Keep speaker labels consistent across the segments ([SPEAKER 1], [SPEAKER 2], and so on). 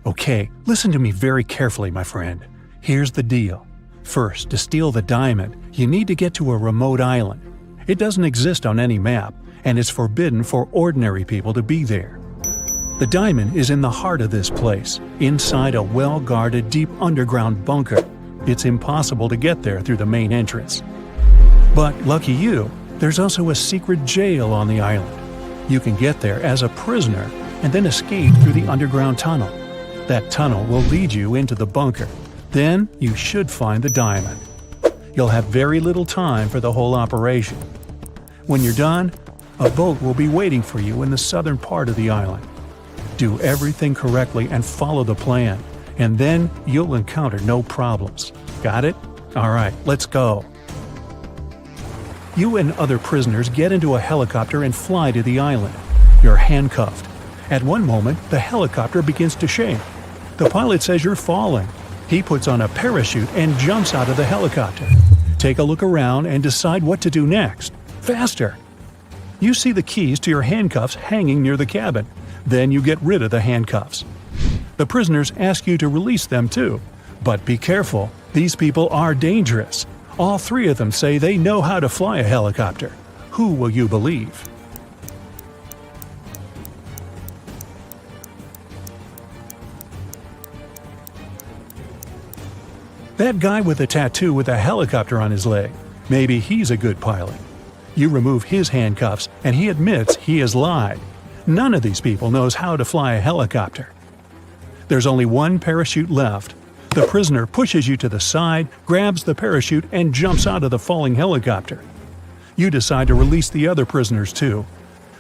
[SPEAKER 1] Okay, listen to me very carefully, my friend. Here's the deal. First, to steal the diamond, you need to get to a remote island. It doesn't exist on any map, and it's forbidden for ordinary people to be there. The diamond is in the heart of this place, inside a well-guarded deep underground bunker. It's impossible to get there through the main entrance. But lucky you, there's also a secret jail on the island. You can get there as a prisoner and then escape through the underground tunnel. That tunnel will lead you into the bunker. Then you should find the diamond. You'll have very little time for the whole operation. When you're done, a boat will be waiting for you in the southern part of the island. Do everything correctly and follow the plan, and then you'll encounter no problems. Got it? Alright, let's go. You and other prisoners get into a helicopter and fly to the island. You're handcuffed. At one moment, the helicopter begins to shake. The pilot says you're falling. He puts on a parachute and jumps out of the helicopter. Take a look around and decide what to do next. Faster! You see the keys to your handcuffs hanging near the cabin. Then you get rid of the handcuffs. The prisoners ask you to release them too. But be careful, these people are dangerous. All three of them say they know how to fly a helicopter. Who will you believe? That guy with a tattoo with a helicopter on his leg. Maybe he's a good pilot. You remove his handcuffs and he admits he has lied. None of these people knows how to fly a helicopter. There's only one parachute left. The prisoner pushes you to the side, grabs the parachute, and jumps out of the falling helicopter. You decide to release the other prisoners too.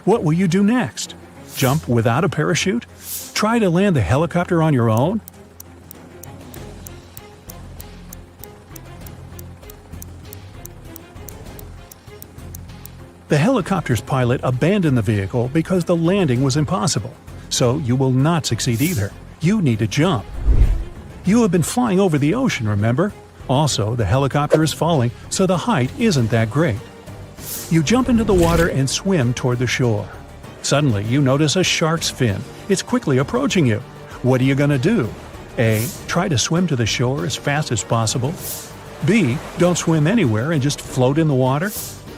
[SPEAKER 1] What will you do next? Jump without a parachute? Try to land the helicopter on your own? The helicopter's pilot abandoned the vehicle because the landing was impossible. So you will not succeed either. You need to jump. You have been flying over the ocean, remember? Also, the helicopter is falling, so the height isn't that great. You jump into the water and swim toward the shore. Suddenly, you notice a shark's fin. It's quickly approaching you. What are you going to do? A. Try to swim to the shore as fast as possible. B. Don't swim anywhere and just float in the water.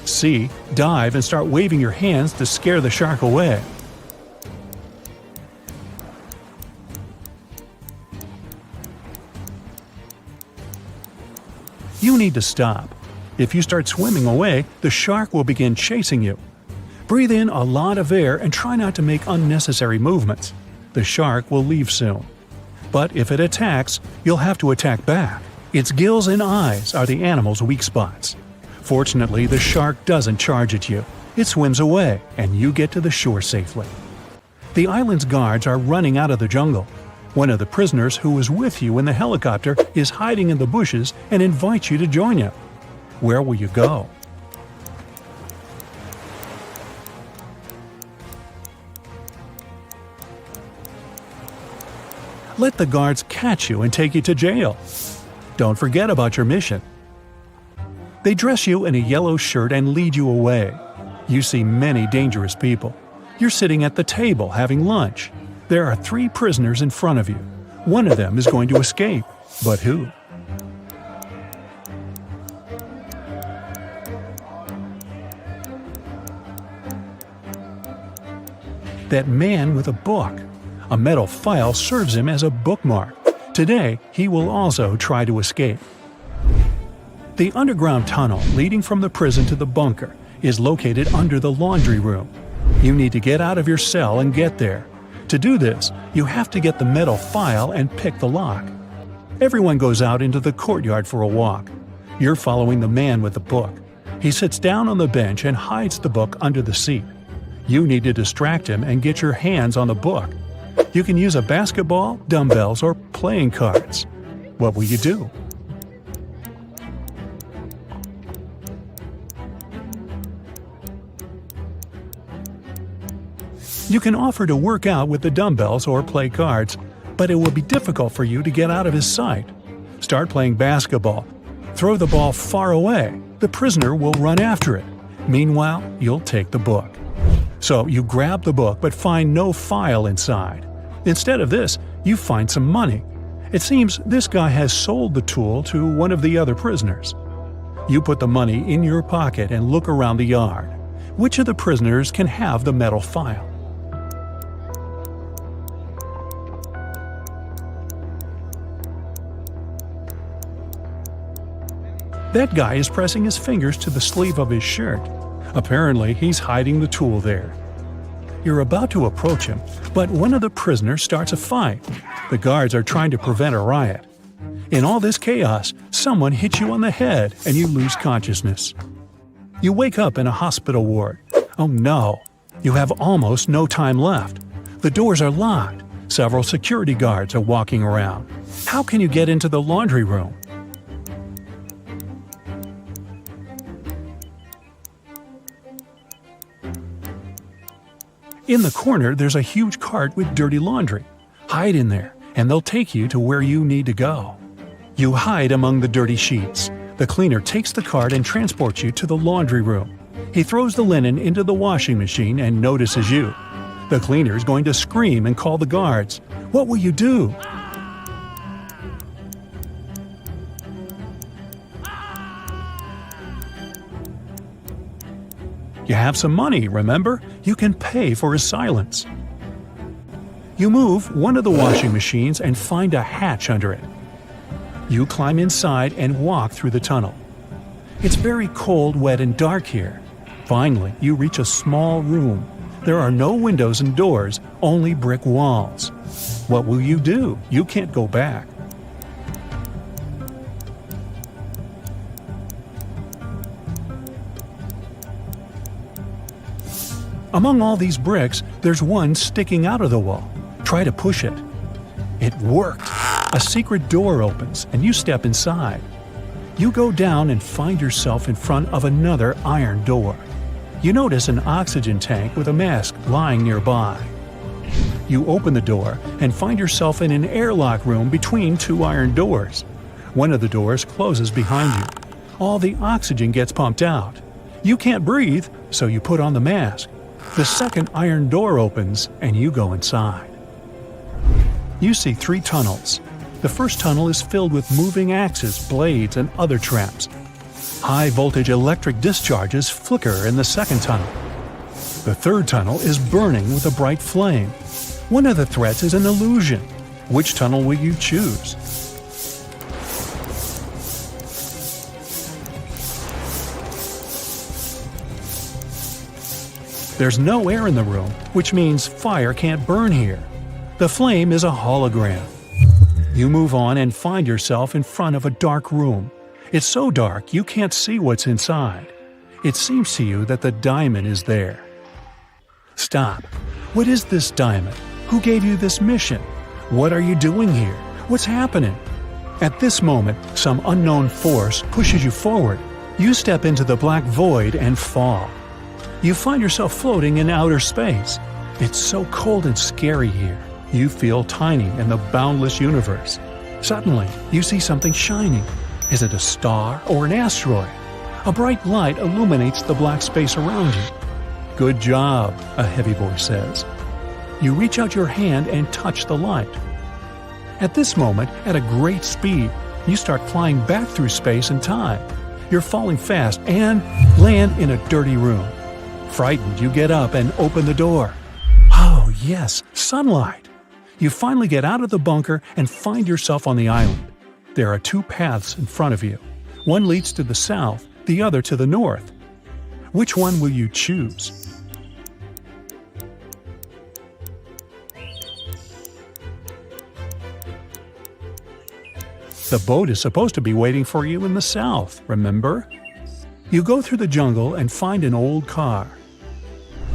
[SPEAKER 1] C. Dive and start waving your hands to scare the shark away. You need to stop. If you start swimming away, the shark will begin chasing you. Breathe in a lot of air and try not to make unnecessary movements. The shark will leave soon. But if it attacks, you'll have to attack back. Its gills and eyes are the animal's weak spots. Fortunately, the shark doesn't charge at you. It swims away, and you get to the shore safely. The island's guards are running out of the jungle. One of the prisoners who was with you in the helicopter is hiding in the bushes and invites you to join him. Where will you go? Let the guards catch you and take you to jail. Don't forget about your mission. They dress you in a yellow shirt and lead you away. You see many dangerous people. You're sitting at the table having lunch. There are 3 prisoners in front of you. One of them is going to escape. But who? That man with a book. A metal file serves him as a bookmark. Today, he will also try to escape. The underground tunnel leading from the prison to the bunker is located under the laundry room. You need to get out of your cell and get there. To do this, you have to get the metal file and pick the lock. Everyone goes out into the courtyard for a walk. You're following the man with the book. He sits down on the bench and hides the book under the seat. You need to distract him and get your hands on the book. You can use a basketball, dumbbells, or playing cards. What will you do? You can offer to work out with the dumbbells or play cards, but it will be difficult for you to get out of his sight. Start playing basketball. Throw the ball far away. The prisoner will run after it. Meanwhile, you'll take the book. So you grab the book but find no file inside. Instead of this, You find some money. It seems this guy has sold the tool to one of the other prisoners. You put the money in your pocket and look around the yard. Which of the prisoners can have the metal file? That guy is pressing his fingers to the sleeve of his shirt. Apparently, he's hiding the tool there. You're about to approach him, but one of the prisoners starts a fight. The guards are trying to prevent a riot. In all this chaos, someone hits you on the head and you lose consciousness. You wake up in a hospital ward. Oh no! You have almost no time left. The doors are locked. Several security guards are walking around. How can you get into the laundry room? In the corner, there's a huge cart with dirty laundry. Hide in there, and they'll take you to where you need to go. You hide among the dirty sheets. The cleaner takes the cart and transports you to the laundry room. He throws the linen into the washing machine and notices you. The cleaner is going to scream and call the guards. What will you do? You have some money, remember? You can pay for his silence. You move one of the washing machines and find a hatch under it. You climb inside and walk through the tunnel. It's very cold, wet, and dark here. Finally, you reach a small room. There are no windows and doors, only brick walls. What will you do? You can't go back. Among all these bricks, there's one sticking out of the wall. Try to push it. It worked. A secret door opens, and you step inside. You go down and find yourself in front of another iron door. You notice an oxygen tank with a mask lying nearby. You open the door and find yourself in an airlock room between two iron doors. One of the doors closes behind you. All the oxygen gets pumped out. You can't breathe, so you put on the mask. The second iron door opens, and you go inside. You see 3 tunnels. The first tunnel is filled with moving axes, blades, and other traps. High-voltage electric discharges flicker in the second tunnel. The third tunnel is burning with a bright flame. One of the threats is an illusion. Which tunnel will you choose? There's no air in the room, which means fire can't burn here. The flame is a hologram. You move on and find yourself in front of a dark room. It's so dark you can't see what's inside. It seems to you that the diamond is there. Stop. What is this diamond? Who gave you this mission? What are you doing here? What's happening? At this moment, some unknown force pushes you forward. You step into the black void and fall. You find yourself floating in outer space. It's so cold and scary here. You feel tiny in the boundless universe. Suddenly, you see something shining. Is it a star or an asteroid? A bright light illuminates the black space around you. Good job, a heavy voice says. You reach out your hand and touch the light. At this moment, at a great speed, you start flying back through space and time. You're falling fast and land in a dirty room. Frightened, you get up and open the door. Oh, yes, sunlight! You finally get out of the bunker and find yourself on the island. There are 2 paths in front of you. One leads to the south, the other to the north. Which one will you choose? The boat is supposed to be waiting for you in the south, remember? You go through the jungle and find an old car.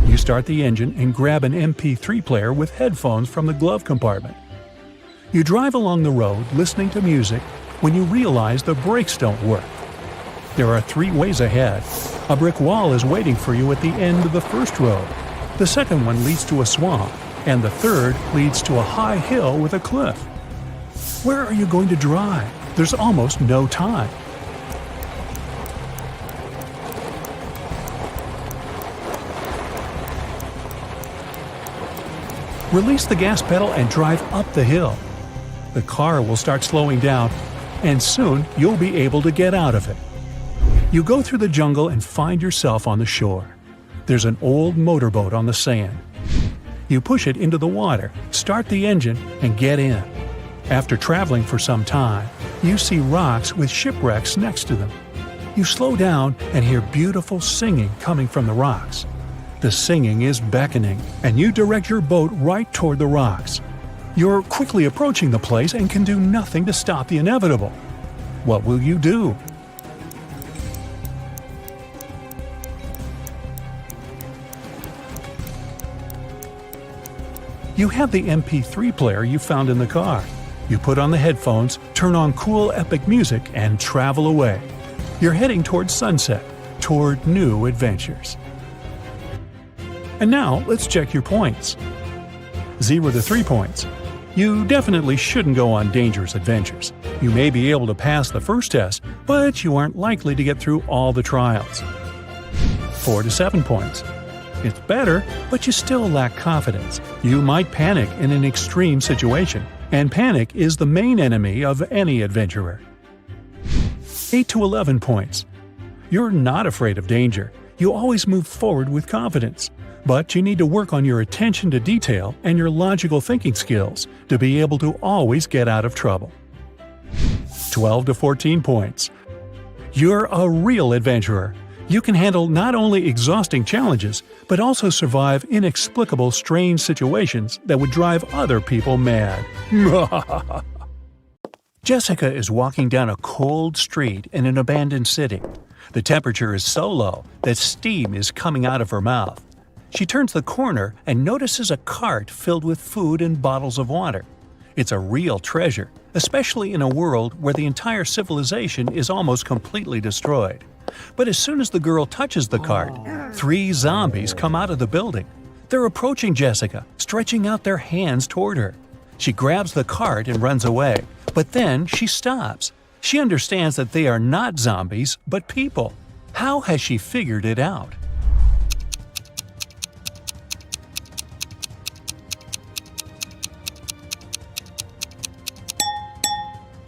[SPEAKER 1] You start the engine and grab an MP3 player with headphones from the glove compartment. You drive along the road listening to music when you realize the brakes don't work. There are 3 ways ahead. A brick wall is waiting for you at the end of the first road. The second one leads to a swamp, and the third leads to a high hill with a cliff. Where are you going to drive? There's almost no time. Release the gas pedal and drive up the hill. The car will start slowing down, and soon you'll be able to get out of it. You go through the jungle and find yourself on the shore. There's an old motorboat on the sand. You push it into the water, start the engine, and get in. After traveling for some time, you see rocks with shipwrecks next to them. You slow down and hear beautiful singing coming from the rocks. The singing is beckoning, and you direct your boat right toward the rocks. You're quickly approaching the place and can do nothing to stop the inevitable. What will you do? You have the MP3 player you found in the car. You put on the headphones, turn on cool epic music, and travel away. You're heading toward sunset, toward new adventures. And now, let's check your points. 0 to 3 points. You definitely shouldn't go on dangerous adventures. You may be able to pass the first test, but you aren't likely to get through all the trials. 4 to 7 points. It's better, but you still lack confidence. You might panic in an extreme situation, and panic is the main enemy of any adventurer. 8 to 11 points. You're not afraid of danger. You always move forward with confidence. But you need to work on your attention to detail and your logical thinking skills to be able to always get out of trouble. 12 to 14 points. You're a real adventurer. You can handle not only exhausting challenges, but also survive inexplicable strange situations that would drive other people mad. Jessica is walking down a cold street in an abandoned city. The temperature is so low that steam is coming out of her mouth. She turns the corner and notices a cart filled with food and bottles of water. It's a real treasure, especially in a world where the entire civilization is almost completely destroyed. But as soon as the girl touches the cart, 3 zombies come out of the building. They're approaching Jessica, stretching out their hands toward her. She grabs the cart and runs away, but then she stops. She understands that they are not zombies, but people. How has she figured it out?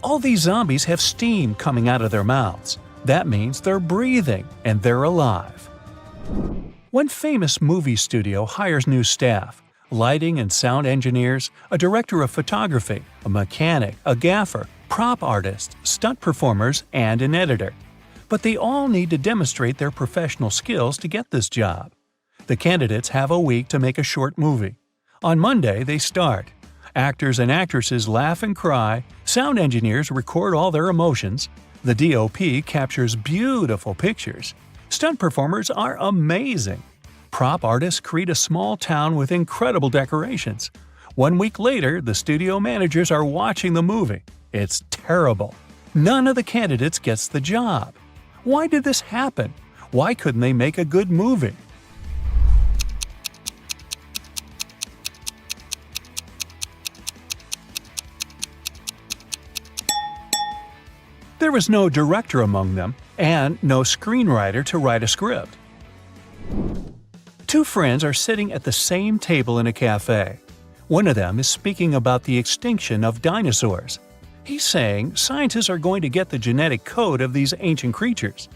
[SPEAKER 1] All these zombies have steam coming out of their mouths. That means they're breathing and they're alive. One famous movie studio hires new staff: lighting and sound engineers, a director of photography, a mechanic, a gaffer, prop artist, stunt performers, and an editor. But they all need to demonstrate their professional skills to get this job. The candidates have a week to make a short movie. On Monday, they start. Actors and actresses laugh and cry, sound engineers record all their emotions, the DOP captures beautiful pictures, stunt performers are amazing, prop artists create a small town with incredible decorations. 1 week later, the studio managers are watching the movie. It's terrible. None of the candidates gets the job. Why did this happen? Why couldn't they make a good movie? There was no director among them, and no screenwriter to write a script. 2 friends are sitting at the same table in a cafe. One of them is speaking about the extinction of dinosaurs. He's saying scientists are going to get the genetic code of these ancient creatures.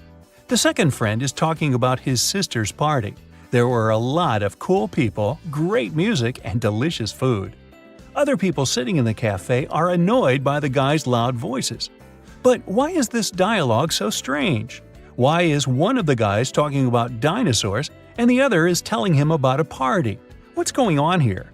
[SPEAKER 1] The second friend is talking about his sister's party. There were a lot of cool people, great music, and delicious food. Other people sitting in the cafe are annoyed by the guy's loud voices. But why is this dialogue so strange? Why is one of the guys talking about dinosaurs and the other is telling him about a party? What's going on here?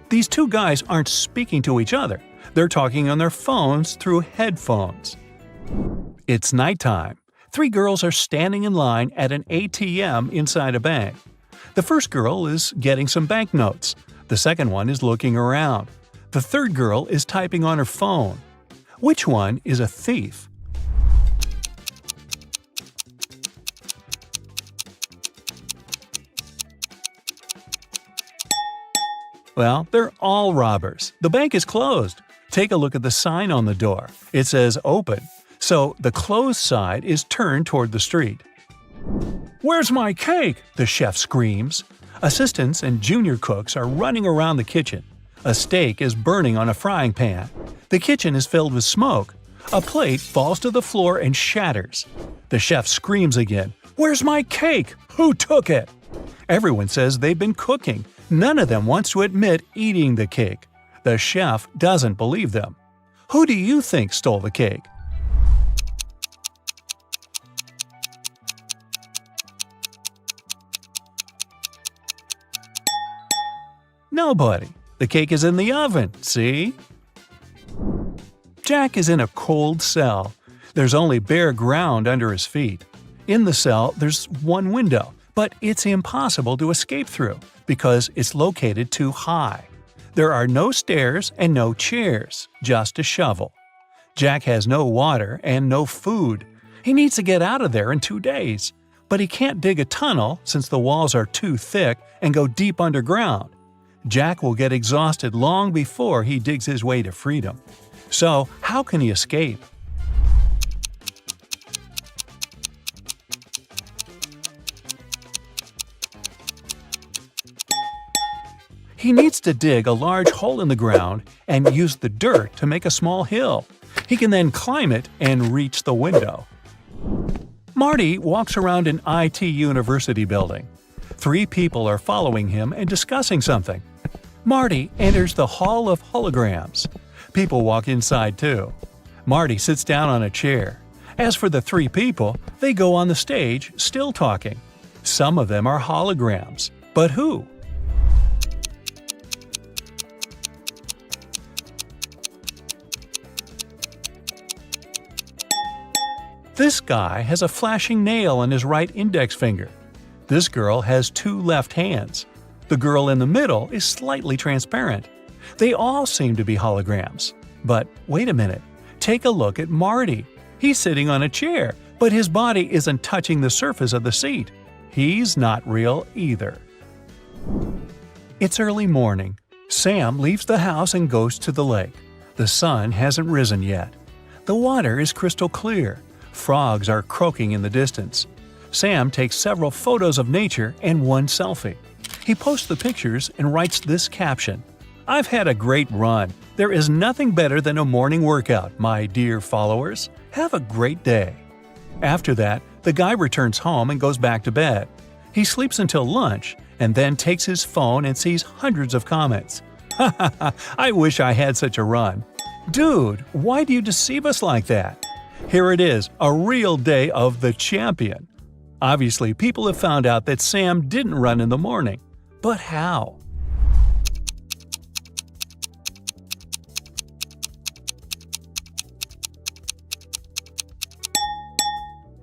[SPEAKER 1] These 2 guys aren't speaking to each other. They're talking on their phones through headphones. It's nighttime. 3 girls are standing in line at an ATM inside a bank. The first girl is getting some banknotes. The second one is looking around. The third girl is typing on her phone. Which one is a thief? Well, they're all robbers. The bank is closed. Take a look at the sign on the door. It says open. so the closed side is turned toward the street. "Where's my cake?" the chef screams. Assistants and junior cooks are running around the kitchen. A steak is burning on a frying pan. The kitchen is filled with smoke. A plate falls to the floor and shatters. The chef screams again, "Where's my cake? Who took it?" Everyone says they've been cooking. None of them wants to admit eating the cake. The chef doesn't believe them. Who do you think stole the cake? Nobody. The cake is in the oven, see? Jack is in a cold cell. There's only bare ground under his feet. In the cell, there's one window, but it's impossible to escape through because it's located too high. There are no stairs and no chairs, just a shovel. Jack has no water and no food. He needs to get out of there in 2 days, but he can't dig a tunnel since the walls are too thick and go deep underground. Jack will get exhausted long before he digs his way to freedom. So, how can he escape? He needs to dig a large hole in the ground and use the dirt to make a small hill. He can then climb it and reach the window. Marty walks around an IT university building. 3 people are following him and discussing something. Marty enters the Hall of Holograms. People walk inside too. Marty sits down on a chair. As for the 3 people, they go on the stage, still talking. Some of them are holograms. But who? This guy has a flashing nail on his right index finger. This girl has 2 left hands. The girl in the middle is slightly transparent. They all seem to be holograms. But wait a minute. Take a look at Marty. He's sitting on a chair, but his body isn't touching the surface of the seat. He's not real either. It's early morning. Sam leaves the house and goes to the lake. The sun hasn't risen yet. The water is crystal clear. Frogs are croaking in the distance. Sam takes several photos of nature and one selfie. He posts the pictures and writes this caption: "I've had a great run. There is nothing better than a morning workout, my dear followers. Have a great day." After that, the guy returns home and goes back to bed. He sleeps until lunch and then takes his phone and sees hundreds of comments. "Ha ha ha, I wish I had such a run." Dude, why do you deceive us like that? Here it is, a real day of the champion. Obviously, people have found out that Sam didn't run in the morning. But how?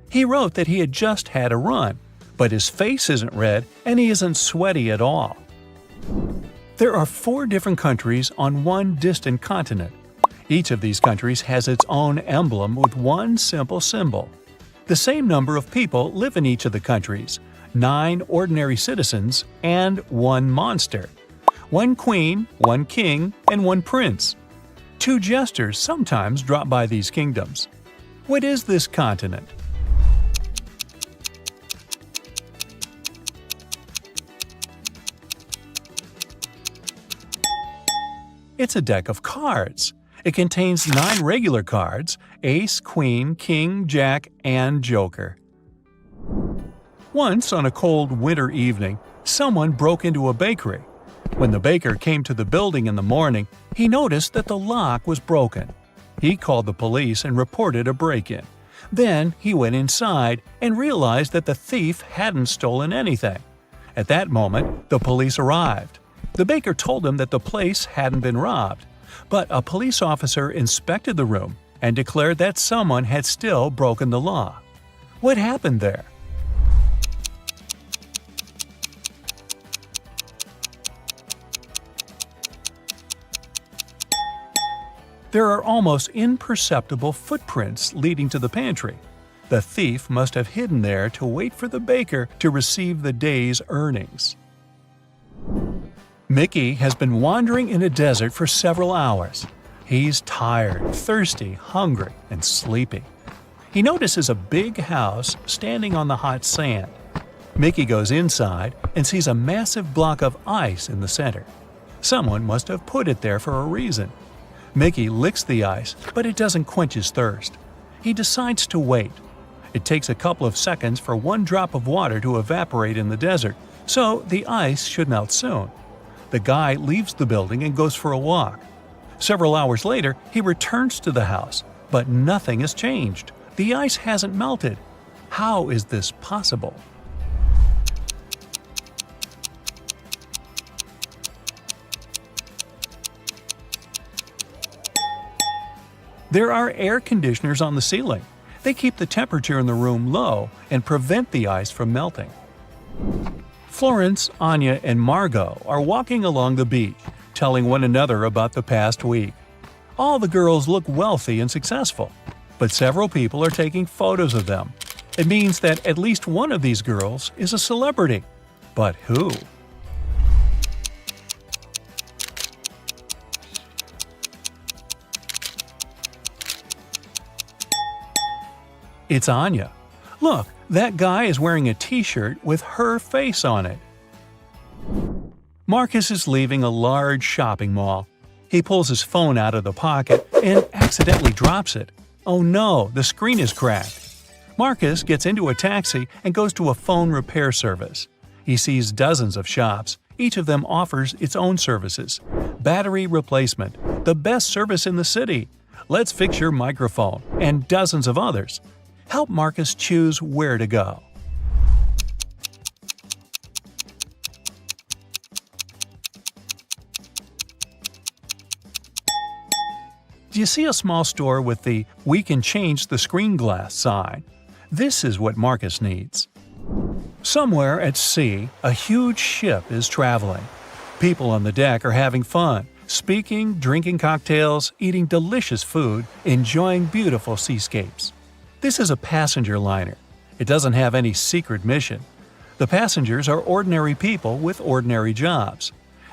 [SPEAKER 1] He wrote that he had just had a run, but his face isn't red and he isn't sweaty at all. There are 4 different countries on one distant continent. Each of these countries has its own emblem with one simple symbol. The same number of people live in each of the countries: 9 ordinary citizens and 1 monster. 1 queen, 1 king, and 1 prince. 2 jesters sometimes drop by these kingdoms. What is this continent? It's a deck of cards. It contains 9 regular cards: ace, queen, king, jack, and joker. Once, on a cold winter evening, someone broke into a bakery. When the baker came to the building in the morning, he noticed that the lock was broken. He called the police and reported a break-in. Then he went inside and realized that the thief hadn't stolen anything. At that moment, the police arrived. The baker told him that the place hadn't been robbed, but a police officer inspected the room and declared that someone had still broken the law. What happened there? There are almost imperceptible footprints leading to the pantry. The thief must have hidden there to wait for the baker to receive the day's earnings. Mickey has been wandering in a desert for several hours. He's tired, thirsty, hungry, and sleepy. He notices a big house standing on the hot sand. Mickey goes inside and sees a massive block of ice in the center. Someone must have put it there for a reason. Mickey licks the ice, but it doesn't quench his thirst. He decides to wait. It takes a couple of seconds for one drop of water to evaporate in the desert, so the ice should melt soon. The guy leaves the building and goes for a walk. Several hours later, he returns to the house, but nothing has changed. The ice hasn't melted. How is this possible? There are air conditioners on the ceiling. They keep the temperature in the room low and prevent the ice from melting. Florence, Anya, and Margot are walking along the beach, telling one another about the past week. All the girls look wealthy and successful, but several people are taking photos of them. It means that at least one of these girls is a celebrity. But who? It's Anya. Look, that guy is wearing a t-shirt with her face on it. Marcus is leaving a large shopping mall. He pulls his phone out of the pocket and accidentally drops it. Oh no, the screen is cracked. Marcus gets into a taxi and goes to a phone repair service. He sees dozens of shops. Each of them offers its own services. Battery replacement, the best service in the city. Let's fix your microphone, and dozens of others. Help Marcus choose where to go. Do you see a small store with the "We can change the screen glass" sign? This is what Marcus needs. Somewhere at sea, a huge ship is traveling. People on the deck are having fun, speaking, drinking cocktails, eating delicious food, enjoying beautiful seascapes. This is a passenger liner. It doesn't have any secret mission. The passengers are ordinary people with ordinary jobs.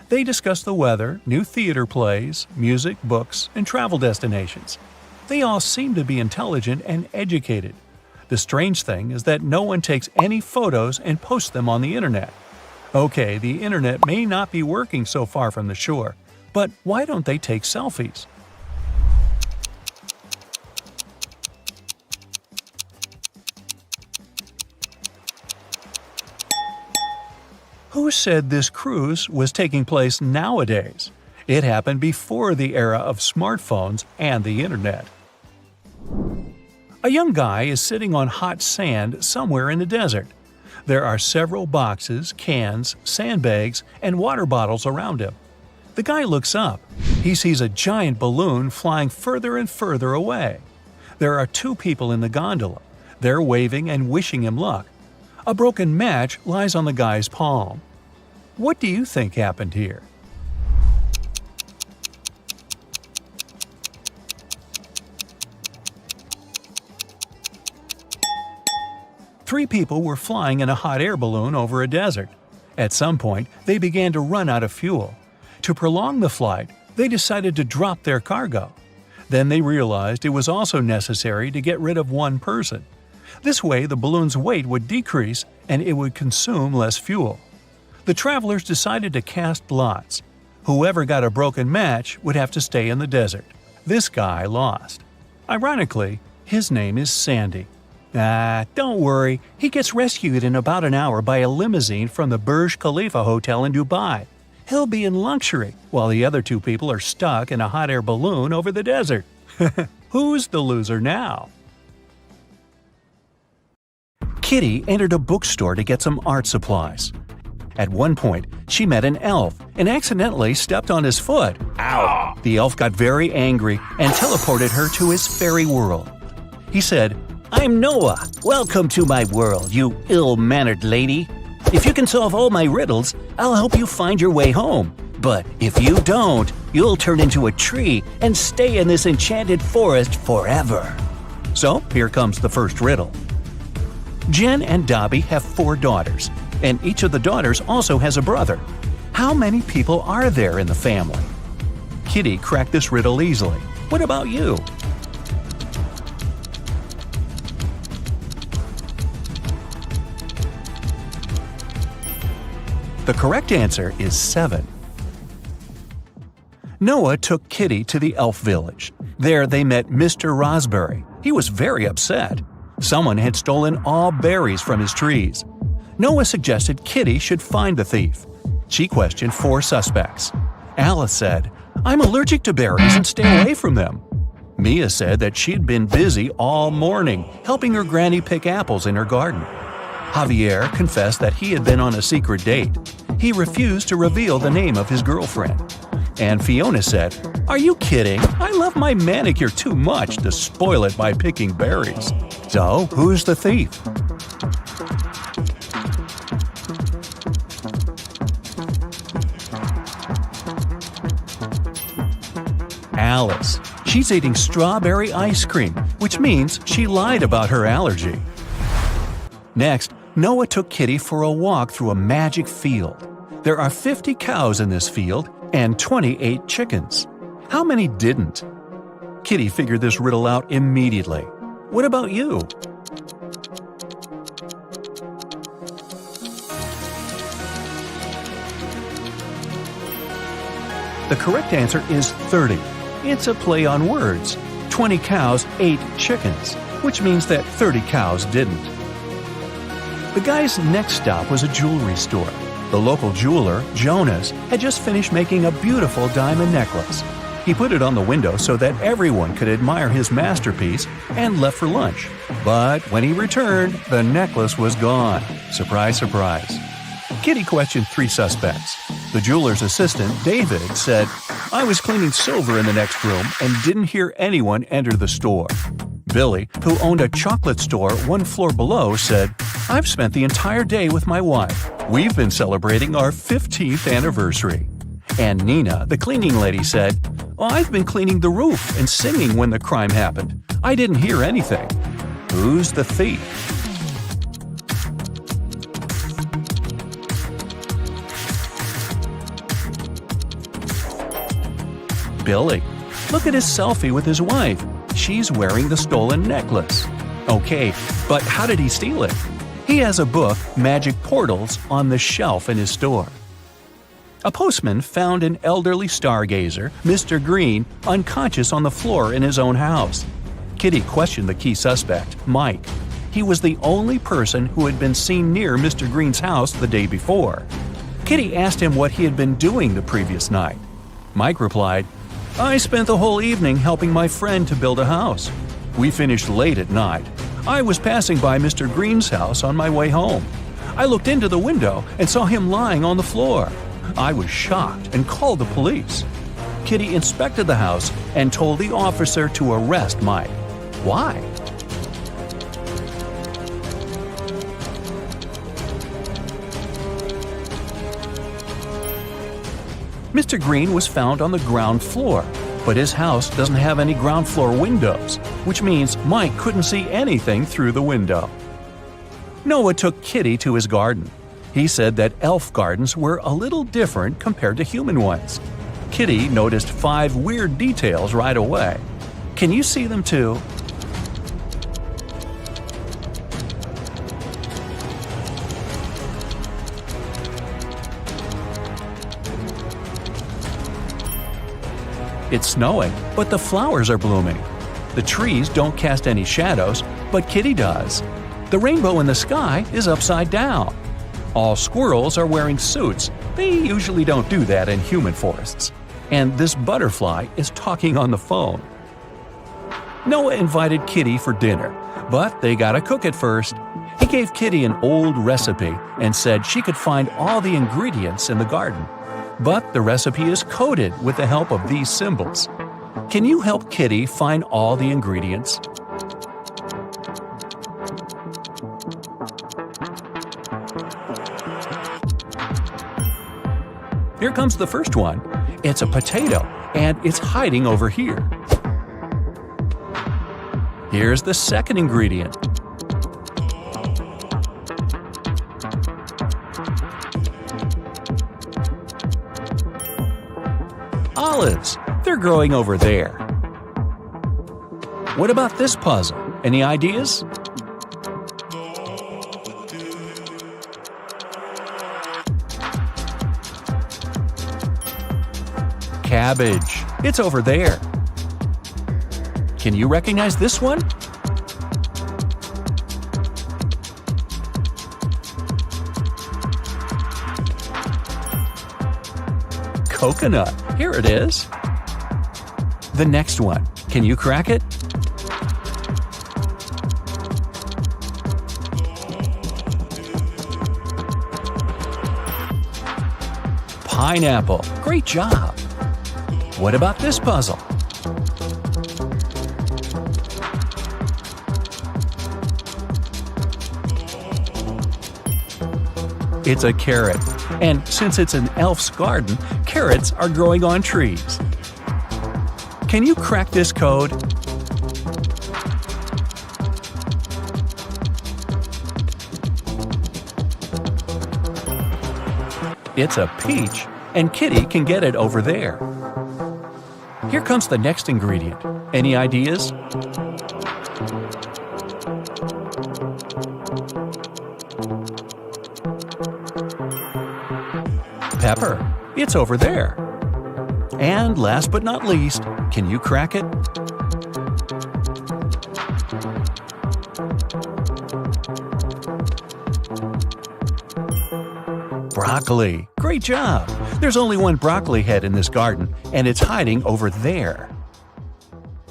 [SPEAKER 1] They discuss the weather, new theater plays, music, books, and travel destinations. They all seem to be intelligent and educated. The strange thing is that no one takes any photos and posts them on the internet. Okay, the internet may not be working so far from the shore, but why don't they take selfies? Who said this cruise was taking place nowadays? It happened before the era of smartphones and the internet. A young guy is sitting on hot sand somewhere in the desert. There are several boxes, cans, sandbags, and water bottles around him. The guy looks up. He sees a giant balloon flying further and further away. There are two people in the gondola. They're waving and wishing him luck. A broken match lies on the guy's palm. What do you think happened here? Three people were flying in a hot air balloon over a desert. At some point, they began to run out of fuel. To prolong the flight, they decided to drop their cargo. Then they realized it was also necessary to get rid of one person. This way, the balloon's weight would decrease and it would consume less fuel. The travelers decided to cast lots. Whoever got a broken match would have to stay in the desert. This guy lost. Ironically, his name is Sandy. Don't worry, he gets rescued in about an hour by a limousine from the Burj Khalifa Hotel in Dubai. He'll be in luxury, while the other two people are stuck in a hot air balloon over the desert. Who's the loser now? Kitty entered a bookstore to get some art supplies. At one point, she met an elf and accidentally stepped on his foot. Ow! The elf got very angry and teleported her to his fairy world. He said, "I'm Noah. Welcome to my world, you ill-mannered lady. If you can solve all my riddles, I'll help you find your way home. But if you don't, you'll turn into a tree and stay in this enchanted forest forever." So, here comes the first riddle. Jen and Dobby have 4 daughters, and each of the daughters also has a brother. How many people are there in the family? Kitty cracked this riddle easily. What about you? The correct answer is 7. Noah took Kitty to the elf village. There they met Mr. Raspberry. He was very upset. Someone had stolen all berries from his trees. Noah suggested Kitty should find the thief. She questioned 4 suspects. Alice said, "I'm allergic to berries and stay away from them." Mia said that she'd been busy all morning helping her granny pick apples in her garden. Javier confessed that he had been on a secret date. He refused to reveal the name of his girlfriend. And Fiona said, "Are you kidding? I love my manicure too much to spoil it by picking berries." So, who's the thief? Alice. She's eating strawberry ice cream, which means she lied about her allergy. Next, Noah took Kitty for a walk through a magic field. There are 50 cows in this field and 28 chickens. How many didn't? Kitty figured this riddle out immediately. What about you? The correct answer is 30. It's a play on words. 20 cows ate chickens, which means that 30 cows didn't. The guy's next stop was a jewelry store. The local jeweler, Jonas, had just finished making a beautiful diamond necklace. He put it on the window so that everyone could admire his masterpiece and left for lunch. But when he returned, the necklace was gone. Surprise, surprise. Kitty questioned 3 suspects. The jeweler's assistant, David, said, "I was cleaning silver in the next room and didn't hear anyone enter the store." Billy, who owned a chocolate store 1 floor below, said, "I've spent the entire day with my wife. We've been celebrating our 15th anniversary." And Nina, the cleaning lady, said, "I've been cleaning the roof and singing when the crime happened. I didn't hear anything." Who's the thief? Billy. Look at his selfie with his wife. She's wearing the stolen necklace. Okay, but how did he steal it? He has a book, Magic Portals, on the shelf in his store. A postman found an elderly stargazer, Mr. Green, unconscious on the floor in his own house. Kitty questioned the key suspect, Mike. He was the only person who had been seen near Mr. Green's house the day before. Kitty asked him what he had been doing the previous night. Mike replied, "I spent the whole evening helping my friend to build a house. We finished late at night. I was passing by Mr. Green's house on my way home. I looked into the window and saw him lying on the floor. I was shocked and called the police." Kitty inspected the house and told the officer to arrest Mike. Why? Mr. Green was found on the ground floor, but his house doesn't have any ground floor windows, which means Mike couldn't see anything through the window. Noah took Kitty to his garden. He said that elf gardens were a little different compared to human ones. Kitty noticed 5 weird details right away. Can you see them too? It's snowing, but the flowers are blooming. The trees don't cast any shadows, but Kitty does. The rainbow in the sky is upside down. All squirrels are wearing suits. They usually don't do that in human forests. And this butterfly is talking on the phone. Noah invited Kitty for dinner, but they gotta cook it first. He gave Kitty an old recipe and said she could find all the ingredients in the garden. But the recipe is coded with the help of these symbols. Can you help Kitty find all the ingredients? Here comes the first one. It's a potato, and it's hiding over here. Here's the second ingredient. Olives. They're growing over there. What about this puzzle? Any ideas? Cabbage. It's over there. Can you recognize this one? Coconut. Here it is. The next one. Can you crack it? Pineapple. Great job. What about this puzzle? It's a carrot. And since it's an elf's garden, carrots are growing on trees. Can you crack this code? It's a peach, and Kitty can get it over there. Here comes the next ingredient. Any ideas? Pepper. It's over there. And last but not least, can you crack it? Broccoli. Great job! There's only one broccoli head in this garden, and it's hiding over there.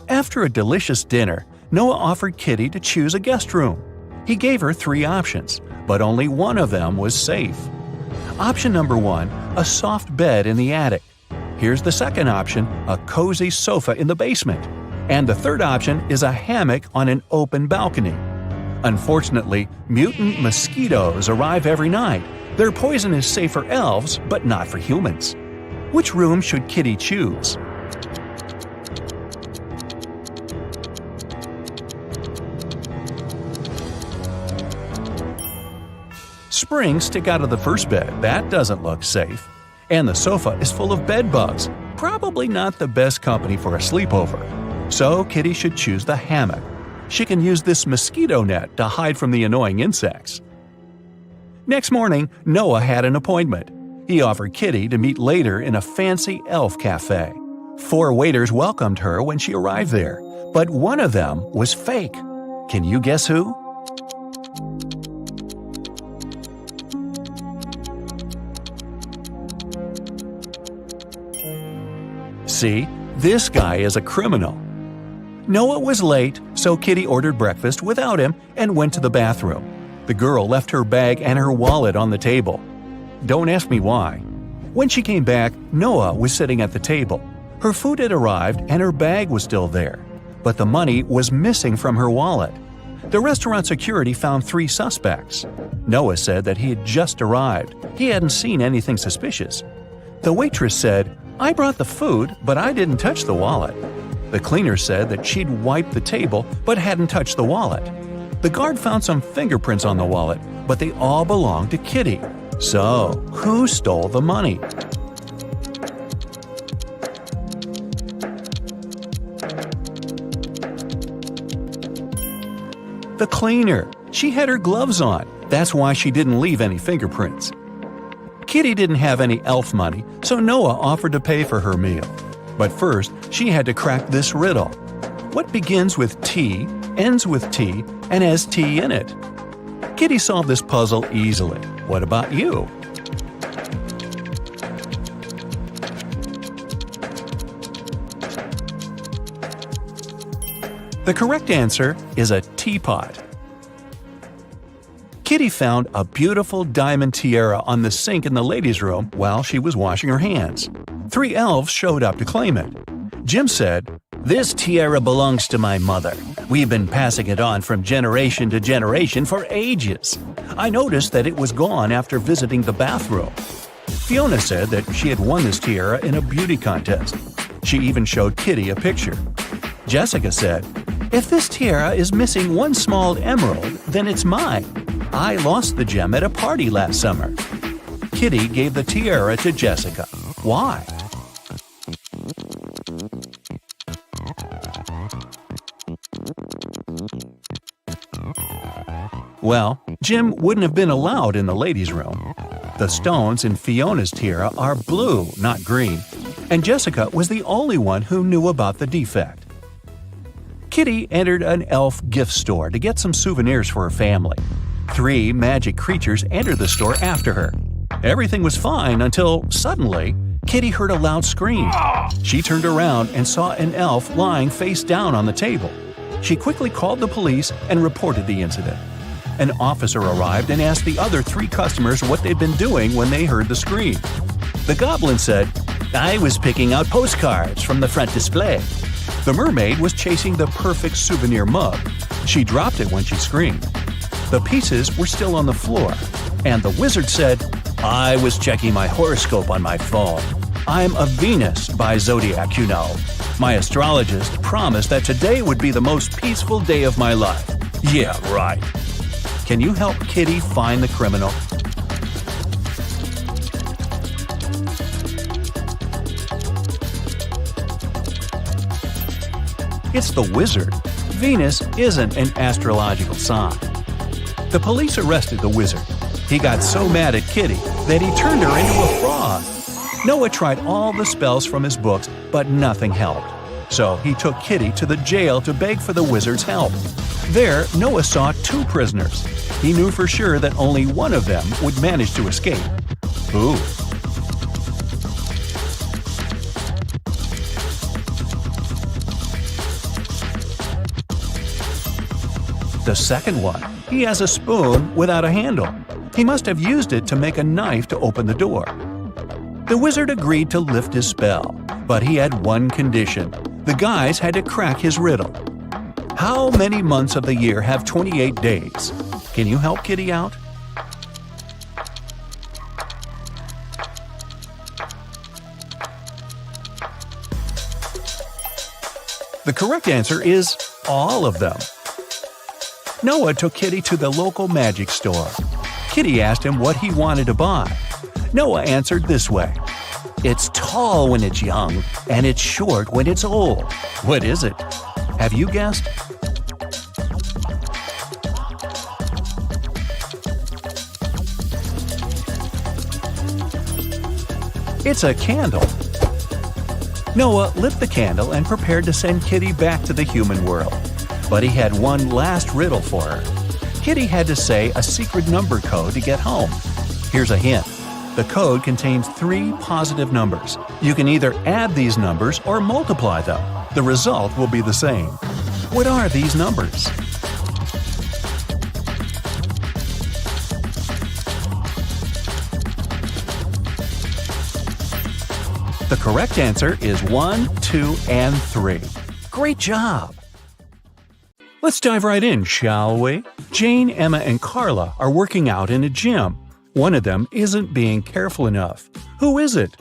[SPEAKER 1] After a delicious dinner, Noah offered Kitty to choose a guest room. He gave her 3 options, but only one of them was safe. Option number 1, a soft bed in the attic. Here's the second option, a cozy sofa in the basement. And the third option is a hammock on an open balcony. Unfortunately, mutant mosquitoes arrive every night. Their poison is safe for elves, but not for humans. Which room should Kitty choose? Springs stick out of the first bed. That doesn't look safe. And the sofa is full of bed bugs. Probably not the best company for a sleepover. So Kitty should choose the hammock. She can use this mosquito net to hide from the annoying insects. Next morning, Noah had an appointment. He offered Kitty to meet later in a fancy elf cafe. 4 waiters welcomed her when she arrived there, but one of them was fake. Can you guess who? See, this guy is a criminal. Noah was late, so Kitty ordered breakfast without him and went to the bathroom. The girl left her bag and her wallet on the table. Don't ask me why. When she came back, Noah was sitting at the table. Her food had arrived and her bag was still there, but the money was missing from her wallet. The restaurant security found 3 suspects. Noah said that he had just arrived. He hadn't seen anything suspicious. The waitress said, "I brought the food, but I didn't touch the wallet." The cleaner said that she'd wiped the table but hadn't touched the wallet. The guard found some fingerprints on the wallet, but they all belonged to Kitty. So, who stole the money? The cleaner. She had her gloves on. That's why she didn't leave any fingerprints. Kitty didn't have any elf money, so Noah offered to pay for her meal. But first, she had to crack this riddle. What begins with T, ends with T, and has T in it? Kitty solved this puzzle easily. What about you? The correct answer is a teapot. Kitty found a beautiful diamond tiara on the sink in the ladies' room while she was washing her hands. 3 elves showed up to claim it. Jim said, "This tiara belongs to my mother. We've been passing it on from generation to generation for ages. I noticed that it was gone after visiting the bathroom." Fiona said that she had won this tiara in a beauty contest. She even showed Kitty a picture. Jessica said, "If this tiara is missing one small emerald, then it's mine. I lost the gem at a party last summer." Kitty gave the tiara to Jessica. Why? Well, Jim wouldn't have been allowed in the ladies' room. The stones in Fiona's tiara are blue, not green. and Jessica was the only one who knew about the defect. Kitty entered an elf gift store to get some souvenirs for her family. 3 magic creatures entered the store after her. Everything was fine until, suddenly, Kitty heard a loud scream. She turned around and saw an elf lying face down on the table. She quickly called the police and reported the incident. An officer arrived and asked the other 3 customers what they'd been doing when they heard the scream. The goblin said, "I was picking out postcards from the front display." The mermaid was chasing the perfect souvenir mug. She dropped it when she screamed. The pieces were still on the floor, and the wizard said, "I was checking my horoscope on my phone. I'm a Venus by zodiac, you know. My astrologist promised that today would be the most peaceful day of my life." Yeah, right. Can you help Kitty find the criminal? It's the wizard. Venus isn't an astrological sign. The police arrested the wizard. He got so mad at Kitty that he turned her into a frog. Noah tried all the spells from his books, but nothing helped. So he took Kitty to the jail to beg for the wizard's help. There, Noah saw 2 prisoners. He knew for sure that only one of them would manage to escape. Ooh. The second one, he has a spoon without a handle. He must have used it to make a knife to open the door. The wizard agreed to lift his spell, but he had one condition. The guys had to crack his riddle. How many months of the year have 28 days? Can you help Kitty out? The correct answer is all of them. Noah took Kitty to the local magic store. Kitty asked him what he wanted to buy. Noah answered this way: "It's tall when it's young, and it's short when it's old." What is it? Have you guessed? It's a candle. Noah lit the candle and prepared to send Kitty back to the human world. But he had one last riddle for her. Kitty had to say a secret number code to get home. Here's a hint. The code contains 3 positive numbers. You can either add these numbers or multiply them. The result will be the same. What are these numbers? The correct answer is 1, 2, and 3. Great job! Let's dive right in, shall we? Jane, Emma, and Carla are working out in a gym. One of them isn't being careful enough. Who is it?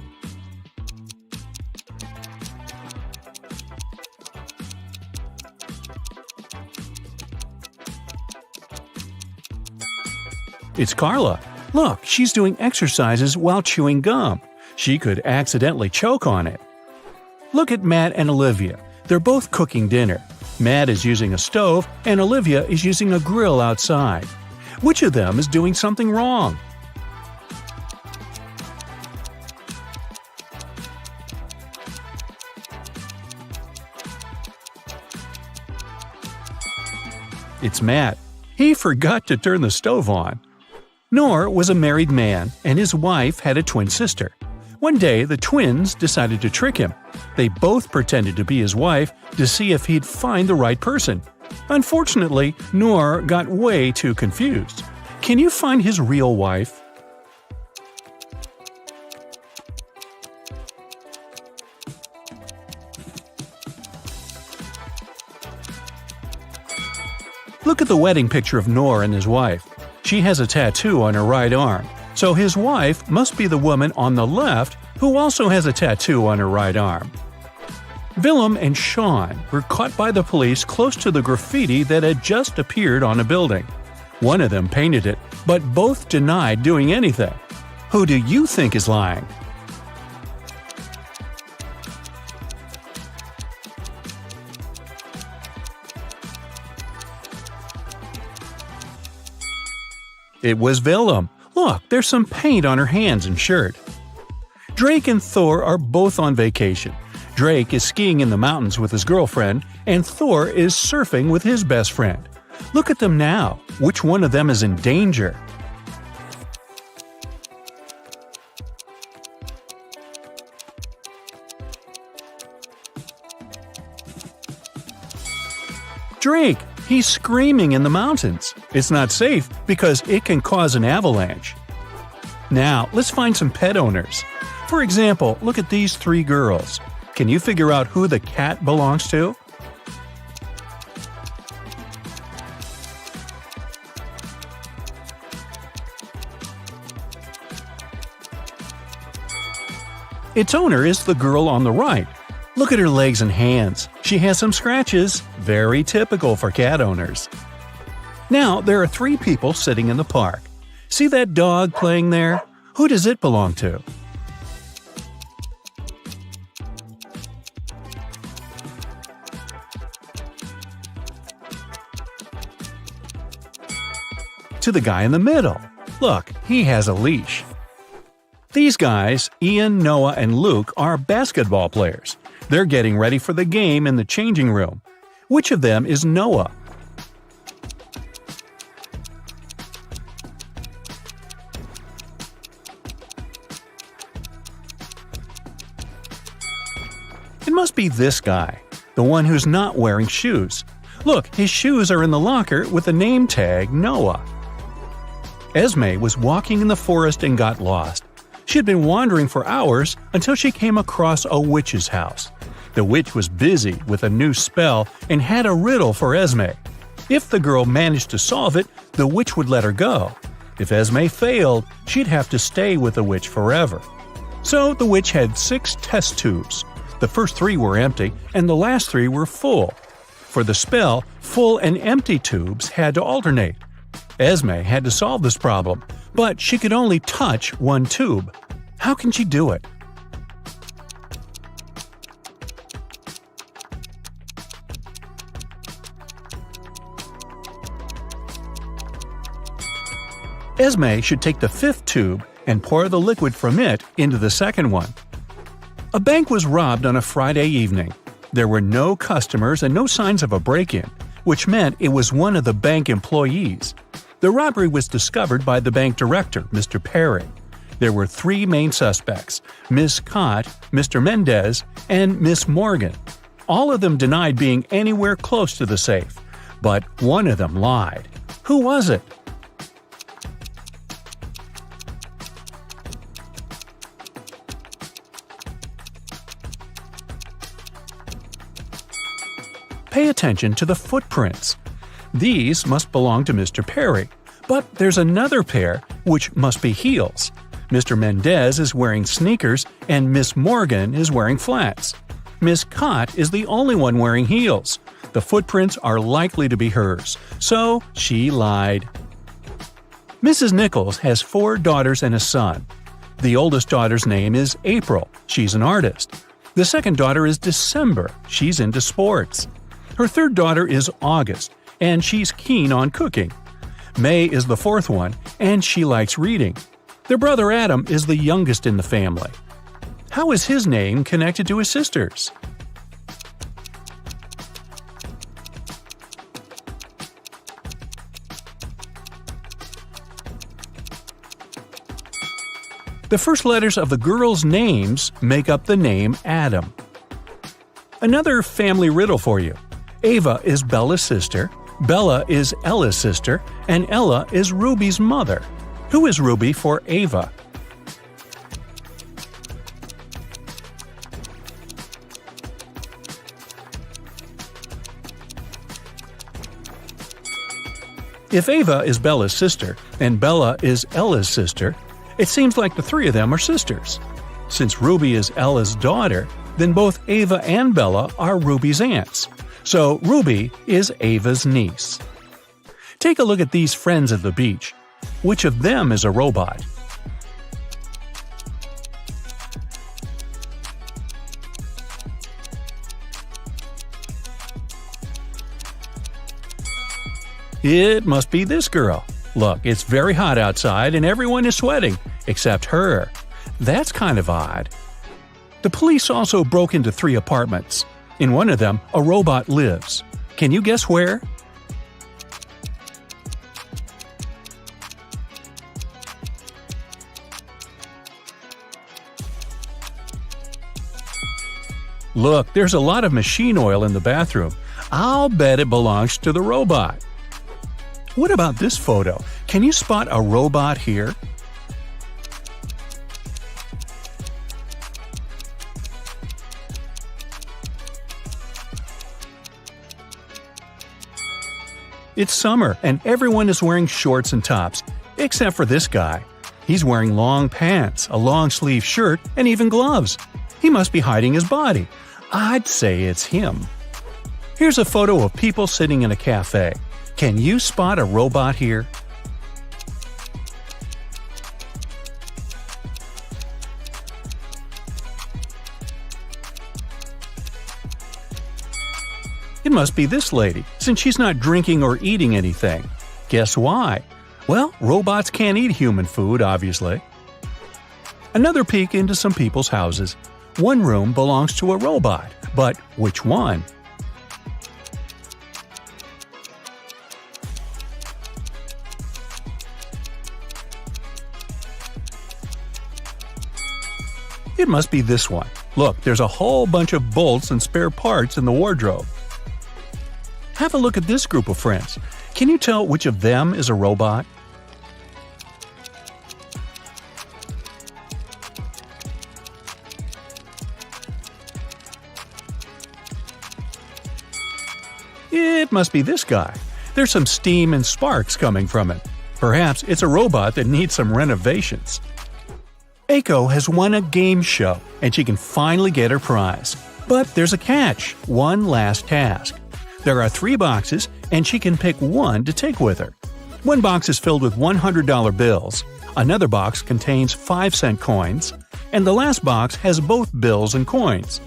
[SPEAKER 1] It's Carla. Look, she's doing exercises while chewing gum. She could accidentally choke on it. Look at Matt and Olivia. They're both cooking dinner. Matt is using a stove and Olivia is using a grill outside. Which of them is doing something wrong? It's Matt. He forgot to turn the stove on. Noor was a married man, and his wife had a twin sister. One day, the twins decided to trick him. They both pretended to be his wife to see if he'd find the right person. Unfortunately, Noor got way too confused. Can you find his real wife? Look at the wedding picture of Noor and his wife. She has a tattoo on her right arm, so his wife must be the woman on the left who also has a tattoo on her right arm. Willem and Sean were caught by the police close to the graffiti that had just appeared on a building. One of them painted it, but both denied doing anything. Who do you think is lying? It was Willem. Look, there's some paint on her hands and shirt. Drake and Thor are both on vacation. Drake is skiing in the mountains with his girlfriend, and Thor is surfing with his best friend. Look at them now. Which one of them is in danger? Drake! He's screaming in the mountains. It's not safe because it can cause an avalanche. Now, let's find some pet owners. For example, look at these 3 girls. Can you figure out who the cat belongs to? Its owner is the girl on the right. Look at her legs and hands. She has some scratches, very typical for cat owners. Now, there are 3 people sitting in the park. See that dog playing there? Who does it belong to? To the guy in the middle. Look, he has a leash. These guys, Ian, Noah, and Luke, are basketball players. They're getting ready for the game in the changing room. Which of them is Noah? It must be this guy, the one who's not wearing shoes. Look, his shoes are in the locker with the name tag Noah. Esme was walking in the forest and got lost. She had been wandering for hours until she came across a witch's house. The witch was busy with a new spell and had a riddle for Esme. If the girl managed to solve it, the witch would let her go. If Esme failed, she'd have to stay with the witch forever. So the witch had 6 test tubes. The first 3 were empty, and the last 3 were full. For the spell, full and empty tubes had to alternate. Esme had to solve this problem, but she could only touch one tube. How can she do it? Esme should take the 5th tube and pour the liquid from it into the second one. A bank was robbed on a Friday evening. There were no customers and no signs of a break-in, which meant it was one of the bank employees. The robbery was discovered by the bank director, Mr. Perry. There were 3 main suspects, Miss Scott, Mr. Mendez, and Miss Morgan. All of them denied being anywhere close to the safe, but one of them lied. Who was it? Pay attention to the footprints. These must belong to Mr. Perry, but there's another pair which must be heels. Mr. Mendez is wearing sneakers and Miss Morgan is wearing flats. Miss Cott is the only one wearing heels. The footprints are likely to be hers, so she lied. Mrs. Nichols has 4 daughters and a son. The oldest daughter's name is April. She's an artist. The second daughter is December. She's into sports. Her third daughter is August, and she's keen on cooking. May is the 4th one, and she likes reading. Their brother Adam is the youngest in the family. How is his name connected to his sisters? The first letters of the girls' names make up the name Adam. Another family riddle for you. Ava is Bella's sister, Bella is Ella's sister, and Ella is Ruby's mother. Who is Ruby for Ava? If Ava is Bella's sister and Bella is Ella's sister, it seems like the 3 of them are sisters. Since Ruby is Ella's daughter, then both Ava and Bella are Ruby's aunts. So Ruby is Ava's niece. Take a look at these friends at the beach. Which of them is a robot? It must be this girl. Look, it's very hot outside and everyone is sweating, except her. That's kind of odd. The police also broke into 3 apartments. In one of them, a robot lives. Can you guess where? Look, there's a lot of machine oil in the bathroom. I'll bet it belongs to the robot. What about this photo? Can you spot a robot here? It's summer and everyone is wearing shorts and tops, except for this guy. He's wearing long pants, a long-sleeve shirt, and even gloves. He must be hiding his body. I'd say it's him. Here's a photo of people sitting in a cafe. Can you spot a robot here? It must be this lady, since she's not drinking or eating anything. Guess why? Well, robots can't eat human food, obviously. Another peek into some people's houses. One room belongs to a robot, but which one? It must be this one. Look, there's a whole bunch of bolts and spare parts in the wardrobe. Have a look at this group of friends. Can you tell which of them is a robot? It must be this guy. There's some steam and sparks coming from it. Perhaps it's a robot that needs some renovations. Aiko has won a game show, and she can finally get her prize. But there's a catch, one last task. There are 3 boxes, and she can pick one to take with her. One box is filled with $100 bills, another box contains 5-cent coins, and the last box has both bills and coins.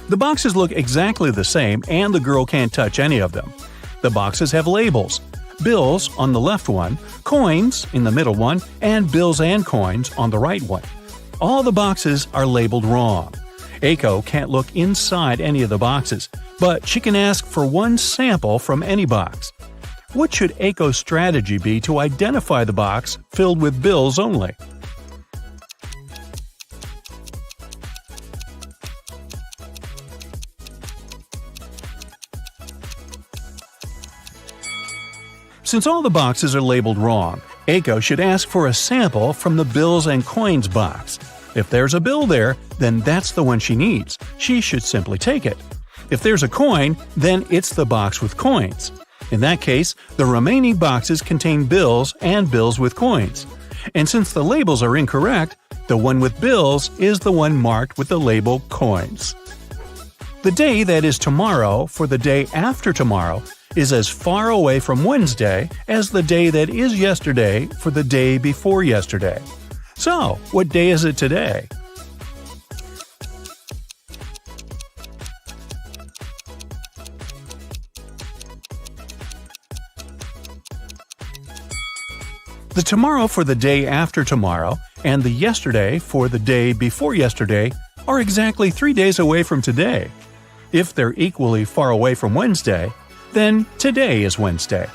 [SPEAKER 1] The boxes look exactly the same, and the girl can't touch any of them. The boxes have labels: bills on the left one, coins in the middle one, and bills and coins on the right one. All the boxes are labeled wrong. Aiko can't look inside any of the boxes, but she can ask for one sample from any box. What should Aiko's strategy be to identify the box filled with bills only? Since all the boxes are labeled wrong, Aiko should ask for a sample from the bills and coins box. If there's a bill there, then that's the one she needs. She should simply take it. If there's a coin, then it's the box with coins. In that case, the remaining boxes contain bills and bills with coins. And since the labels are incorrect, the one with bills is the one marked with the label coins. The day that is tomorrow for the day after tomorrow is as far away from Wednesday as the day that is yesterday for the day before yesterday. So, what day is it today? The tomorrow for the day after tomorrow and the yesterday for the day before yesterday are exactly 3 days away from today. If they're equally far away from Wednesday, then today is Wednesday.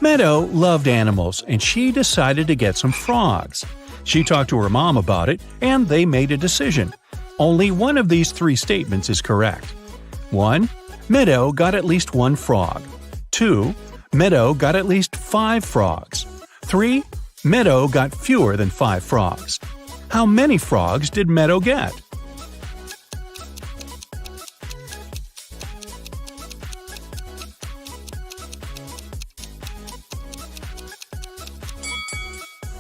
[SPEAKER 1] Meadow loved animals and she decided to get some frogs. She talked to her mom about it and they made a decision. Only one of these 3 statements is correct. 1. Meadow got at least 1 frog. 2. Meadow got at least 5 frogs. 3. Meadow got fewer than 5 frogs. How many frogs did Meadow get?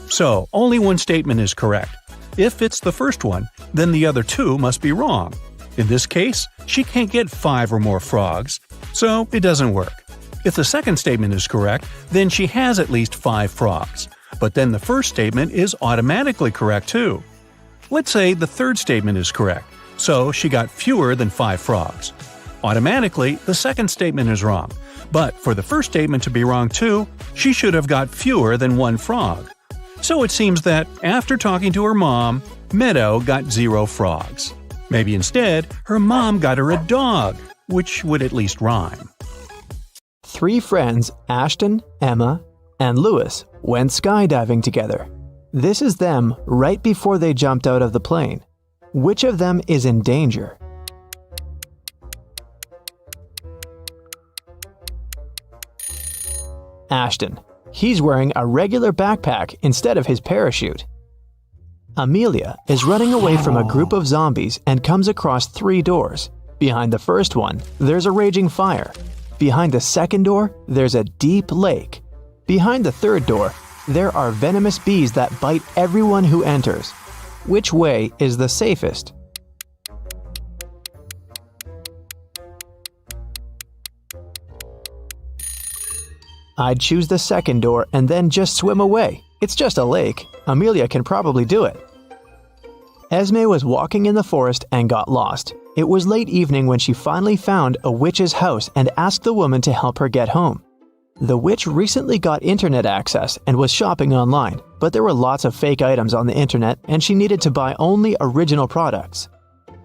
[SPEAKER 1] So, only one statement is correct. If it's the first one, then the other 2 must be wrong. In this case, she can't get 5 or more frogs, so it doesn't work. If the second statement is correct, then she has at least 5 frogs. But then the first statement is automatically correct too. Let's say the third statement is correct, so she got fewer than 5 frogs. Automatically, the second statement is wrong. But for the first statement to be wrong too, she should have got fewer than 1 frog. So it seems that, after talking to her mom, Meadow got 0 frogs. Maybe instead, her mom got her a dog, which would at least rhyme.
[SPEAKER 2] 3 friends, Ashton, Emma, and Lewis, went skydiving together. This is them right before they jumped out of the plane. Which of them is in danger? Ashton. He's wearing a regular backpack instead of his parachute. Amelia is running away from a group of zombies and comes across 3 doors. Behind the first one, there's a raging fire. Behind the second door, there's a deep lake. Behind the third door, there are venomous bees that bite everyone who enters. Which way is the safest? I'd choose the second door and then just swim away. It's just a lake. Amelia can probably do it. Esme was walking in the forest and got lost. It was late evening when she finally found a witch's house and asked the woman to help her get home. The witch recently got internet access and was shopping online, but there were lots of fake items on the internet and she needed to buy only original products.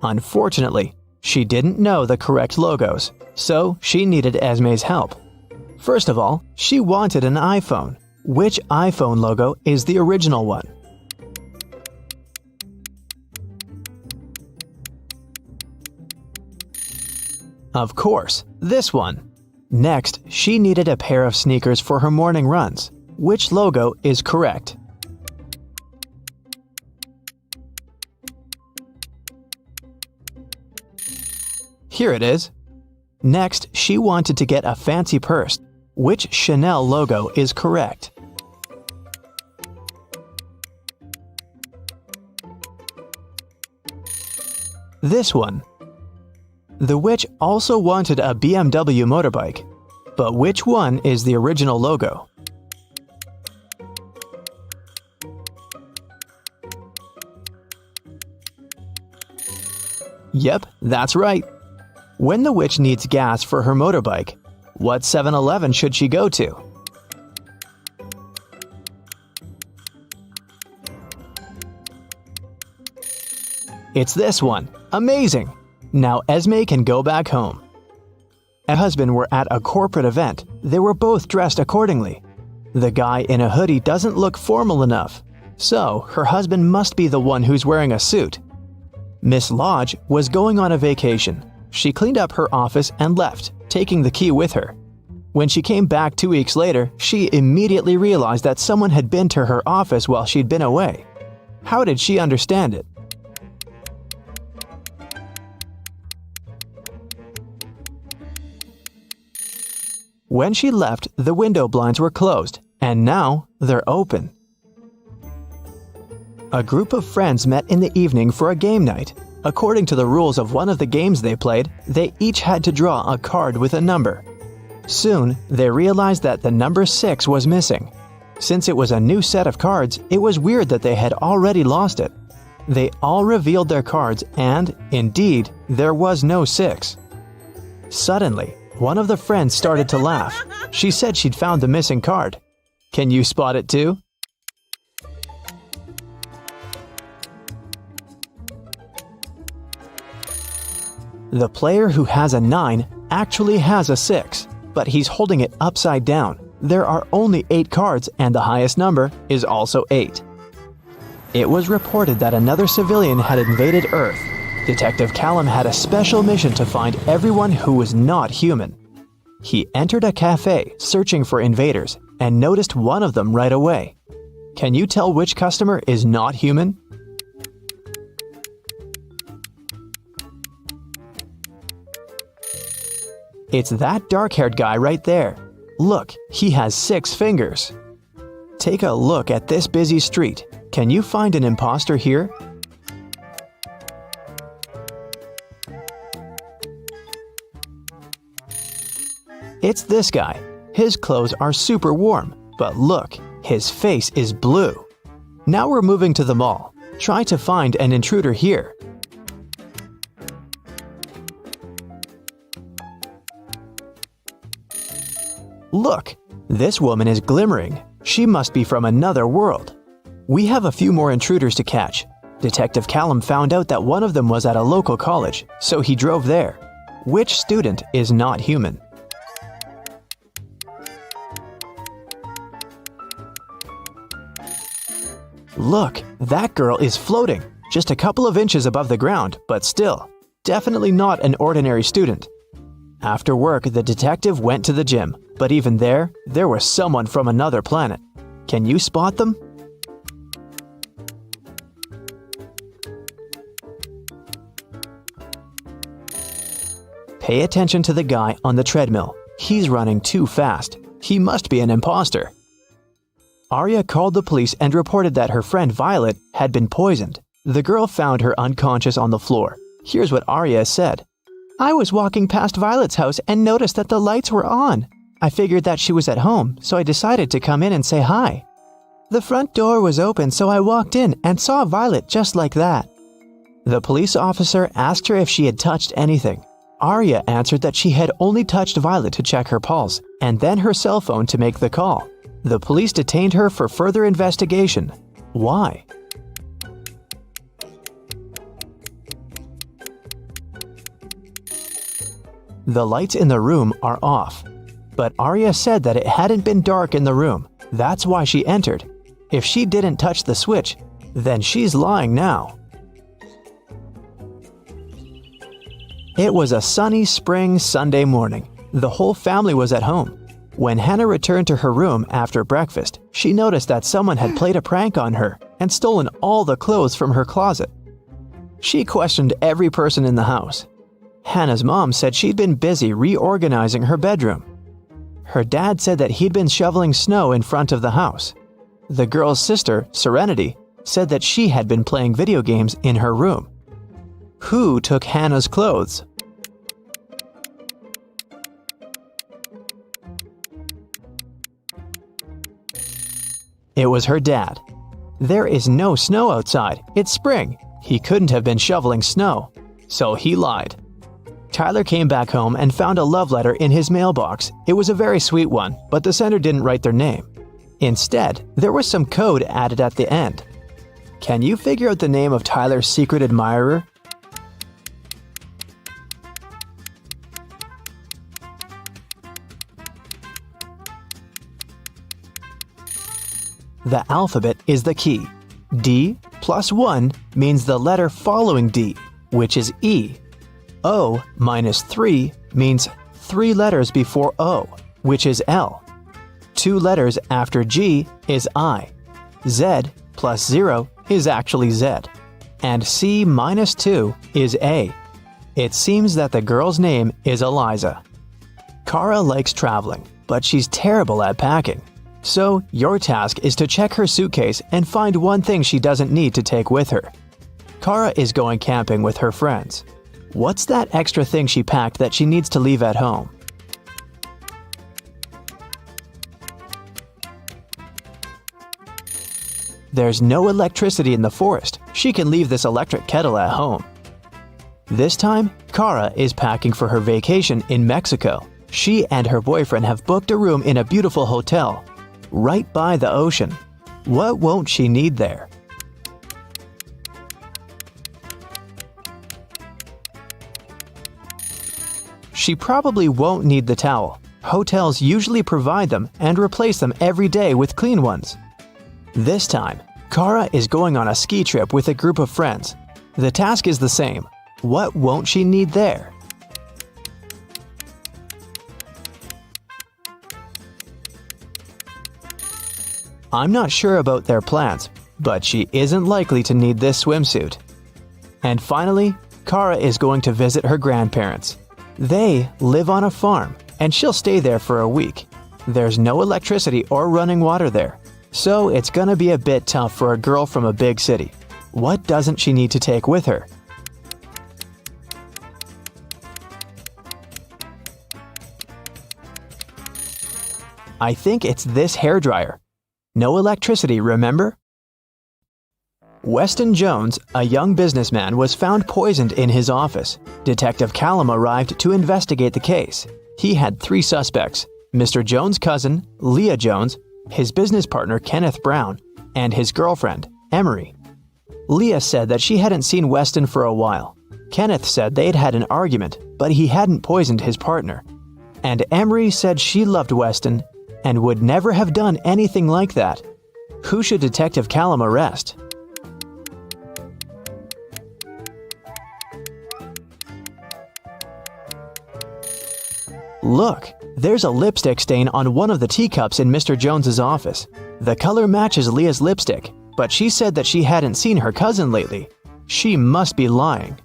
[SPEAKER 2] Unfortunately, she didn't know the correct logos, so she needed Esme's help. First of all, she wanted an iPhone. Which iPhone logo is the original one? Of course, this one. Next, she needed a pair of sneakers for her morning runs. Which logo is correct? Here it is. Next, she wanted to get a fancy purse. Which Chanel logo is correct? This one. The witch also wanted a BMW motorbike. But which one is the original logo? Yep, that's right. When the witch needs gas for her motorbike, what 7-Eleven should she go to? It's this one. Amazing! Now Esme can go back home. Her husband were at a corporate event. They were both dressed accordingly. The guy in a hoodie doesn't look formal enough, so her husband must be the one who's wearing a suit. Miss Lodge was going on a vacation. She cleaned up her office and left, taking the key with her. When she came back 2 weeks later, she immediately realized that someone had been to her office while she'd been away. How did she understand it? When she left, the window blinds were closed, and now they're open. A group of friends met in the evening for a game night. According to the rules of one of the games they played, they each had to draw a card with a number. Soon, they realized that the number 6 was missing. Since it was a new set of cards, it was weird that they had already lost it. They all revealed their cards and, indeed, there was no 6. Suddenly, one of the friends started to laugh. She said she'd found the missing card. Can you spot it too? The player who has a 9 actually has a 6, but he's holding it upside down. There are only 8 cards and the highest number is also 8. It was reported that another civilian had invaded Earth. Detective Callum had a special mission to find everyone who was not human. He entered a cafe searching for invaders and noticed one of them right away. Can you tell which customer is not human? It's that dark-haired guy right there. Look, he has 6 fingers. Take a look at this busy street. Can you find an impostor here? It's this guy. His clothes are super warm, but look, his face is blue. Now we're moving to the mall. Try to find an intruder here. Look, this woman is glimmering. She must be from another world. We have a few more intruders to catch. Detective Callum found out that one of them was at a local college, so he drove there. Which student is not human? Look, that girl is floating, just a couple of inches above the ground, but still, definitely not an ordinary student. After work, the detective went to the gym, but even there was someone from another planet. Can you spot them? Pay attention to the guy on the treadmill. He's running too fast. He must be an impostor. Arya called the police and reported that her friend Violet had been poisoned. The girl found her unconscious on the floor. Here's what Arya said. I was walking past Violet's house and noticed that the lights were on. I figured that she was at home, so I decided to come in and say hi. The front door was open, so I walked in and saw Violet just like that. The police officer asked her if she had touched anything. Arya answered that she had only touched Violet to check her pulse, and then her cell phone to make the call. The police detained her for further investigation. Why? The lights in the room are off, but Arya said that it hadn't been dark in the room. That's why she entered. If she didn't touch the switch, then she's lying now. It was a sunny spring Sunday morning. The whole family was at home. When Hannah returned to her room after breakfast, she noticed that someone had played a prank on her and stolen all the clothes from her closet. She questioned every person in the house. Hannah's mom said she'd been busy reorganizing her bedroom. Her dad said that he'd been shoveling snow in front of the house. The girl's sister, Serenity, said that she had been playing video games in her room. Who took Hannah's clothes? It was her dad. There is no snow outside. It's spring. He couldn't have been shoveling snow. So he lied. Tyler came back home and found a love letter in his mailbox. It was a very sweet one, but the sender didn't write their name. Instead, there was some code added at the end. Can you figure out the name of Tyler's secret admirer? The alphabet is the key. D plus 1 means the letter following D, which is E. O minus 3 means 3 letters before O, which is L. 2 letters after G is I. Z plus 0 is actually Z. And C minus 2 is A. It seems that the girl's name is Eliza. Kara likes traveling, but she's terrible at packing. So, your task is to check her suitcase and find one thing she doesn't need to take with her. Kara is going camping with her friends. What's that extra thing she packed that she needs to leave at home? There's no electricity in the forest. She can leave this electric kettle at home. This time, Kara is packing for her vacation in Mexico. She and her boyfriend have booked a room in a beautiful hotel, right by the ocean. What won't she need there? She probably won't need the towel. Hotels usually provide them and replace them every day with clean ones. This time, Kara is going on a ski trip with a group of friends. The task is the same. What won't she need there? I'm not sure about their plans, but she isn't likely to need this swimsuit. And finally, Kara is going to visit her grandparents. They live on a farm, and she'll stay there for a week. There's no electricity or running water there, so it's gonna be a bit tough for a girl from a big city. What doesn't she need to take with her? I think it's this hairdryer. No electricity, remember? Weston Jones, a young businessman, was found poisoned in his office. Detective Callum arrived to investigate the case. He had 3 suspects: Mr. Jones' cousin, Leah Jones, his business partner Kenneth Brown, and his girlfriend, Emery. Leah said that she hadn't seen Weston for a while. Kenneth said they'd had an argument, but he hadn't poisoned his partner. And Emery said she loved Weston and would never have done anything like that. Who should Detective Callum arrest? Look, there's a lipstick stain on one of the teacups in Mr. Jones's office. The color matches Leah's lipstick, but she said that she hadn't seen her cousin lately. She must be lying.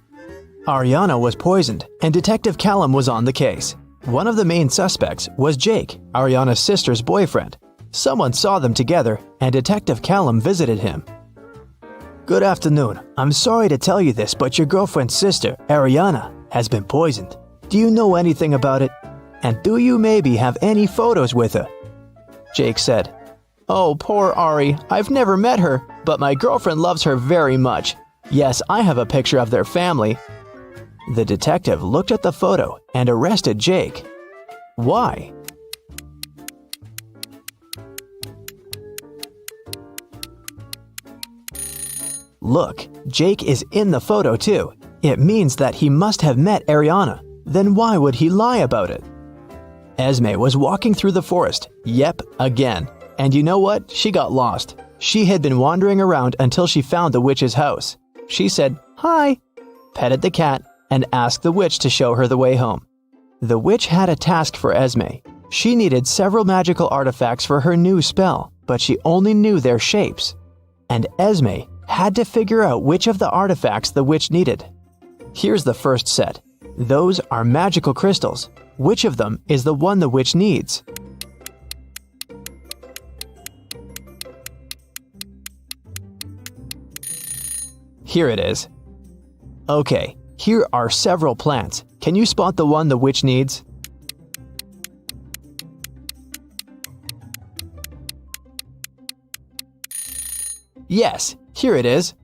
[SPEAKER 2] Ariana was poisoned, and Detective Callum was on the case. One of the main suspects was Jake, Ariana's sister's boyfriend. Someone saw them together, and Detective Callum visited him. Good afternoon. I'm sorry to tell you this, but your girlfriend's sister, Ariana, has been poisoned. Do you know anything about it? And do you maybe have any photos with her? Jake said, Oh, poor Ari. I've never met her, but my girlfriend loves her very much. Yes, I have a picture of their family. The detective looked at the photo and arrested Jake. Why? Look, Jake is in the photo too. It means that he must have met Ariana. Then why would he lie about it? Esme was walking through the forest. Yep, again. And you know what? She got lost. She had been wandering around until she found the witch's house. She said, Hi, petted the cat, and asked the witch to show her the way home. The witch had a task for Esme. She needed several magical artifacts for her new spell, but she only knew their shapes. And Esme had to figure out which of the artifacts the witch needed. Here's the first set. Those are magical crystals. Which of them is the one the witch needs? Here it is. Okay, here are several plants. Can you spot the one the witch needs? Yes, here it is.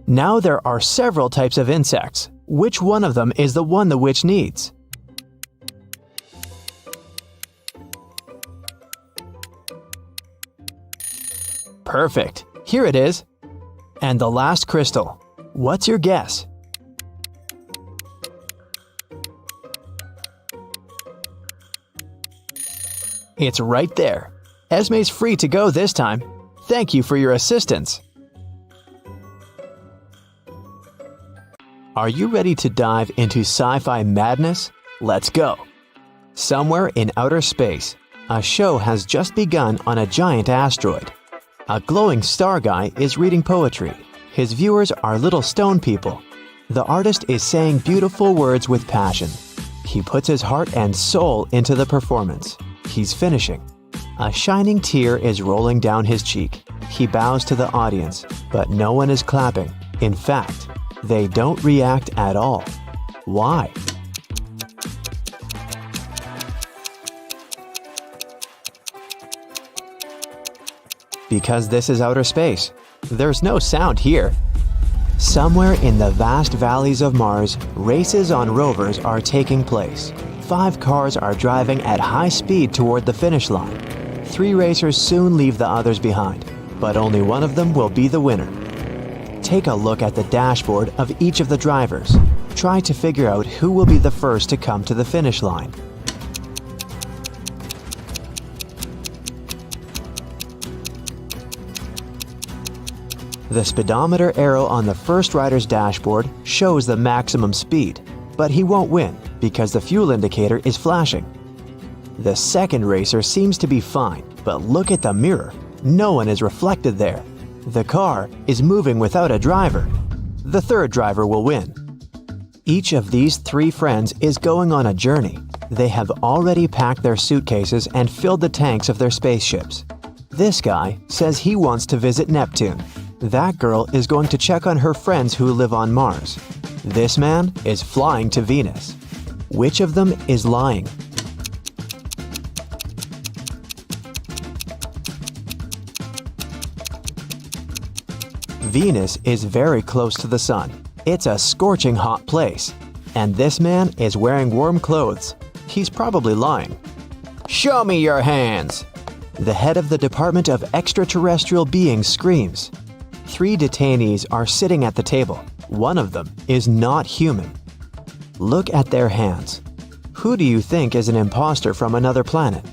[SPEAKER 2] Now there are several types of insects. Which one of them is the one the witch needs? Perfect. Here it is. And the last crystal. What's your guess? It's right there. Esme's free to go this time. Thank you for your assistance. Are you ready to dive into sci-fi madness? Let's go. Somewhere in outer space, a show has just begun on a giant asteroid. A glowing star guy is reading poetry. His viewers are little stone people. The artist is saying beautiful words with passion. He puts his heart and soul into the performance. He's finishing. A shining tear is rolling down his cheek. He bows to the audience, but no one is clapping. In fact, they don't react at all. Why? Because this is outer space. There's no sound here. Somewhere in the vast valleys of Mars, races on rovers are taking place. 5 cars are driving at high speed toward the finish line. 3 racers soon leave the others behind, but only one of them will be the winner. Take a look at the dashboard of each of the drivers. Try to figure out who will be the first to come to the finish line. The speedometer arrow on the first rider's dashboard shows the maximum speed, but he won't win because the fuel indicator is flashing. The second racer seems to be fine, but look at the mirror. No one is reflected there. The car is moving without a driver. The third driver will win. Each of these 3 friends is going on a journey. They have already packed their suitcases and filled the tanks of their spaceships. This guy says he wants to visit Neptune. That girl is going to check on her friends who live on Mars. This man is flying to Venus. Which of them is lying? Venus is very close to the sun. It's a scorching hot place. And this man is wearing warm clothes. He's probably lying. Show me your hands! The head of the Department of Extraterrestrial Beings screams. 3 detainees are sitting at the table. One of them is not human. Look at their hands. Who do you think is an impostor from another planet?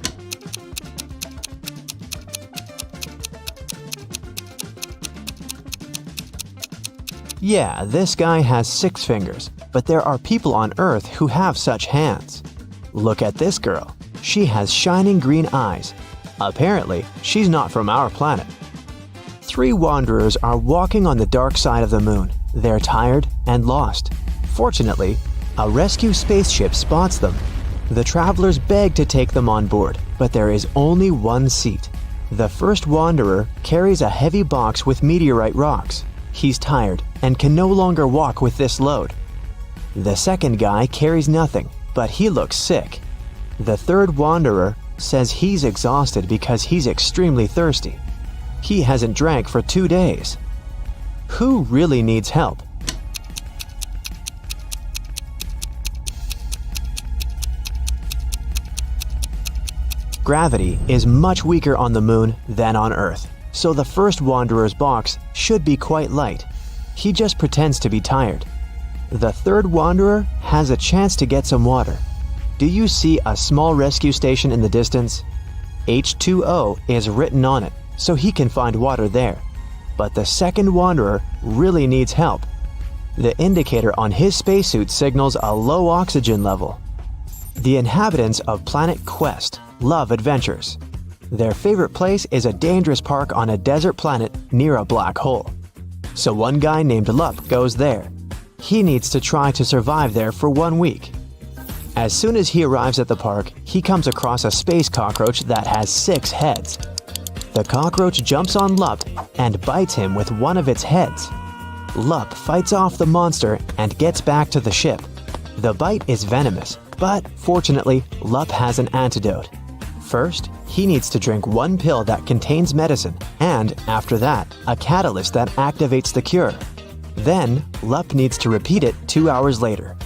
[SPEAKER 2] Yeah, this guy has 6 fingers, but there are people on Earth who have such hands. Look at this girl. She has shining green eyes. Apparently, she's not from our planet. 3 wanderers are walking on the dark side of the moon. They're tired and lost. Fortunately, a rescue spaceship spots them. The travelers beg to take them on board, but there is only one seat. The first wanderer carries a heavy box with meteorite rocks. He's tired and can no longer walk with this load. The second guy carries nothing, but he looks sick. The third wanderer says he's exhausted because he's extremely thirsty. He hasn't drank for 2 days. Who really needs help? Gravity is much weaker on the moon than on Earth, so the first wanderer's box should be quite light. He just pretends to be tired. The third wanderer has a chance to get some water. Do you see a small rescue station in the distance? H2O is written on it, so he can find water there. But the second wanderer really needs help. The indicator on his spacesuit signals a low oxygen level. The inhabitants of Planet Quest love adventures. Their favorite place is a dangerous park on a desert planet near a black hole. So one guy named Lup goes there. He needs to try to survive there for 1 week. As soon as he arrives at the park, he comes across a space cockroach that has 6 heads. The cockroach jumps on Lup and bites him with one of its heads. Lup fights off the monster and gets back to the ship. The bite is venomous, but fortunately, Lup has an antidote. First, he needs to drink 1 pill that contains medicine, and after that, a catalyst that activates the cure. Then, Lup needs to repeat it 2 hours later.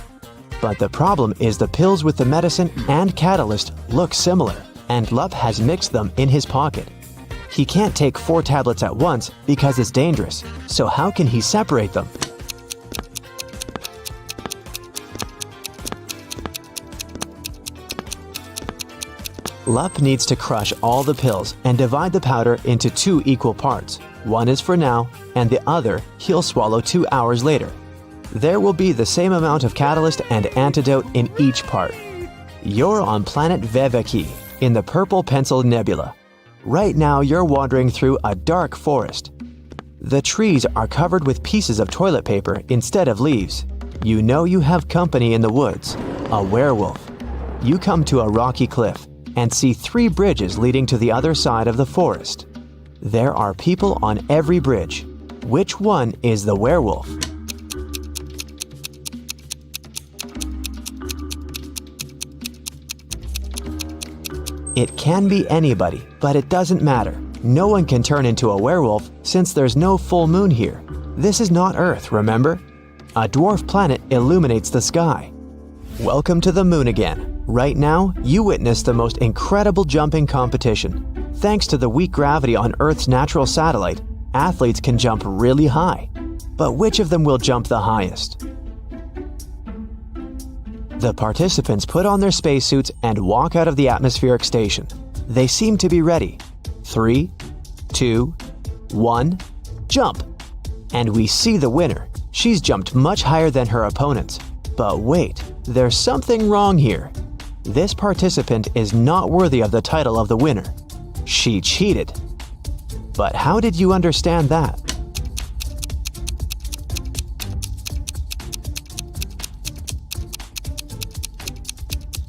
[SPEAKER 2] But the problem is the pills with the medicine and catalyst look similar, and Lup has mixed them in his pocket. He can't take 4 tablets at once because it's dangerous, so how can he separate them? Lup needs to crush all the pills and divide the powder into 2 equal parts. One is for now, and the other he'll swallow 2 hours later. There will be the same amount of catalyst and antidote in each part. You're on planet Veveki, in the Purple Pencil Nebula. Right now you're wandering through a dark forest. The trees are covered with pieces of toilet paper instead of leaves. You know you have company in the woods, a werewolf. You come to a rocky cliff and see 3 bridges leading to the other side of the forest. There are people on every bridge. Which one is the werewolf? It can be anybody, but it doesn't matter. No one can turn into a werewolf since there's no full moon here. This is not Earth, remember? A dwarf planet illuminates the sky. Welcome to the moon again. Right now, you witness the most incredible jumping competition. Thanks to the weak gravity on Earth's natural satellite, athletes can jump really high. But which of them will jump the highest? The participants put on their spacesuits and walk out of the atmospheric station. They seem to be ready. 3, 2, 1, jump! And we see the winner. She's jumped much higher than her opponents. But wait, there's something wrong here. This participant is not worthy of the title of the winner. She cheated. But how did you understand that?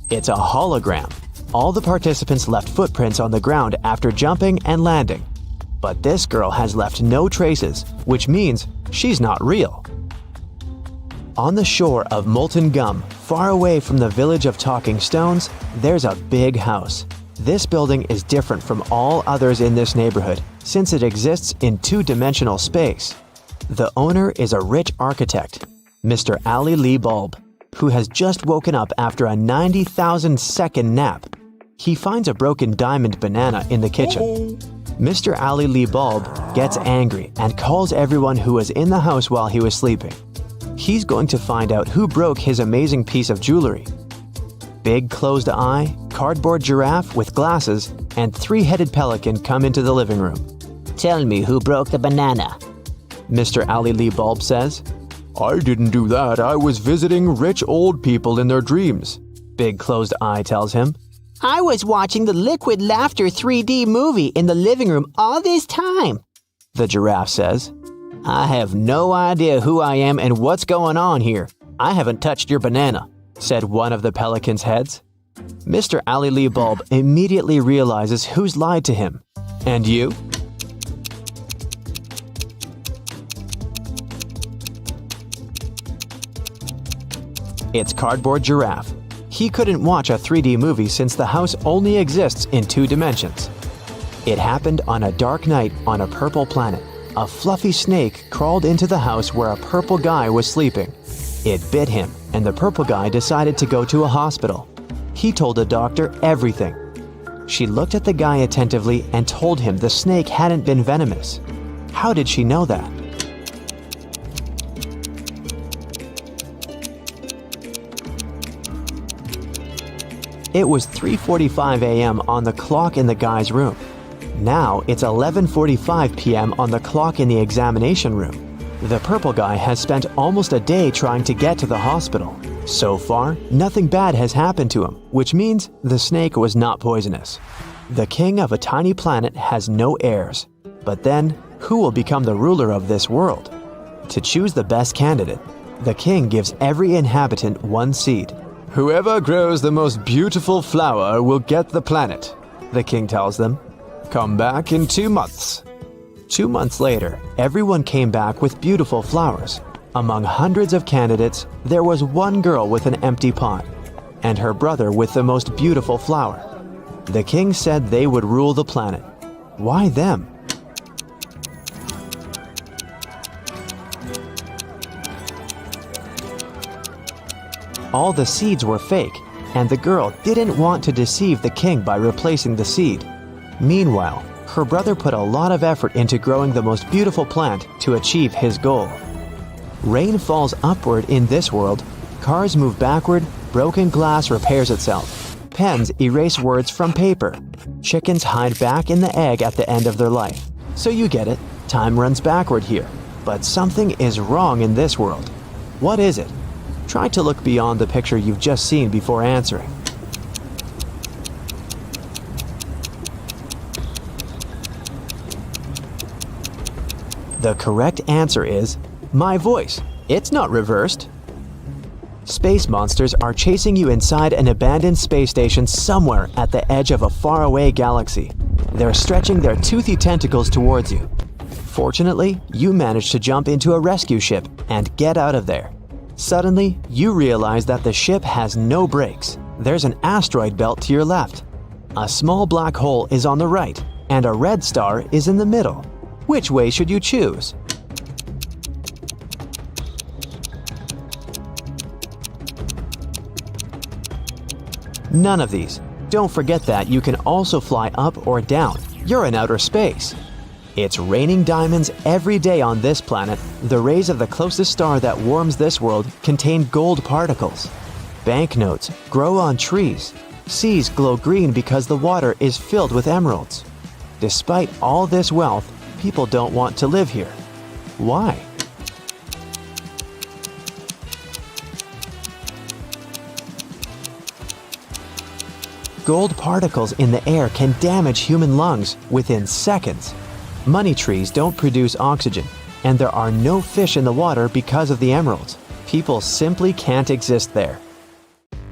[SPEAKER 2] It's a hologram. All the participants left footprints on the ground after jumping and landing. But this girl has left no traces, which means she's not real. On the shore of Molten Gum, far away from the village of Talking Stones, there's a big house. This building is different from all others in this neighborhood since it exists in 2-dimensional space. The owner is a rich architect, Mr. Ali Lee Bulb, who has just woken up after a 90,000-second nap. He finds a broken diamond banana in the kitchen. Mr. Ali Lee Bulb gets angry and calls everyone who was in the house while he was sleeping. He's going to find out who broke his amazing piece of jewelry. Big closed eye, cardboard giraffe with glasses, and three-headed pelican come into the living room.
[SPEAKER 3] Tell me who broke the banana.
[SPEAKER 2] Mr. Ali Lee Bulb says. I didn't do that. I was visiting rich old people in their dreams, Big closed eye tells him.
[SPEAKER 3] I was watching the Liquid Laughter 3D movie in the living room all this time,
[SPEAKER 2] the giraffe says.
[SPEAKER 3] I have no idea who I am and what's going on here. I haven't touched your banana,
[SPEAKER 2] said one of the pelican's heads. Mr. Ali Lee Bulb immediately realizes who's lied to him. And you? It's Cardboard Giraffe. He couldn't watch a 3D movie since the house only exists in 2 dimensions. It happened on a dark night on a purple planet. A fluffy snake crawled into the house where a purple guy was sleeping. It bit him, and the purple guy decided to go to a hospital. He told the doctor everything. She looked at the guy attentively and told him the snake hadn't been venomous. How did she know that? It was 3:45 a.m. on the clock in the guy's room. Now it's 11:45 p.m. on the clock in the examination room. The purple guy has spent almost a day trying to get to the hospital. So far, nothing bad has happened to him, which means the snake was not poisonous. The king of a tiny planet has no heirs. But then, who will become the ruler of this world? To choose the best candidate, the king gives every inhabitant 1 seed. Whoever grows the most beautiful flower will get the planet, the king tells them. Come back in 2 months. 2 months later, everyone came back with beautiful flowers. Among hundreds of candidates, there was one girl with an empty pot, and her brother with the most beautiful flower. The king said they would rule the planet. Why them? All the seeds were fake, and the girl didn't want to deceive the king by replacing the seed. Meanwhile, her brother put a lot of effort into growing the most beautiful plant to achieve his goal. Rain falls upward in this world, cars move backward, broken glass repairs itself. Pens erase words from paper. Chickens hide back in the egg at the end of their life. So you get it, time runs backward here. But something is wrong in this world. What is it? Try to look beyond the picture you've just seen before answering. The correct answer is my voice. It's not reversed. Space monsters are chasing you inside an abandoned space station somewhere at the edge of a faraway galaxy. They're stretching their toothy tentacles towards you. Fortunately, you manage to jump into a rescue ship and get out of there. Suddenly, you realize that the ship has no brakes. There's an asteroid belt to your left. A small black hole is on the right, and a red star is in the middle. Which way should you choose? None of these. Don't forget that you can also fly up or down. You're in outer space. It's raining diamonds every day on this planet. The rays of the closest star that warms this world contain gold particles. Banknotes grow on trees. Seas glow green because the water is filled with emeralds. Despite all this wealth, people don't want to live here. Why? Gold particles in the air can damage human lungs within seconds. Money trees don't produce oxygen, and there are no fish in the water because of the emeralds. People simply can't exist there.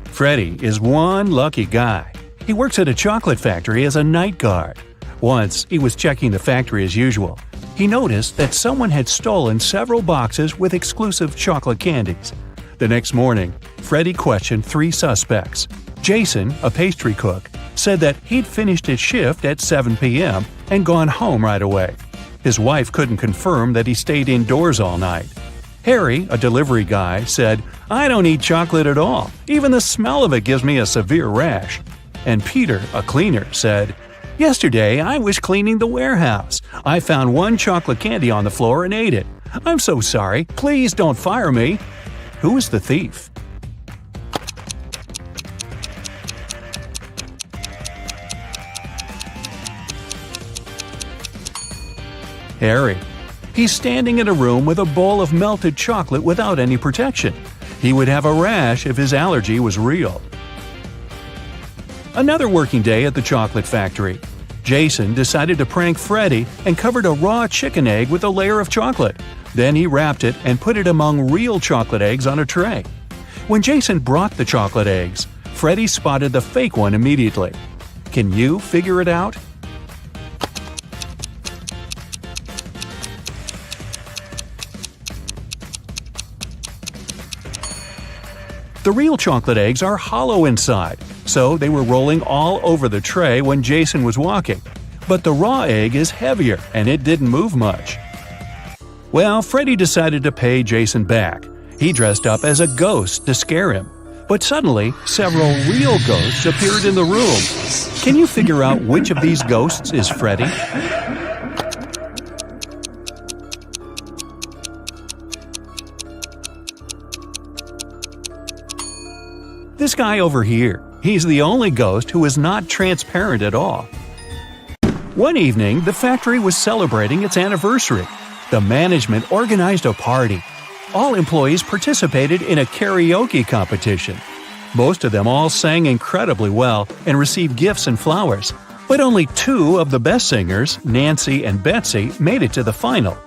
[SPEAKER 1] Freddy is one lucky guy. He works at a chocolate factory as a night guard. Once, he was checking the factory as usual. He noticed that someone had stolen several boxes with exclusive chocolate candies. The next morning, Freddy questioned 3 suspects. Jason, a pastry cook, said that he'd finished his shift at 7 p.m. and gone home right away. His wife couldn't confirm that he stayed indoors all night. Harry, a delivery guy, said, "I don't eat chocolate at all. Even the smell of it gives me a severe rash." And Peter, a cleaner, said, Yesterday, I was cleaning the warehouse. I found one chocolate candy on the floor and ate it. I'm so sorry. Please don't fire me. Who is the thief? Harry. He's standing in a room with a bowl of melted chocolate without any protection. He would have a rash if his allergy was real. Another working day at the chocolate factory. Jason decided to prank Freddy and covered a raw chicken egg with a layer of chocolate. Then he wrapped it and put it among real chocolate eggs on a tray. When Jason brought the chocolate eggs, Freddy spotted the fake one immediately. Can you figure it out? The real chocolate eggs are hollow inside, so they were rolling all over the tray when Jason was walking. But the raw egg is heavier, and it didn't move much. Well, Freddy decided to pay Jason back. He dressed up as a ghost to scare him. But suddenly, several real ghosts appeared in the room. Can you figure out which of these ghosts is Freddy? This guy over here. He's the only ghost who is not transparent at all. One evening, the factory was celebrating its anniversary. The management organized a party. All employees participated in a karaoke competition. Most of them all sang incredibly well and received gifts and flowers. But only two of the best singers, Nancy and Betsy, made it to the final.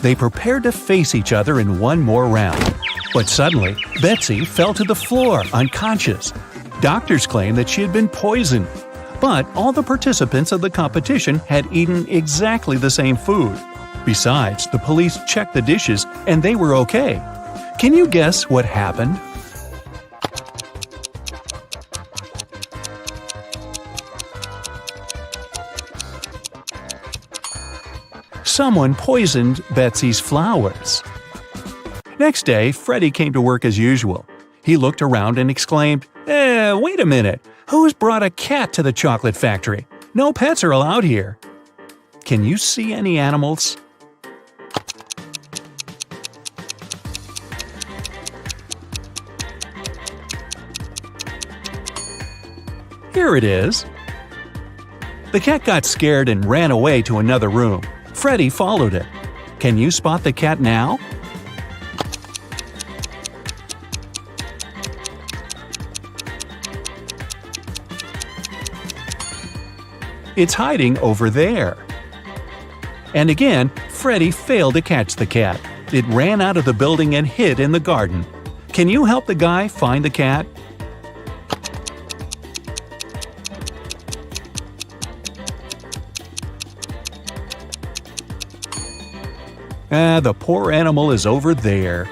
[SPEAKER 1] They prepared to face each other in one more round. But suddenly, Betsy fell to the floor, unconscious. Doctors claimed that she had been poisoned. But all the participants of the competition had eaten exactly the same food. Besides, the police checked the dishes and they were okay. Can you guess what happened? Someone poisoned Betsy's flowers. Next day, Freddy came to work as usual. He looked around and exclaimed, wait a minute, who's brought a cat to the chocolate factory? No pets are allowed here. Can you see any animals? Here it is. The cat got scared and ran away to another room. Freddy followed it. Can you spot the cat now? It's hiding over there. And again, Freddy failed to catch the cat. It ran out of the building and hid in the garden. Can you help the guy find the cat? The poor animal is over there.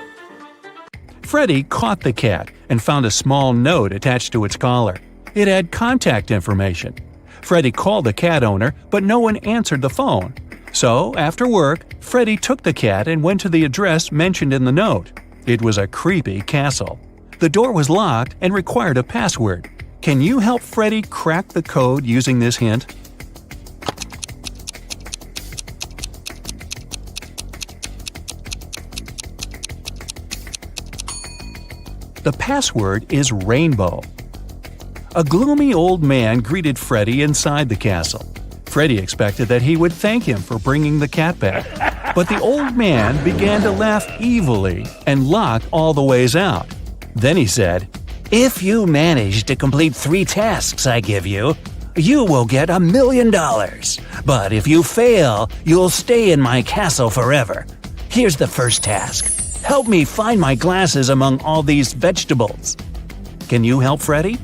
[SPEAKER 1] Freddy caught the cat and found a small note attached to its collar. It had contact information. Freddy called the cat owner, but no one answered the phone. So, after work, Freddy took the cat and went to the address mentioned in the note. It was a creepy castle. The door was locked and required a password. Can you help Freddy crack the code using this hint? The password is rainbow. A gloomy old man greeted Freddy inside the castle. Freddy expected that he would thank him for bringing the cat back. But the old man began to laugh evilly and lock all the ways out. Then he said, "If you manage to complete 3 tasks I give you, you will get $1 million. But if you fail, you'll stay in my castle forever. Here's the first task. Help me find my glasses among all these vegetables." Can you help Freddy?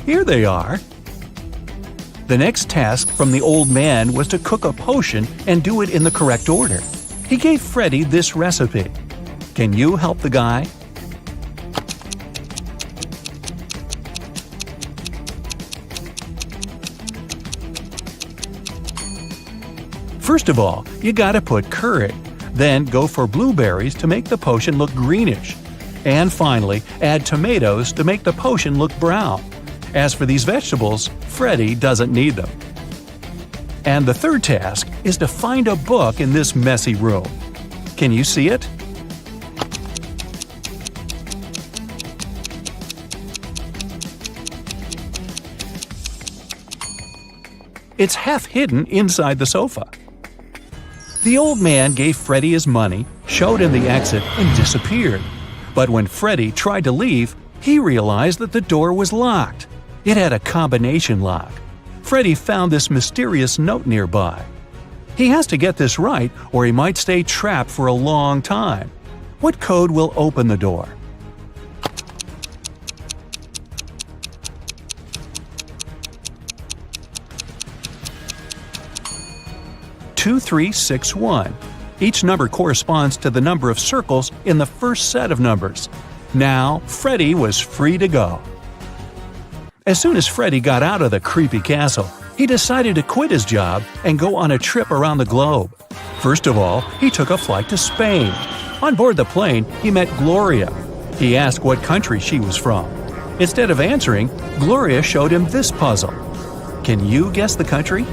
[SPEAKER 1] Here they are. The next task from the old man was to cook a potion and do it in the correct order. He gave Freddy this recipe. Can you help the guy? First of all, you gotta put curry. Then go for blueberries to make the potion look greenish. And finally, add tomatoes to make the potion look brown. As for these vegetables, Freddy doesn't need them. And the third task is to find a book in this messy room. Can you see it? It's half hidden inside the sofa. The old man gave Freddy his money, showed him the exit, and disappeared. But when Freddy tried to leave, he realized that the door was locked. It had a combination lock. Freddy found this mysterious note nearby. He has to get this right, or he might stay trapped for a long time. What code will open the door? "2361. Each number corresponds to the number of circles in the first set of numbers. Now, Freddy was free to go. As soon as Freddy got out of the creepy castle, he decided to quit his job and go on a trip around the globe. First of all, he took a flight to Spain. On board the plane, he met Gloria. He asked what country she was from. Instead of answering, Gloria showed him this puzzle. Can you guess the country?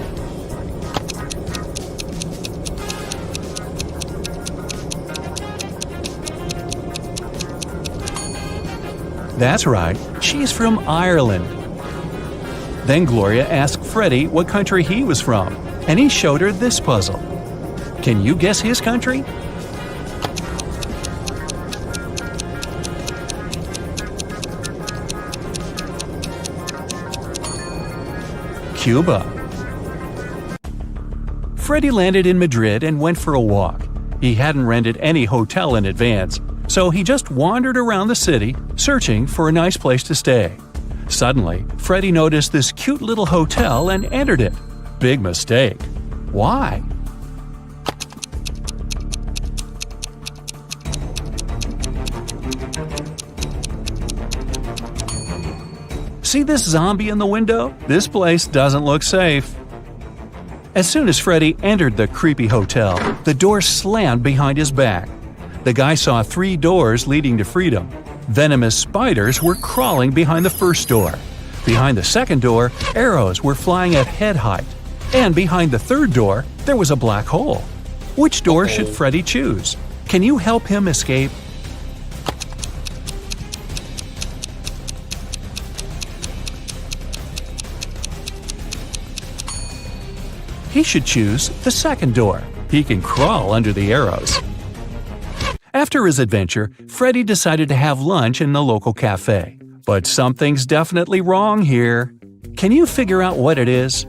[SPEAKER 1] That's right, she's from Ireland. Then Gloria asked Freddy what country he was from, and he showed her this puzzle. Can you guess his country? Cuba. Freddy landed in Madrid and went for a walk. He hadn't rented any hotel in advance, so he just wandered around the city, searching for a nice place to stay. Suddenly, Freddy noticed this cute little hotel and entered it. Big mistake. Why? See this zombie in the window? This place doesn't look safe. As soon as Freddy entered the creepy hotel, the door slammed behind his back. The guy saw 3 doors leading to freedom. Venomous spiders were crawling behind the first door. Behind the second door, arrows were flying at head height. And behind the third door, there was a black hole. Which door should Freddy choose? Can you help him escape? He should choose the second door. He can crawl under the arrows. After his adventure, Freddy decided to have lunch in the local cafe. But something's definitely wrong here. Can you figure out what it is?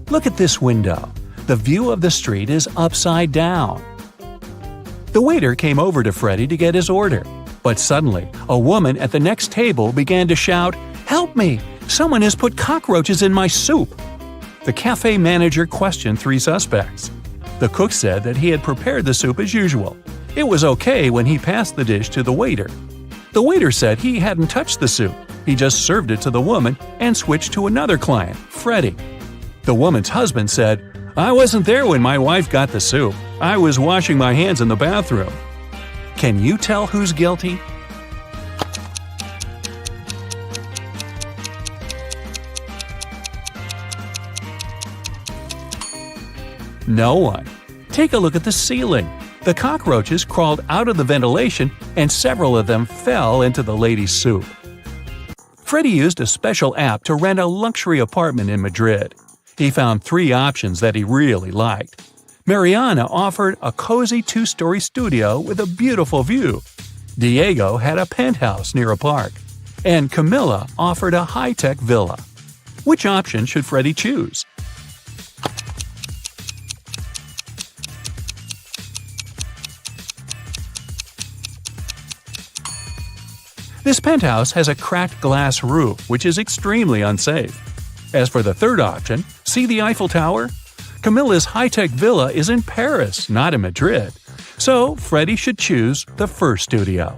[SPEAKER 1] Look at this window. The view of the street is upside down. The waiter came over to Freddy to get his order. But suddenly, a woman at the next table began to shout, "Help me! Someone has put cockroaches in my soup!" The cafe manager questioned 3 suspects. The cook said that he had prepared the soup as usual. It was okay when he passed the dish to the waiter. The waiter said he hadn't touched the soup. He just served it to the woman and switched to another client, Freddy. The woman's husband said, "I wasn't there when my wife got the soup. I was washing my hands in the bathroom." Can you tell who's guilty? No one. Take a look at the ceiling. The cockroaches crawled out of the ventilation and several of them fell into the lady's soup. Freddy used a special app to rent a luxury apartment in Madrid. He found 3 options that he really liked. Mariana offered a cozy 2-story studio with a beautiful view. Diego had a penthouse near a park. And Camilla offered a high-tech villa. Which option should Freddy choose? This penthouse has a cracked glass roof, which is extremely unsafe. As for the third option, see the Eiffel Tower? Camilla's high-tech villa is in Paris, not in Madrid. So, Freddy should choose the first studio.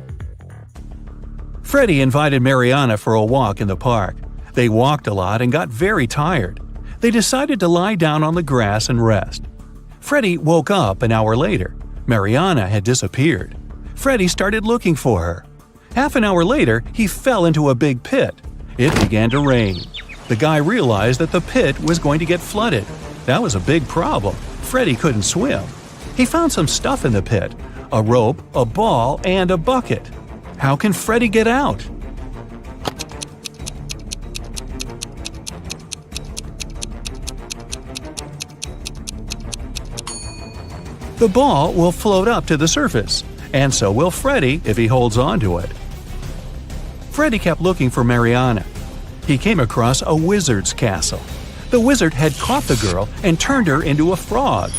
[SPEAKER 1] Freddy invited Mariana for a walk in the park. They walked a lot and got very tired. They decided to lie down on the grass and rest. Freddy woke up an hour later. Mariana had disappeared. Freddy started looking for her. Half an hour later, he fell into a big pit. It began to rain. The guy realized that the pit was going to get flooded. That was a big problem. Freddy couldn't swim. He found some stuff in the pit: a rope, a ball, and a bucket. How can Freddy get out? The ball will float up to the surface, and so will Freddy if he holds on to it. Freddy kept looking for Mariana. He came across a wizard's castle. The wizard had caught the girl and turned her into a frog.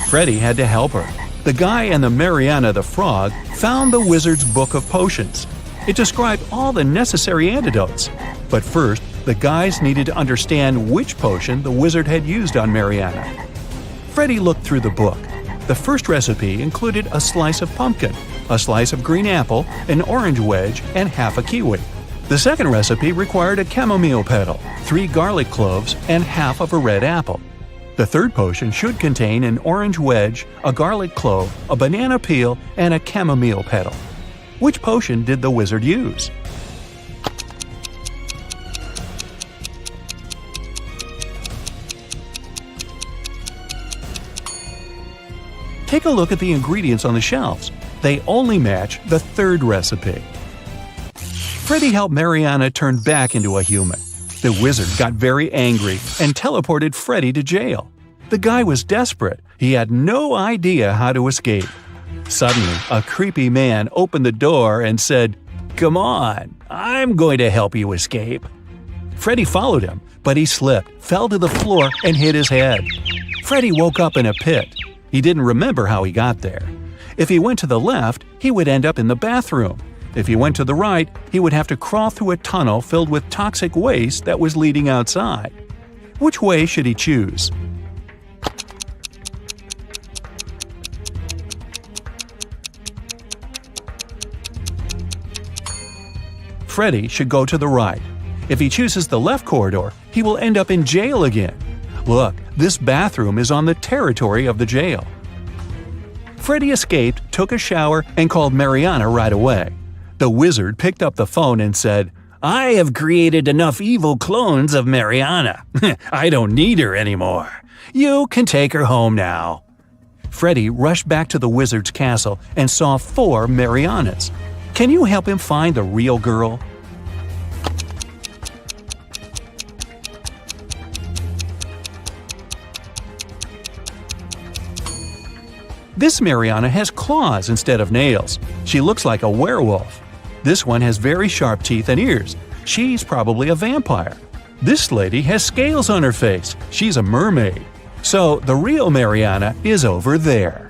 [SPEAKER 1] Freddy had to help her. The guy and the Mariana the frog found the wizard's book of potions. It described all the necessary antidotes. But first, the guys needed to understand which potion the wizard had used on Mariana. Freddy looked through the book. The first recipe included a slice of pumpkin, a slice of green apple, an orange wedge, and half a kiwi. The second recipe required a chamomile petal, 3 garlic cloves, and half of a red apple. The third potion should contain an orange wedge, a garlic clove, a banana peel, and a chamomile petal. Which potion did the wizard use? Take a look at the ingredients on the shelves. They only match the third recipe. Freddy helped Mariana turn back into a human. The wizard got very angry and teleported Freddy to jail. The guy was desperate. He had no idea how to escape. Suddenly, a creepy man opened the door and said, "Come on, I'm going to help you escape." Freddy followed him, but he slipped, fell to the floor, and hit his head. Freddy woke up in a pit. He didn't remember how he got there. If he went to the left, he would end up in the bathroom. If he went to the right, he would have to crawl through a tunnel filled with toxic waste that was leading outside. Which way should he choose? Freddy should go to the right. If he chooses the left corridor, he will end up in jail again. Look, this bathroom is on the territory of the jail. Freddy escaped, took a shower, and called Mariana right away. The wizard picked up the phone and said, "I have created enough evil clones of Mariana. I don't need her anymore. You can take her home now." Freddy rushed back to the wizard's castle and saw 4 Marianas. Can you help him find the real girl? This Mariana has claws instead of nails. She looks like a werewolf. This one has very sharp teeth and ears. She's probably a vampire. This lady has scales on her face. She's a mermaid. So the real Mariana is over there.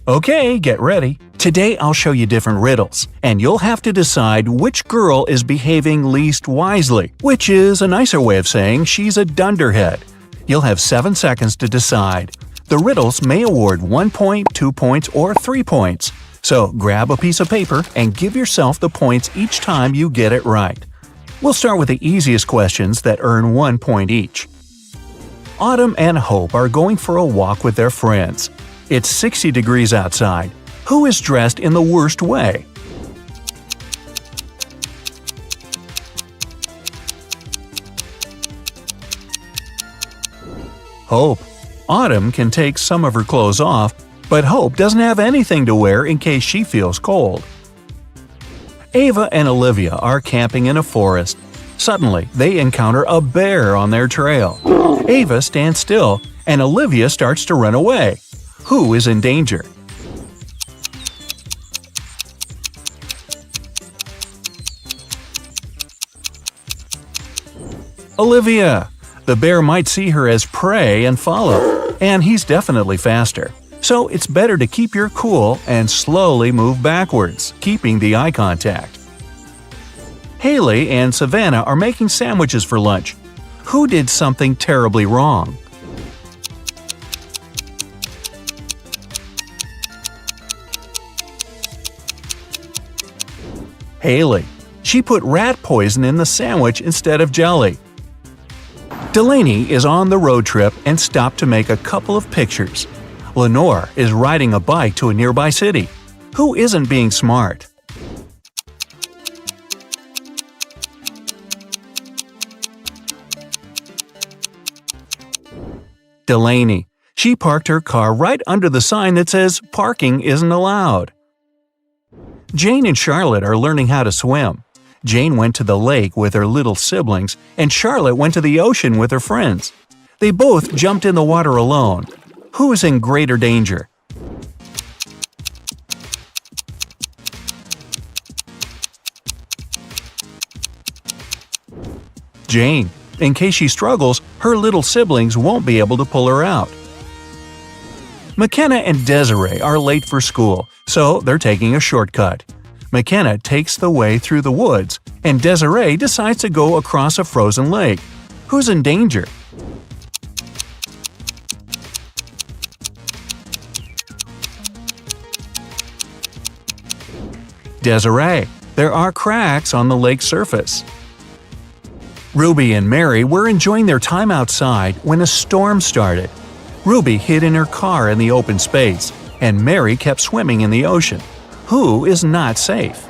[SPEAKER 1] Okay, get ready. Today I'll show you different riddles, and you'll have to decide which girl is behaving least wisely, which is a nicer way of saying she's a dunderhead. You'll have 7 seconds to decide. The riddles may award 1 point, 2 points, or 3 points. So grab a piece of paper and give yourself the points each time you get it right. We'll start with the easiest questions that earn 1 point each. Autumn and Hope are going for a walk with their friends. It's 60 degrees outside. Who is dressed in the worst way? Hope. Autumn can take some of her clothes off, but Hope doesn't have anything to wear in case she feels cold. Ava and Olivia are camping in a forest. Suddenly, they encounter a bear on their trail. Ava stands still, and Olivia starts to run away. Who is in danger? Olivia. The bear might see her as prey and follow, and he's definitely faster. So it's better to keep your cool and slowly move backwards, keeping the eye contact. Haley and Savannah are making sandwiches for lunch. Who did something terribly wrong? Haley. She put rat poison in the sandwich instead of jelly. Delaney is on the road trip and stopped to make a couple of pictures. Lenore is riding a bike to a nearby city. Who isn't being smart? Delaney. She parked her car right under the sign that says "Parking isn't allowed." Jane and Charlotte are learning how to swim. Jane went to the lake with her little siblings, and Charlotte went to the ocean with her friends. They both jumped in the water alone. Who is in greater danger? Jane. In case she struggles, her little siblings won't be able to pull her out. McKenna and Desiree are late for school, so they're taking a shortcut. McKenna takes the way through the woods, and Desiree decides to go across a frozen lake. Who's in danger? Desiree. There are cracks on the lake's surface. Ruby and Mary were enjoying their time outside when a storm started. Ruby hid in her car in the open space, and Mary kept swimming in the ocean. Who is not safe?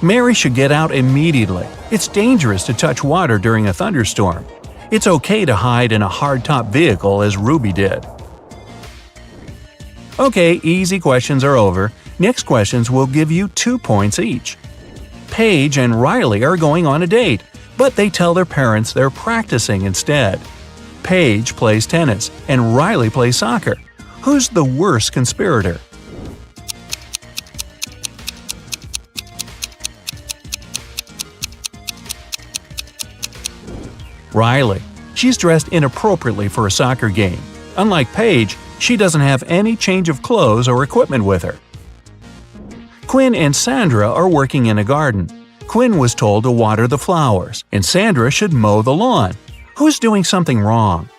[SPEAKER 1] Mary should get out immediately. It's dangerous to touch water during a thunderstorm. It's okay to hide in a hardtop vehicle as Ruby did. Okay, easy questions are over. Next questions will give you 2 points each. Paige and Riley are going on a date, but they tell their parents they're practicing instead. Paige plays tennis and Riley plays soccer. Who's the worst conspirator? Riley. She's dressed inappropriately for a soccer game. Unlike Paige, she doesn't have any change of clothes or equipment with her. Quinn and Sandra are working in a garden. Quinn was told to water the flowers, and Sandra should mow the lawn. Who's doing something wrong?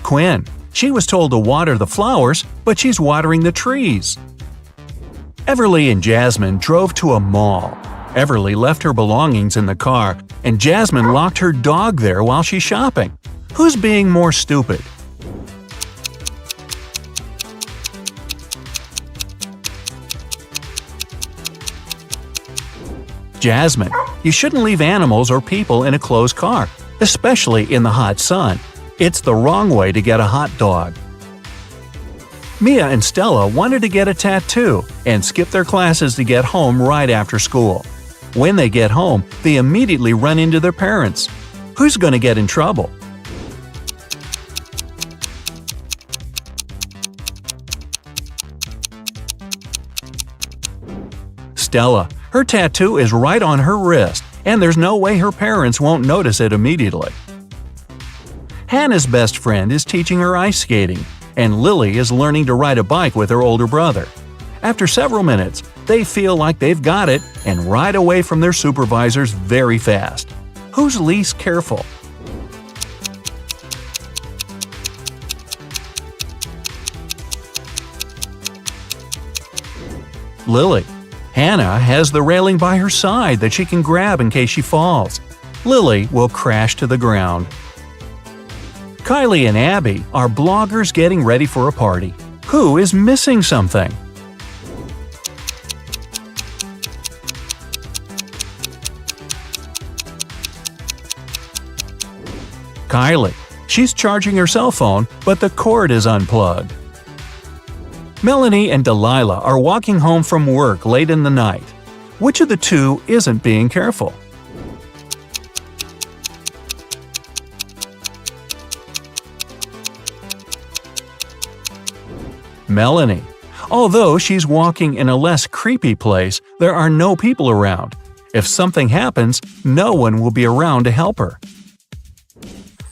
[SPEAKER 1] Quinn. She was told to water the flowers, but she's watering the trees. Everly and Jasmine drove to a mall. Everly left her belongings in the car, and Jasmine locked her dog there while she's shopping. Who's being more stupid? Jasmine. You shouldn't leave animals or people in a closed car, especially in the hot sun. It's the wrong way to get a hot dog. Mia and Stella wanted to get a tattoo and skip their classes to get home right after school. When they get home, they immediately run into their parents. Who's going to get in trouble? Stella. Her tattoo is right on her wrist, and there's no way her parents won't notice it immediately. Hannah's best friend is teaching her ice skating, and Lily is learning to ride a bike with her older brother. After several minutes, they feel like they've got it and ride away from their supervisors very fast. Who's least careful? Lily. Hannah has the railing by her side that she can grab in case she falls. Lily will crash to the ground. Kylie and Abby are bloggers getting ready for a party. Who is missing something? Kylie. She's charging her cell phone, but the cord is unplugged. Melanie and Delilah are walking home from work late in the night. Which of the two isn't being careful? Melanie. Although she's walking in a less creepy place, there are no people around. If something happens, no one will be around to help her.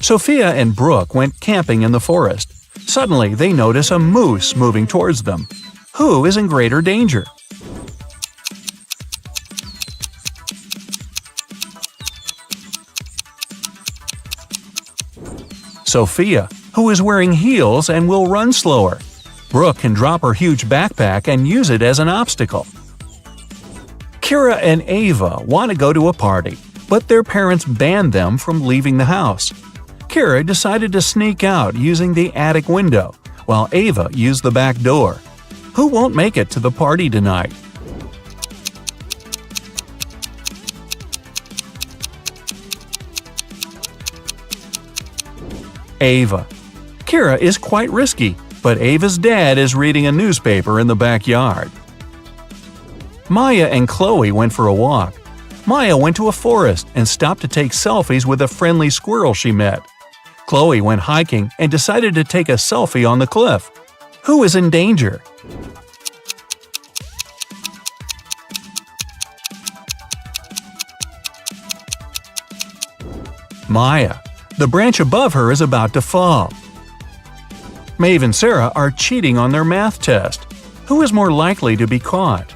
[SPEAKER 1] Sophia and Brooke went camping in the forest. Suddenly, they notice a moose moving towards them. Who is in greater danger? Sophia, who is wearing heels and will run slower. Brooke can drop her huge backpack and use it as an obstacle. Kira and Ava want to go to a party, but their parents banned them from leaving the house. Kira decided to sneak out using the attic window, while Ava used the back door. Who won't make it to the party tonight? Ava. Kira is quite risky, but Ava's dad is reading a newspaper in the backyard. Maya and Chloe went for a walk. Maya went to a forest and stopped to take selfies with a friendly squirrel she met. Chloe went hiking and decided to take a selfie on the cliff. Who is in danger? Maya. The branch above her is about to fall. Maeve and Sarah are cheating on their math test. Who is more likely to be caught?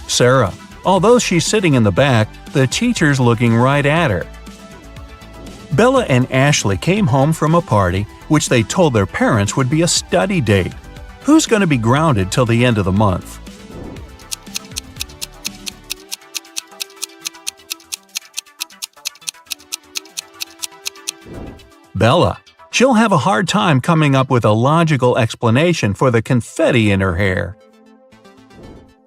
[SPEAKER 1] Sarah. Although she's sitting in the back, the teacher's looking right at her. Bella and Ashley came home from a party which they told their parents would be a study date. Who's going to be grounded till the end of the month? Bella. She'll have a hard time coming up with a logical explanation for the confetti in her hair.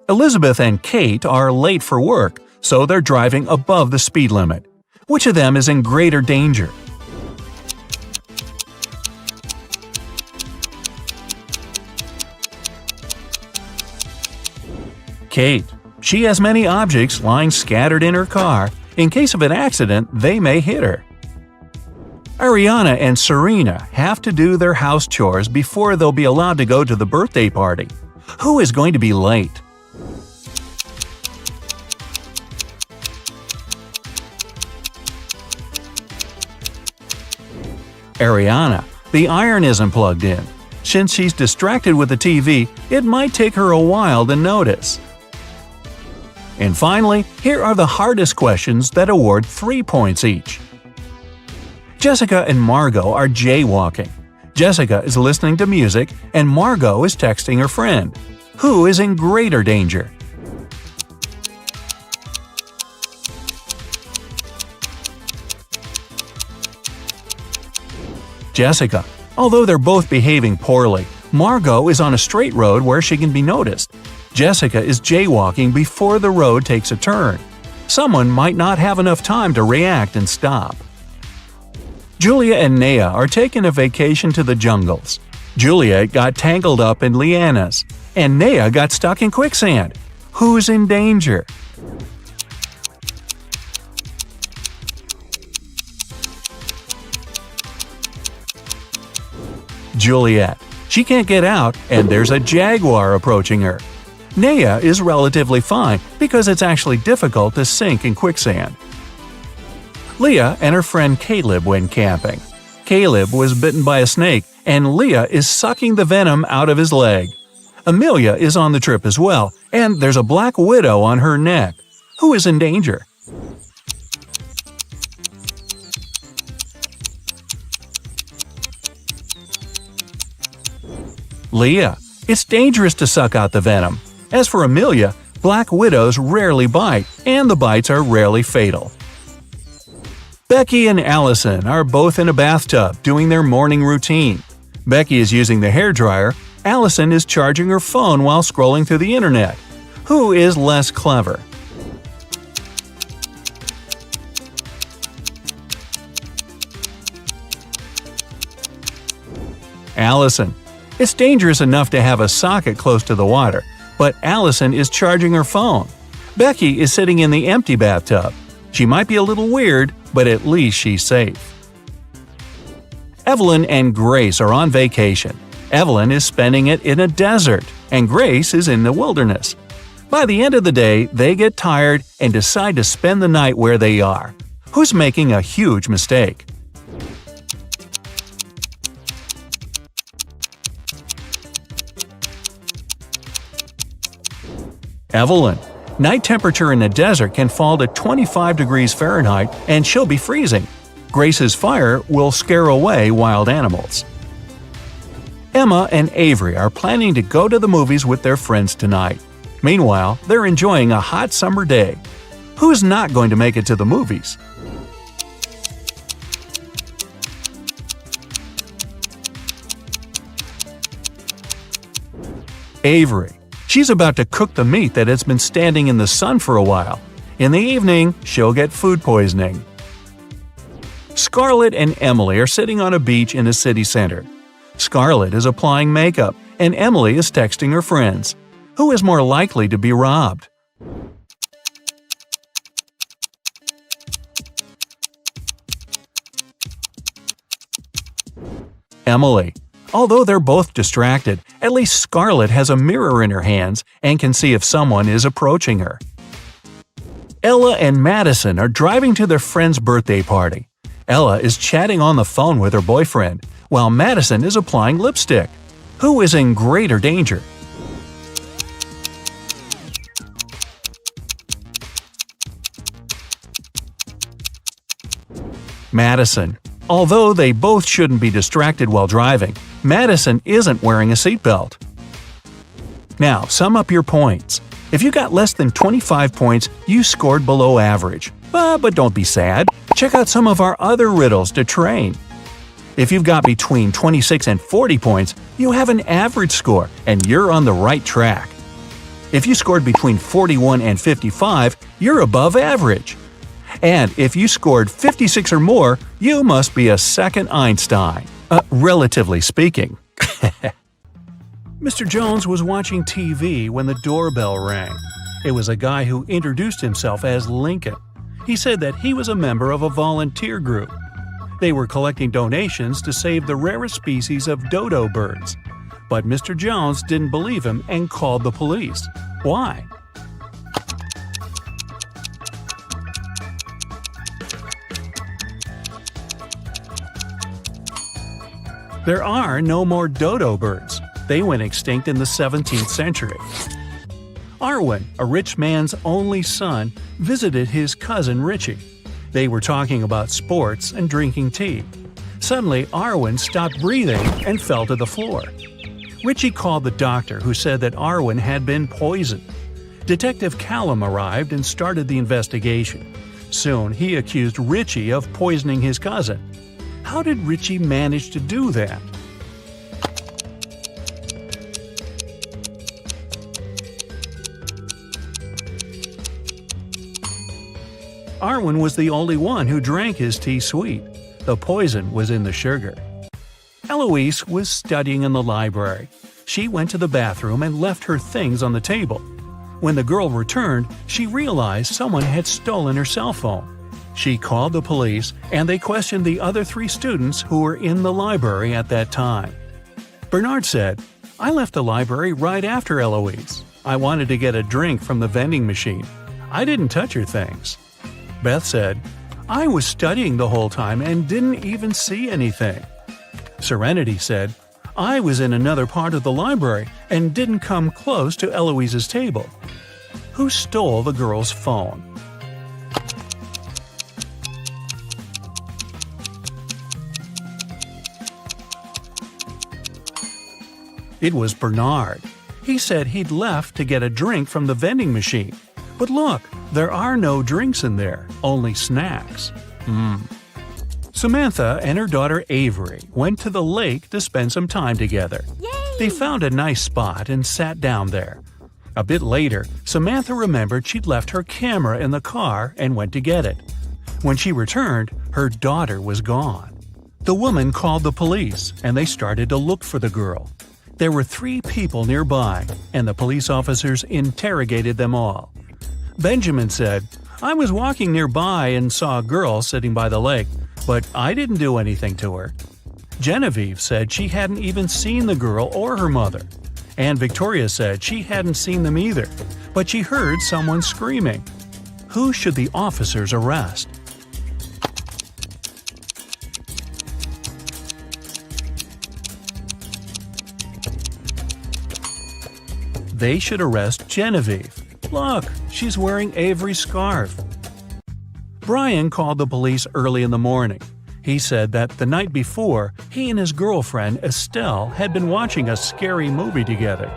[SPEAKER 1] Elizabeth and Kate are late for work, so they're driving above the speed limit. Which of them is in greater danger? Kate. She has many objects lying scattered in her car. In case of an accident, they may hit her. Ariana and Serena have to do their house chores before they'll be allowed to go to the birthday party. Who is going to be late? Ariana. The iron isn't plugged in. Since she's distracted with the TV, it might take her a while to notice. And finally, here are the hardest questions that award 3 points each. Jessica and Margot are jaywalking. Jessica is listening to music and Margot is texting her friend. Who is in greater danger? Jessica. Although they're both behaving poorly, Margot is on a straight road where she can be noticed. Jessica is jaywalking before the road takes a turn. Someone might not have enough time to react and stop. Julia and Naya are taking a vacation to the jungles. Julia got tangled up in lianas, and Naya got stuck in quicksand. Who's in danger? Juliet. She can't get out, and there's a jaguar approaching her. Naya is relatively fine because it's actually difficult to sink in quicksand. Leah and her friend Caleb went camping. Caleb was bitten by a snake, and Leah is sucking the venom out of his leg. Amelia is on the trip as well, and there's a black widow on her neck. Who is in danger? Leah. It's dangerous to suck out the venom. As for Amelia, black widows rarely bite, and the bites are rarely fatal. Becky and Allison are both in a bathtub doing their morning routine. Becky is using the hairdryer, Allison is charging her phone while scrolling through the internet. Who is less clever? Allison. It's dangerous enough to have a socket close to the water, but Allison is charging her phone. Becky is sitting in the empty bathtub. She might be a little weird, but at least she's safe. Evelyn and Grace are on vacation. Evelyn is spending it in a desert, and Grace is in the wilderness. By the end of the day, they get tired and decide to spend the night where they are. Who's making a huge mistake? Evelyn. Night temperature in the desert can fall to 25 degrees Fahrenheit and she'll be freezing. Grace's fire will scare away wild animals. Emma and Avery are planning to go to the movies with their friends tonight. Meanwhile, they're enjoying a hot summer day. Who's not going to make it to the movies? Avery. She's about to cook the meat that has been standing in the sun for a while. In the evening, she'll get food poisoning. Scarlett and Emily are sitting on a beach in a city center. Scarlett is applying makeup, and Emily is texting her friends. Who is more likely to be robbed? Emily. Although they're both distracted, at least Scarlett has a mirror in her hands and can see if someone is approaching her. Ella and Madison are driving to their friend's birthday party. Ella is chatting on the phone with her boyfriend, while Madison is applying lipstick. Who is in greater danger? Madison. Although they both shouldn't be distracted while driving, Madison isn't wearing a seatbelt. Now, sum up your points. If you got less than 25 points, you scored below average. But don't be sad. Check out some of our other riddles to train. If you've got between 26 and 40 points, you have an average score, and you're on the right track. If you scored between 41 and 55, you're above average. And if you scored 56 or more, you must be a second Einstein. Relatively speaking. Mr. Jones was watching TV when the doorbell rang. It was a guy who introduced himself as Lincoln. He said that he was a member of a volunteer group. They were collecting donations to save the rarest species of dodo birds. But Mr. Jones didn't believe him and called the police. Why? There are no more dodo birds. They went extinct in the 17th century. Arwen, a rich man's only son, visited his cousin Richie. They were talking about sports and drinking tea. Suddenly, Arwen stopped breathing and fell to the floor. Richie called the doctor, who said that Arwen had been poisoned. Detective Callum arrived and started the investigation. Soon, he accused Richie of poisoning his cousin. How did Richie manage to do that? Arwen was the only one who drank his tea sweet. The poison was in the sugar. Eloise was studying in the library. She went to the bathroom and left her things on the table. When the girl returned, she realized someone had stolen her cell phone. She called the police, and they questioned the other 3 students who were in the library at that time. Bernard said, "I left the library right after Eloise. I wanted to get a drink from the vending machine. I didn't touch her things." Beth said, "I was studying the whole time and didn't even see anything." Serenity said, "I was in another part of the library and didn't come close to Eloise's table." Who stole the girl's phone? It was Bernard. He said he'd left to get a drink from the vending machine. But look, there are no drinks in there, only snacks. Samantha and her daughter Avery went to the lake to spend some time together.
[SPEAKER 4] Yay!
[SPEAKER 1] They found a nice spot and sat down there. A bit later, Samantha remembered she'd left her camera in the car and went to get it. When she returned, her daughter was gone. The woman called the police, and they started to look for the girl. There were 3 people nearby, and the police officers interrogated them all. Benjamin said, "I was walking nearby and saw a girl sitting by the lake, but I didn't do anything to her." Genevieve said she hadn't even seen the girl or her mother. And Victoria said she hadn't seen them either, but she heard someone screaming. Who should the officers arrest? They should arrest Genevieve. Look, She's wearing Avery's scarf." Brian called the police early in the morning. He said that the night before, he and his girlfriend Estelle had been watching a scary movie together.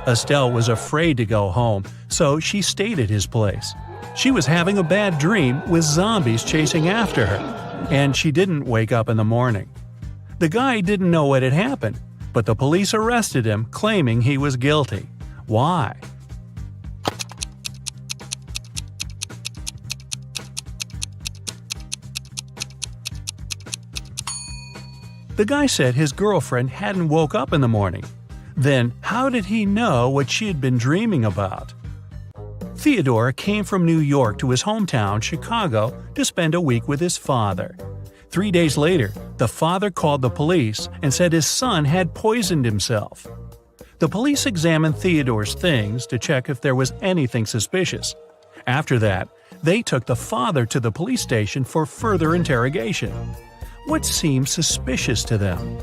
[SPEAKER 1] Estelle was afraid to go home, so she stayed at his place. She was having a bad dream with zombies chasing after her, and she didn't wake up in the morning. The guy didn't know what had happened, but the police arrested him, claiming he was guilty. Why? The guy said his girlfriend hadn't woke up in the morning. Then, how did he know what she had been dreaming about? Theodore came from New York to his hometown, Chicago, to spend a week with his father. 3 days later, the father called the police and said his son had poisoned himself. The police examined Theodore's things to check if there was anything suspicious. After that, they took the father to the police station for further interrogation. What seemed suspicious to them?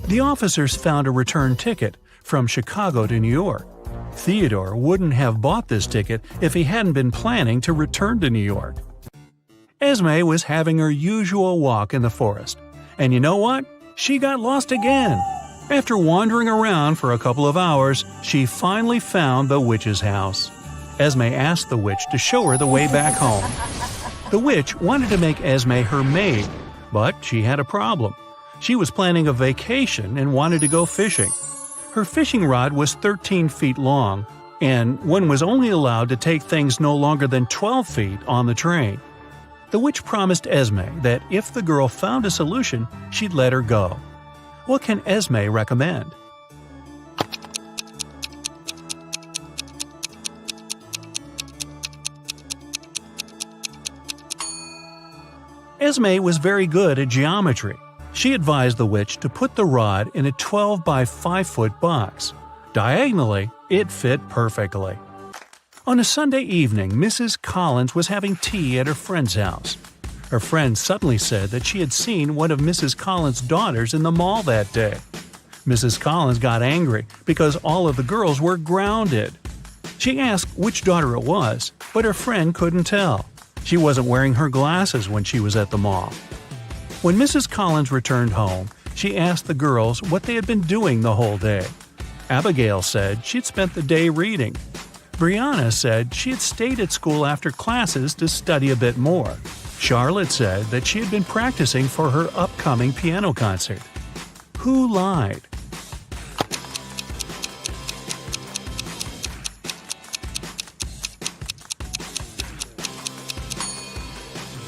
[SPEAKER 1] The officers found a return ticket from Chicago to New York. Theodore wouldn't have bought this ticket if he hadn't been planning to return to New York. Esme was having her usual walk in the forest. And you know what? She got lost again. After wandering around for a couple of hours, she finally found the witch's house. Esme asked the witch to show her the way back home. The witch wanted to make Esme her maid, but she had a problem. She was planning a vacation and wanted to go fishing. Her fishing rod was 13 feet long, and one was only allowed to take things no longer than 12 feet on the train. The witch promised Esme that if the girl found a solution, she'd let her go. What can Esme recommend? Esme was very good at geometry. She advised the witch to put the rod in a 12 by 5 foot box. Diagonally, it fit perfectly. On a Sunday evening, Mrs. Collins was having tea at her friend's house. Her friend suddenly said that she had seen one of Mrs. Collins' daughters in the mall that day. Mrs. Collins got angry because all of the girls were grounded. She asked which daughter it was, but her friend couldn't tell. She wasn't wearing her glasses when she was at the mall. When Mrs. Collins returned home, she asked the girls what they had been doing the whole day. Abigail said she'd spent the day reading. Brianna said she had stayed at school after classes to study a bit more. Charlotte said that she had been practicing for her upcoming piano concert. Who lied?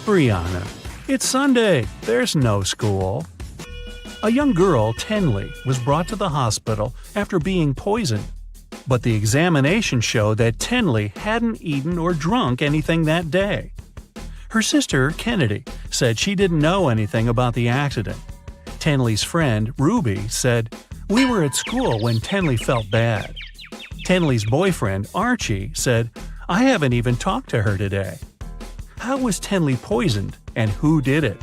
[SPEAKER 1] Brianna. It's Sunday. There's no school. A young girl, Tenley, was brought to the hospital after being poisoned. But the examination showed that Tenley hadn't eaten or drunk anything that day. Her sister, Kennedy, said she didn't know anything about the accident. Tenley's friend, Ruby, said, "We were at school when Tenley felt bad." Tenley's boyfriend, Archie, said, "I haven't even talked to her today." How was Tenley poisoned, and who did it?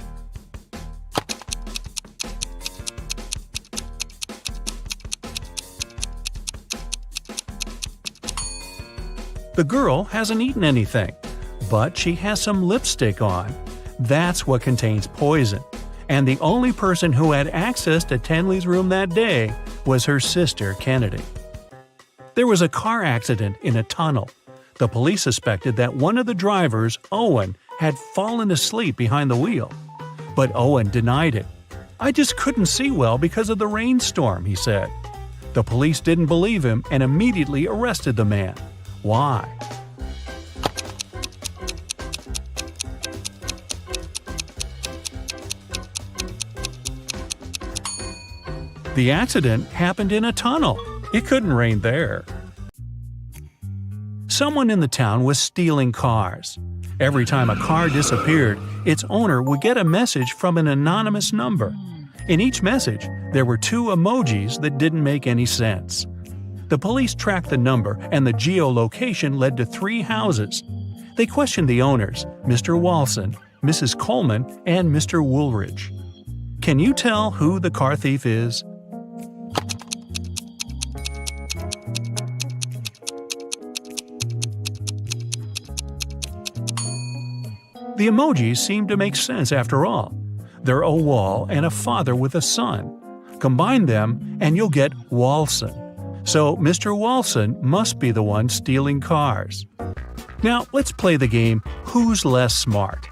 [SPEAKER 1] The girl hasn't eaten anything, but she has some lipstick on. That's what contains poison. And the only person who had access to Tenley's room that day was her sister, Kennedy. There was a car accident in a tunnel. The police suspected that one of the drivers, Owen, had fallen asleep behind the wheel. But Owen denied it. "I just couldn't see well because of the rainstorm," he said. The police didn't believe him and immediately arrested the man. Why? The accident happened in a tunnel. It couldn't rain there. Someone in the town was stealing cars. Every time a car disappeared, its owner would get a message from an anonymous number. In each message, there were 2 emojis that didn't make any sense. The police tracked the number, and the geolocation led to 3 houses. They questioned the owners, Mr. Walson, Mrs. Coleman, and Mr. Woolridge. Can you tell who the car thief is? The emojis seem to make sense after all. They're a wall and a father with a son. Combine them and you'll get Walson. So Mr. Walson must be the one stealing cars. Now let's play the game Who's Less Smart?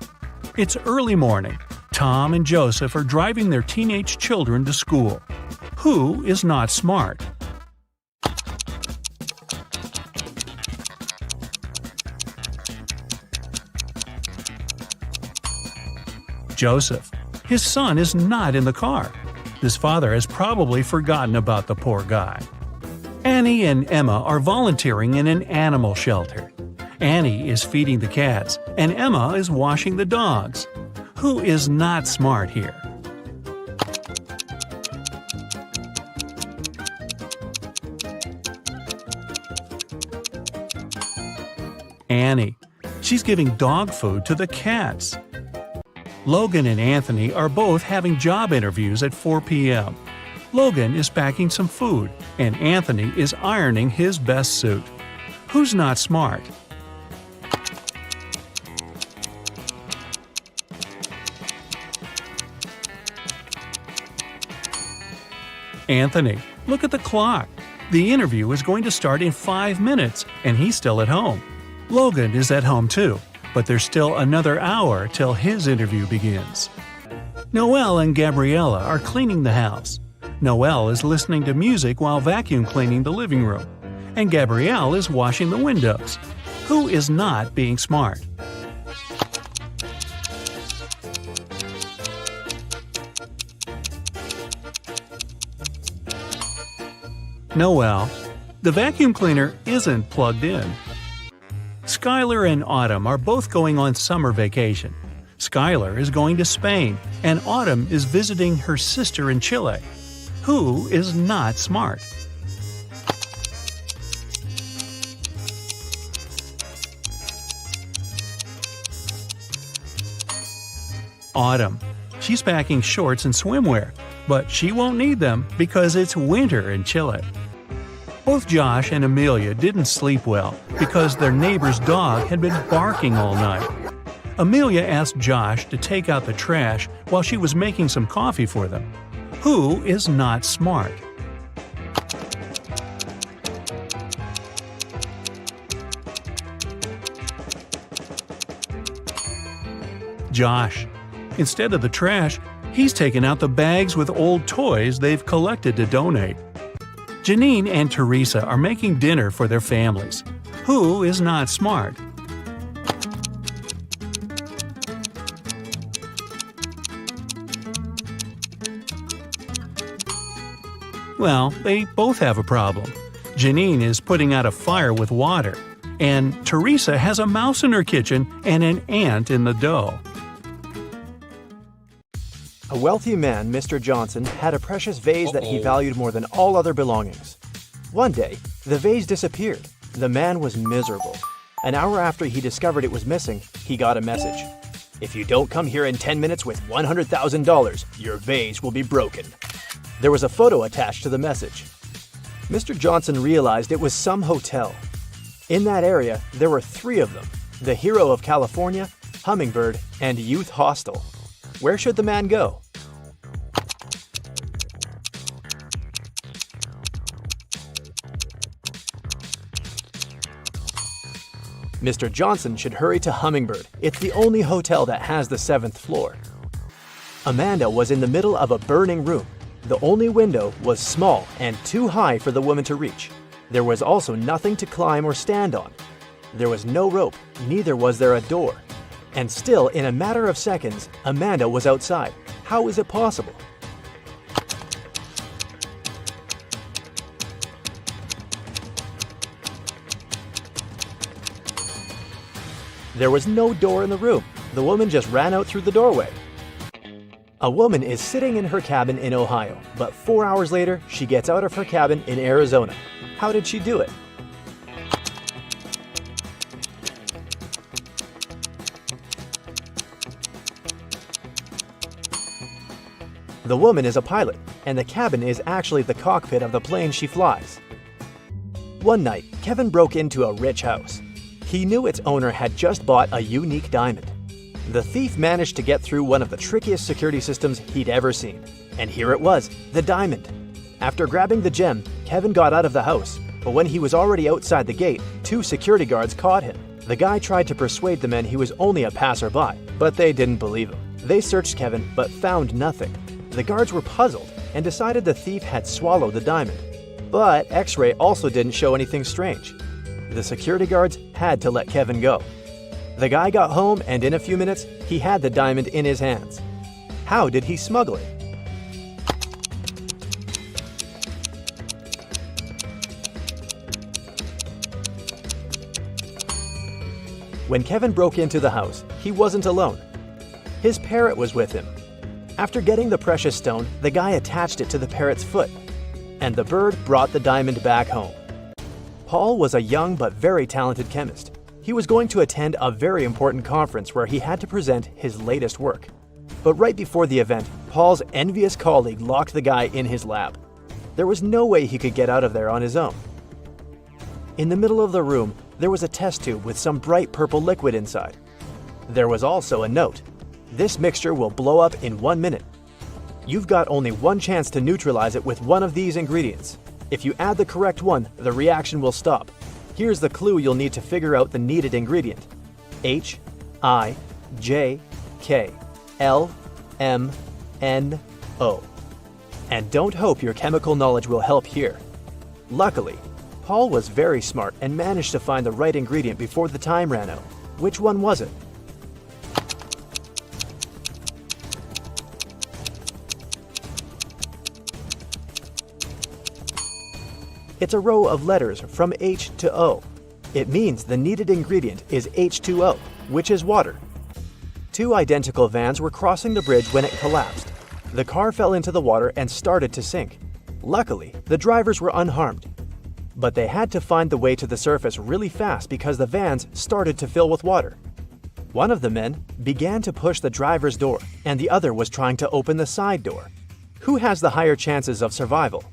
[SPEAKER 1] It's early morning. Tom and Joseph are driving their teenage children to school. Who is not smart? Joseph. His son is not in the car. His father has probably forgotten about the poor guy. Annie and Emma are volunteering in an animal shelter. Annie is feeding the cats, and Emma is washing the dogs. Who is not smart here? Annie. She's giving dog food to the cats. Logan and Anthony are both having job interviews at 4 p.m. Logan is packing some food, and Anthony is ironing his best suit. Who's not smart? Anthony. Look at the clock. The interview is going to start in 5 minutes, and he's still at home. Logan is at home too, but there's still another hour till his interview begins. Noelle and Gabriella are cleaning the house. Noelle is listening to music while vacuum cleaning the living room, and Gabrielle is washing the windows. Who is not being smart? Noelle. The vacuum cleaner isn't plugged in. Skylar and Autumn are both going on summer vacation. Skylar is going to Spain, and Autumn is visiting her sister in Chile. Who is not smart? Autumn. She's packing shorts and swimwear, but she won't need them because it's winter in Chile. Both Josh and Amelia didn't sleep well because their neighbor's dog had been barking all night. Amelia asked Josh to take out the trash while she was making some coffee for them. Who is not smart? Josh. Instead of the trash, he's taken out the bags with old toys they've collected to donate. Janine and Teresa are making dinner for their families. Who is not smart? Well, they both have a problem. Janine is putting out a fire with water, and Teresa has a mouse in her kitchen and an ant in the dough.
[SPEAKER 2] A wealthy man, Mr. Johnson, had a precious vase that he valued more than all other belongings. One day, the vase disappeared. The man was miserable. An hour after he discovered it was missing, he got a message. If you don't come here in 10 minutes with $100,000, your vase will be broken. There was a photo attached to the message. Mr. Johnson realized it was some hotel. In that area, there were 3 of them: the Hero of California, Hummingbird, and Youth Hostel. Where should the man go? Mr. Johnson should hurry to Hummingbird. It's the only hotel that has the 7th floor. Amanda was in the middle of a burning room. The only window was small and too high for the woman to reach. There was also nothing to climb or stand on. There was no rope, neither was there a door. And still, in a matter of seconds, Amanda was outside. How is it possible? There was no door in the room. The woman just ran out through the doorway. A woman is sitting in her cabin in Ohio, but 4 hours later, she gets out of her cabin in Arizona. How did she do it? The woman is a pilot, and the cabin is actually the cockpit of the plane she flies. One night, Kevin broke into a rich house. He knew its owner had just bought a unique diamond. The thief managed to get through one of the trickiest security systems he'd ever seen. And here it was, the diamond. After grabbing the gem, Kevin got out of the house, but when he was already outside the gate, 2 security guards caught him. The guy tried to persuade the men he was only a passerby, but they didn't believe him. They searched Kevin, but found nothing. The guards were puzzled and decided the thief had swallowed the diamond. But X-ray also didn't show anything strange. The security guards had to let Kevin go. The guy got home, and in a few minutes, he had the diamond in his hands. How did he smuggle it? When Kevin broke into the house, he wasn't alone. His parrot was with him. After getting the precious stone, the guy attached it to the parrot's foot, and the bird brought the diamond back home. Paul was a young but very talented chemist. He was going to attend a very important conference where he had to present his latest work. But right before the event, Paul's envious colleague locked the guy in his lab. There was no way he could get out of there on his own. In the middle of the room, there was a test tube with some bright purple liquid inside. There was also a note. This mixture will blow up in 1 minute. You've got only one chance to neutralize it with one of these ingredients. If you add the correct one, the reaction will stop. Here's the clue you'll need to figure out the needed ingredient. H, I, J, K, L, M, N, O. And don't hope your chemical knowledge will help here. Luckily, Paul was very smart and managed to find the right ingredient before the time ran out. Which one was it? It's a row of letters from H to O. It means the needed ingredient is H2O, which is water. 2 identical vans were crossing the bridge when it collapsed. The car fell into the water and started to sink. Luckily, the drivers were unharmed. But they had to find the way to the surface really fast because the vans started to fill with water. One of the men began to push the driver's door, and the other was trying to open the side door. Who has the higher chances of survival?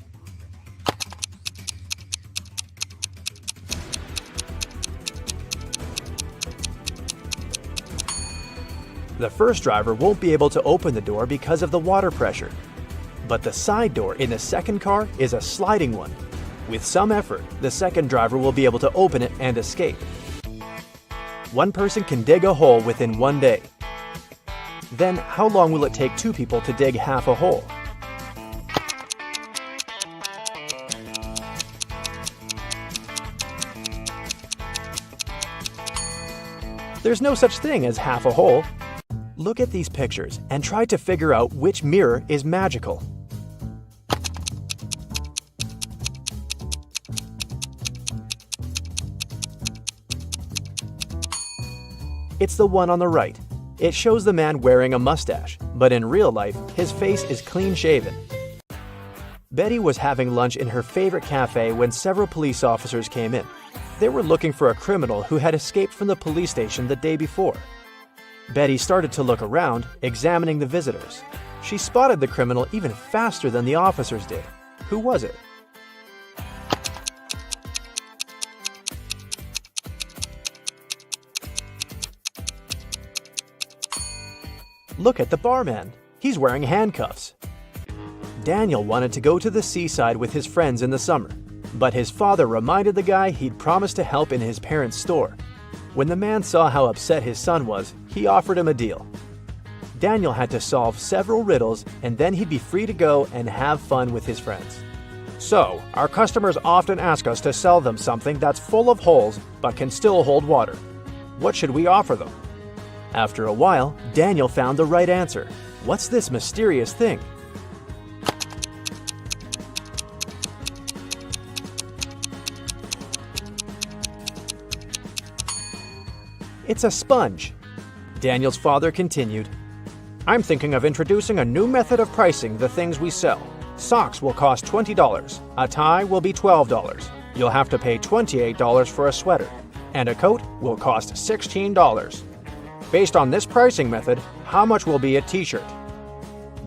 [SPEAKER 2] The first driver won't be able to open the door because of the water pressure. But the side door in the second car is a sliding one. With some effort, the second driver will be able to open it and escape. One person can dig a hole within 1 day. Then, how long will it take 2 people to dig half a hole? There's no such thing as half a hole. Look at these pictures and try to figure out which mirror is magical. It's the one on the right. It shows the man wearing a mustache, but in real life, his face is clean shaven. Betty was having lunch in her favorite cafe when several police officers came in. They were looking for a criminal who had escaped from the police station the day before. Betty started to look around, examining the visitors. She spotted the criminal even faster than the officers did. Who was it? Look at the barman. He's wearing handcuffs. Daniel wanted to go to the seaside with his friends in the summer, but his father reminded the guy he'd promised to help in his parents' store. When the man saw how upset his son was, he offered him a deal. Daniel had to solve several riddles, and then he'd be free to go and have fun with his friends. So, our customers often ask us to sell them something that's full of holes but can still hold water. What should we offer them? After a while, Daniel found the right answer. What's this mysterious thing? It's a sponge. Daniel's father continued, I'm thinking of introducing a new method of pricing the things we sell. Socks will cost $20. A tie will be $12. You'll have to pay $28 for a sweater. And a coat will cost $16. Based on this pricing method, how much will be a t-shirt?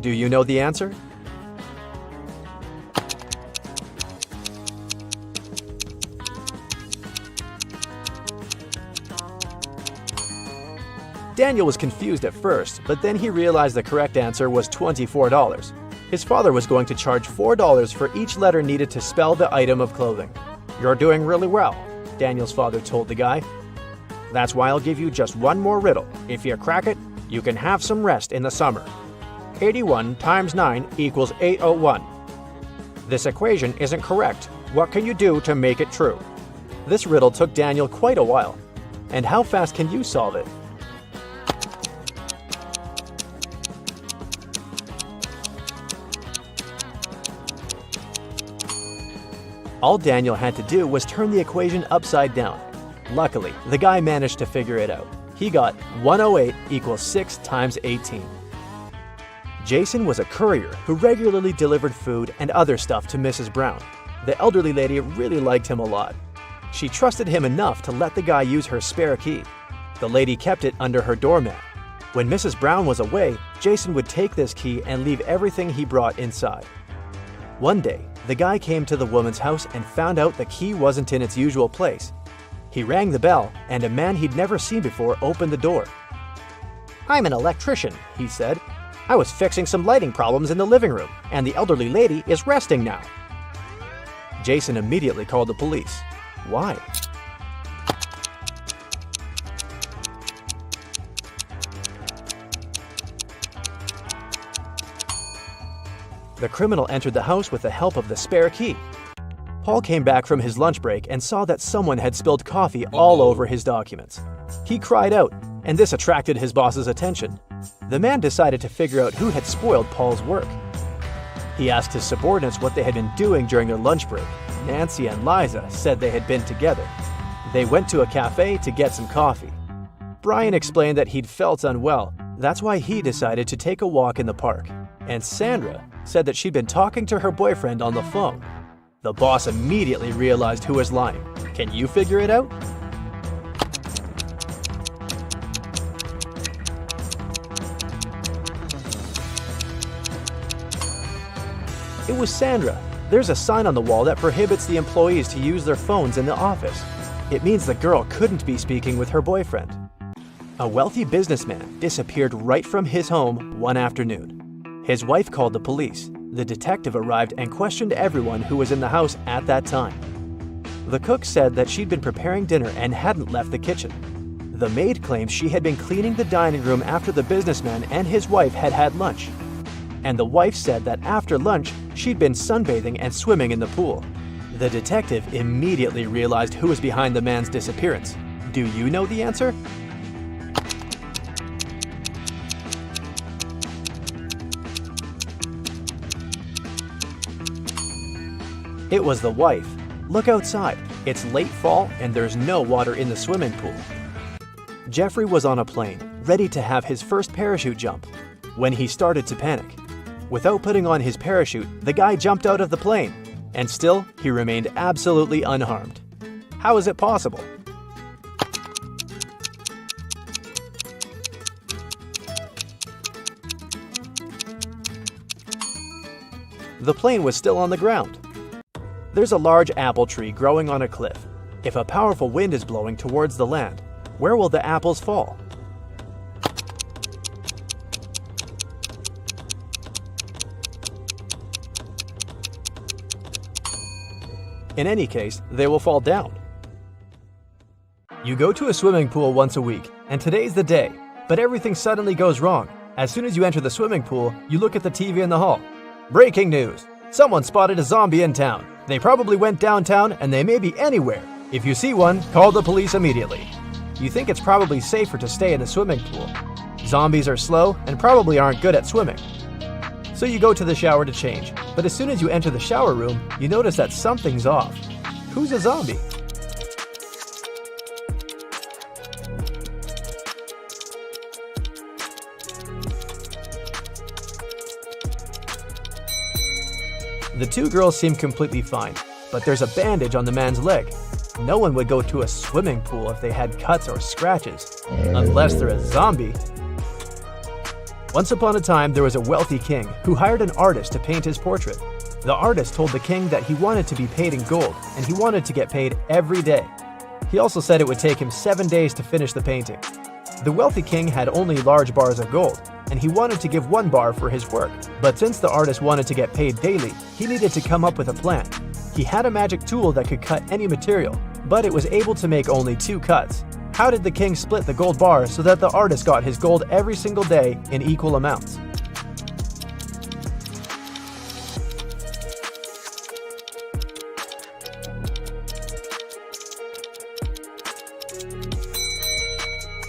[SPEAKER 2] Do you know the answer? Daniel was confused at first, but then he realized the correct answer was $24. His father was going to charge $4 for each letter needed to spell the item of clothing. "You're doing really well," Daniel's father told the guy. "That's why I'll give you just one more riddle. If you crack it, you can have some rest in the summer. 81 times 9 equals 801. This equation isn't correct. What can you do to make it true?" This riddle took Daniel quite a while. And how fast can you solve it? All Daniel had to do was turn the equation upside down. Luckily, the guy managed to figure it out. He got 108 equals 6 times 18. Jason was a courier who regularly delivered food and other stuff to Mrs. Brown. The elderly lady really liked him a lot. She trusted him enough to let the guy use her spare key. The lady kept it under her doormat. When Mrs. Brown was away, Jason would take this key and leave everything he brought inside. One day, the guy came to the woman's house and found out the key wasn't in its usual place. He rang the bell, and a man he'd never seen before opened the door. "I'm an electrician," he said. "I was fixing some lighting problems in the living room, and the elderly lady is resting now." Jason immediately called the police. Why? The criminal entered the house with the help of the spare key. Paul came back from his lunch break and saw that someone had spilled coffee all over his documents. He cried out, and this attracted his boss's attention. The man decided to figure out who had spoiled Paul's work. He asked his subordinates what they had been doing during their lunch break. Nancy and Liza said they had been together. They went to a cafe to get some coffee. Brian explained that he'd felt unwell. That's why he decided to take a walk in the park. And Sandra said that she'd been talking to her boyfriend on the phone. The boss immediately realized who was lying. Can you figure it out? It was Sandra. There's a sign on the wall that prohibits the employees to use their phones in the office. It means the girl couldn't be speaking with her boyfriend. A wealthy businessman disappeared right from his home one afternoon. His wife called the police. The detective arrived and questioned everyone who was in the house at that time. The cook said that she'd been preparing dinner and hadn't left the kitchen. The maid claimed she had been cleaning the dining room after the businessman and his wife had had lunch. And the wife said that after lunch, she'd been sunbathing and swimming in the pool. The detective immediately realized who was behind the man's disappearance. Do you know the answer? It was the wife. Look outside. It's late fall and there's no water in the swimming pool. Jeffrey was on a plane, ready to have his first parachute jump, when he started to panic. Without putting on his parachute, the guy jumped out of the plane, and still, he remained absolutely unharmed. How is it possible? The plane was still on the ground. There's a large apple tree growing on a cliff. If a powerful wind is blowing towards the land, where will the apples fall? In any case, they will fall down. You go to a swimming pool once a week, and today's the day, but everything suddenly goes wrong. As soon as you enter the swimming pool, you look at the TV in the hall. Breaking news! Someone spotted a zombie in town. They probably went downtown and they may be anywhere. If you see one, call the police immediately. You think it's probably safer to stay in the swimming pool. Zombies are slow and probably aren't good at swimming. So you go to the shower to change, but as soon as you enter the shower room, you notice that something's off. Who's a zombie? The two girls seem completely fine, but there's a bandage on the man's leg. No one would go to a swimming pool if they had cuts or scratches, unless they're a zombie. Once upon a time, there was a wealthy king who hired an artist to paint his portrait. The artist told the king that he wanted to be paid in gold, and he wanted to get paid every day. He also said it would take him 7 days to finish the painting. The wealthy king had only large bars of gold, and he wanted to give 1 bar for his work. But since the artist wanted to get paid daily, he needed to come up with a plan. He had a magic tool that could cut any material, but it was able to make only 2 cuts. How did the king split the gold bar so that the artist got his gold every single day in equal amounts?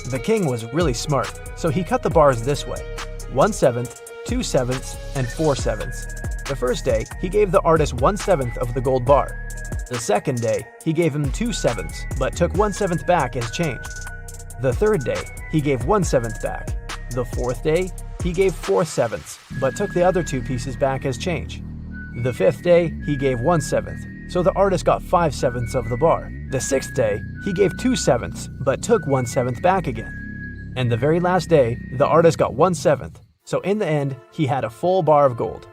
[SPEAKER 2] The king was really smart, so he cut the bars this way: 1/7, 2/7, and 4/7. The first day, he gave the artist 1/7 of the gold bar. The second day, he gave him 2/7, but took 1/7 back as change. The third day, he gave 1/7 back. The fourth day, he gave 4/7, but took the other 2 pieces back as change. The fifth day, he gave 1/7, so the artist got 5/7 of the bar. The sixth day, he gave 2/7, but took 1/7 back again. And the very last day, the artist got 1/7, so in the end, he had a full bar of gold.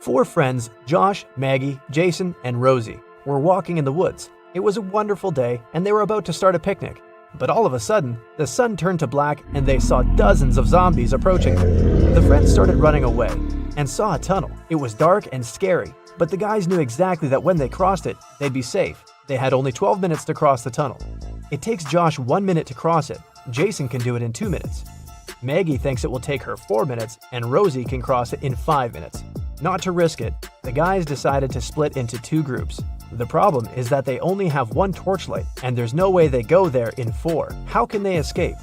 [SPEAKER 2] 4 friends, Josh, Maggie, Jason, and Rosie, were walking in the woods. It was a wonderful day, and they were about to start a picnic. But all of a sudden, the sun turned to black and they saw dozens of zombies approaching them. The friends started running away and saw a tunnel. It was dark and scary, but the guys knew exactly that when they crossed it, they'd be safe. They had only 12 minutes to cross the tunnel. It takes Josh 1 minute to cross it. Jason can do it in 2 minutes. Maggie thinks it will take her 4 minutes, and Rosie can cross it in 5 minutes. Not to risk it, the guys decided to split into 2 groups. The problem is that they only have 1 torchlight, and there's no way they go there in 4. How can they escape?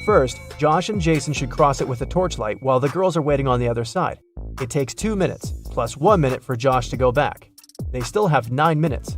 [SPEAKER 2] First, Josh and Jason should cross it with a torchlight while the girls are waiting on the other side. It takes 2 minutes, plus 1 minute for Josh to go back. They still have 9 minutes.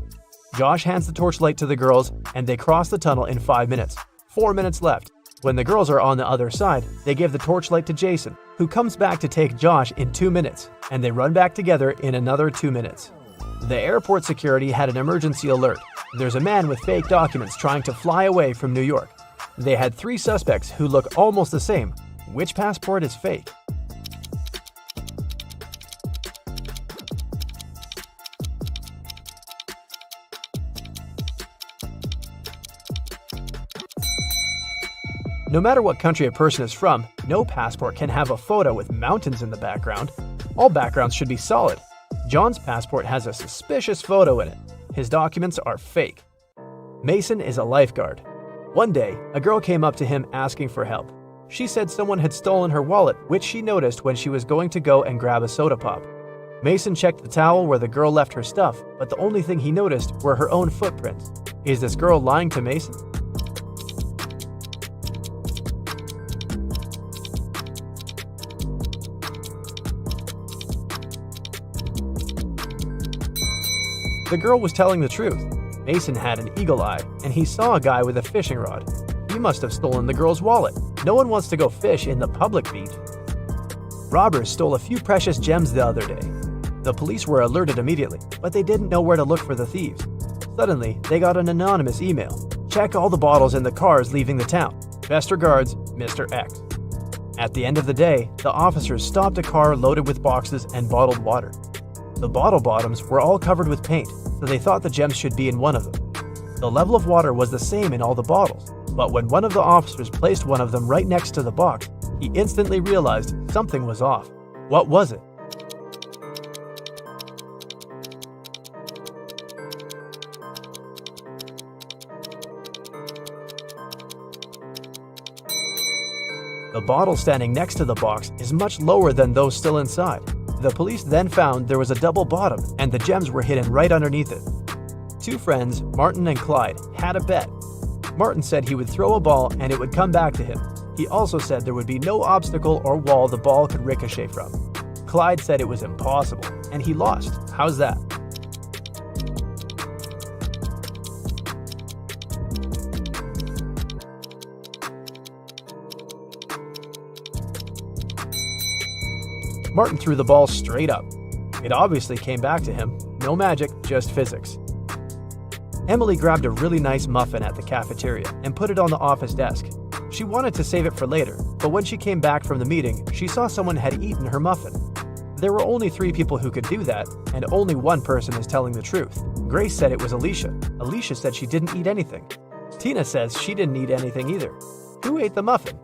[SPEAKER 2] Josh hands the torchlight to the girls, and they cross the tunnel in 5 minutes. 4 minutes left. When the girls are on the other side, they give the torchlight to Jason, who comes back to take Josh in 2 minutes, and they run back together in another 2 minutes. The airport security had an emergency alert. There's a man with fake documents trying to fly away from New York. They had 3 suspects who look almost the same. Which passport is fake? No matter what country a person is from, no passport can have a photo with mountains in the background. All backgrounds should be solid. John's passport has a suspicious photo in it. His documents are fake. Mason is a lifeguard. One day, a girl came up to him asking for help. She said someone had stolen her wallet, which she noticed when she was going to go and grab a soda pop. Mason checked the towel where the girl left her stuff, but the only thing he noticed were her own footprints. Is this girl lying to Mason? The girl was telling the truth. Mason had an eagle eye, and he saw a guy with a fishing rod. He must have stolen the girl's wallet. No one wants to go fish in the public beach. Robbers stole a few precious gems the other day. The police were alerted immediately, but they didn't know where to look for the thieves. Suddenly, they got an anonymous email. Check all the bottles in the cars leaving the town. Best regards, Mr. X. At the end of the day, the officers stopped a car loaded with boxes and bottled water. The bottle bottoms were all covered with paint, so they thought the gems should be in one of them. The level of water was the same in all the bottles, but when one of the officers placed one of them right next to the box, he instantly realized something was off. What was it? The bottle standing next to the box is much lower than those still inside. The police then found there was a double bottom and the gems were hidden right underneath it. 2 friends, Martin and Clyde, had a bet. Martin said he would throw a ball and it would come back to him. He also said there would be no obstacle or wall the ball could ricochet from. Clyde said it was impossible, and he lost. How's that? Martin threw the ball straight up. It obviously came back to him. No magic, just physics. Emily grabbed a really nice muffin at the cafeteria and put it on the office desk. She wanted to save it for later, but when she came back from the meeting, she saw someone had eaten her muffin. There were only 3 people who could do that, and only one person is telling the truth. Grace said it was Alicia. Alicia said she didn't eat anything. Tina says she didn't eat anything either. Who ate the muffin?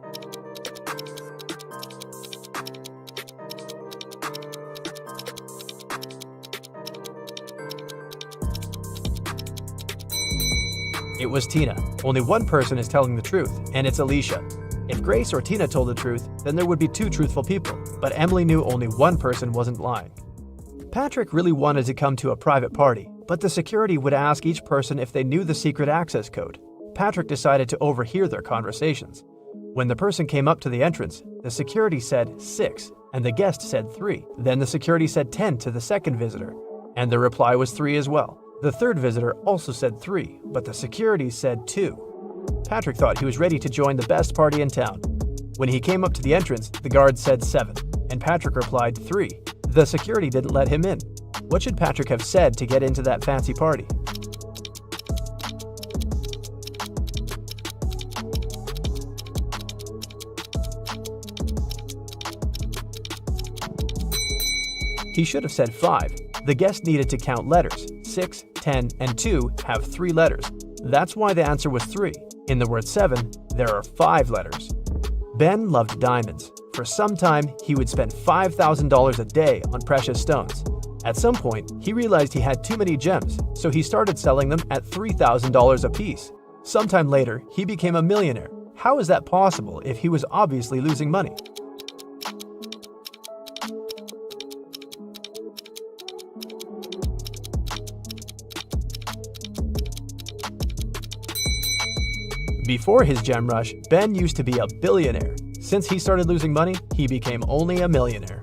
[SPEAKER 2] It was Tina. Only one person is telling the truth, and it's Alicia. If Grace or Tina told the truth, then there would be 2 truthful people, but Emily knew only one person wasn't lying. Patrick really wanted to come to a private party, but the security would ask each person if they knew the secret access code. Patrick decided to overhear their conversations. When the person came up to the entrance, the security said 6, and the guest said 3. Then the security said 10 to the second visitor, and the reply was 3 as well. The third visitor also said 3, but the security said 2. Patrick thought he was ready to join the best party in town. When he came up to the entrance, the guard said 7, and Patrick replied 3. The security didn't let him in. What should Patrick have said to get into that fancy party? He should have said 5. The guest needed to count letters. 6, 10, and 2 have 3 letters. That's why the answer was 3. In the word 7, there are 5 letters. Ben loved diamonds. For some time, he would spend $5,000 a day on precious stones. At some point, he realized he had too many gems, so he started selling them at $3,000 a piece. Sometime later, he became a millionaire. How is that possible if he was obviously losing money? Before his gem rush, Ben used to be a billionaire. Since he started losing money, he became only a millionaire.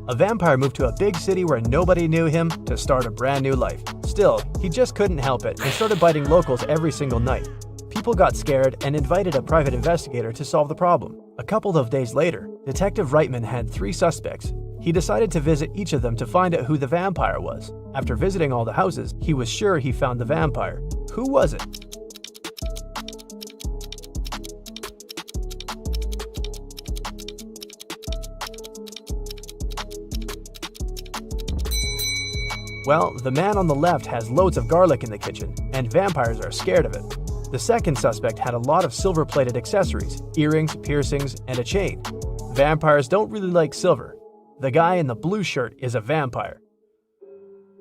[SPEAKER 2] A vampire moved to a big city where nobody knew him to start a brand new life. Still, he just couldn't help it and started biting locals every single night. People got scared and invited a private investigator to solve the problem. A couple of days later, Detective Reitman had 3 suspects. He decided to visit each of them to find out who the vampire was. After visiting all the houses, he was sure he found the vampire. Who was it? Well, the man on the left has loads of garlic in the kitchen, and vampires are scared of it. The second suspect had a lot of silver-plated accessories, earrings, piercings, and a chain. Vampires don't really like silver. The guy in the blue shirt is a vampire.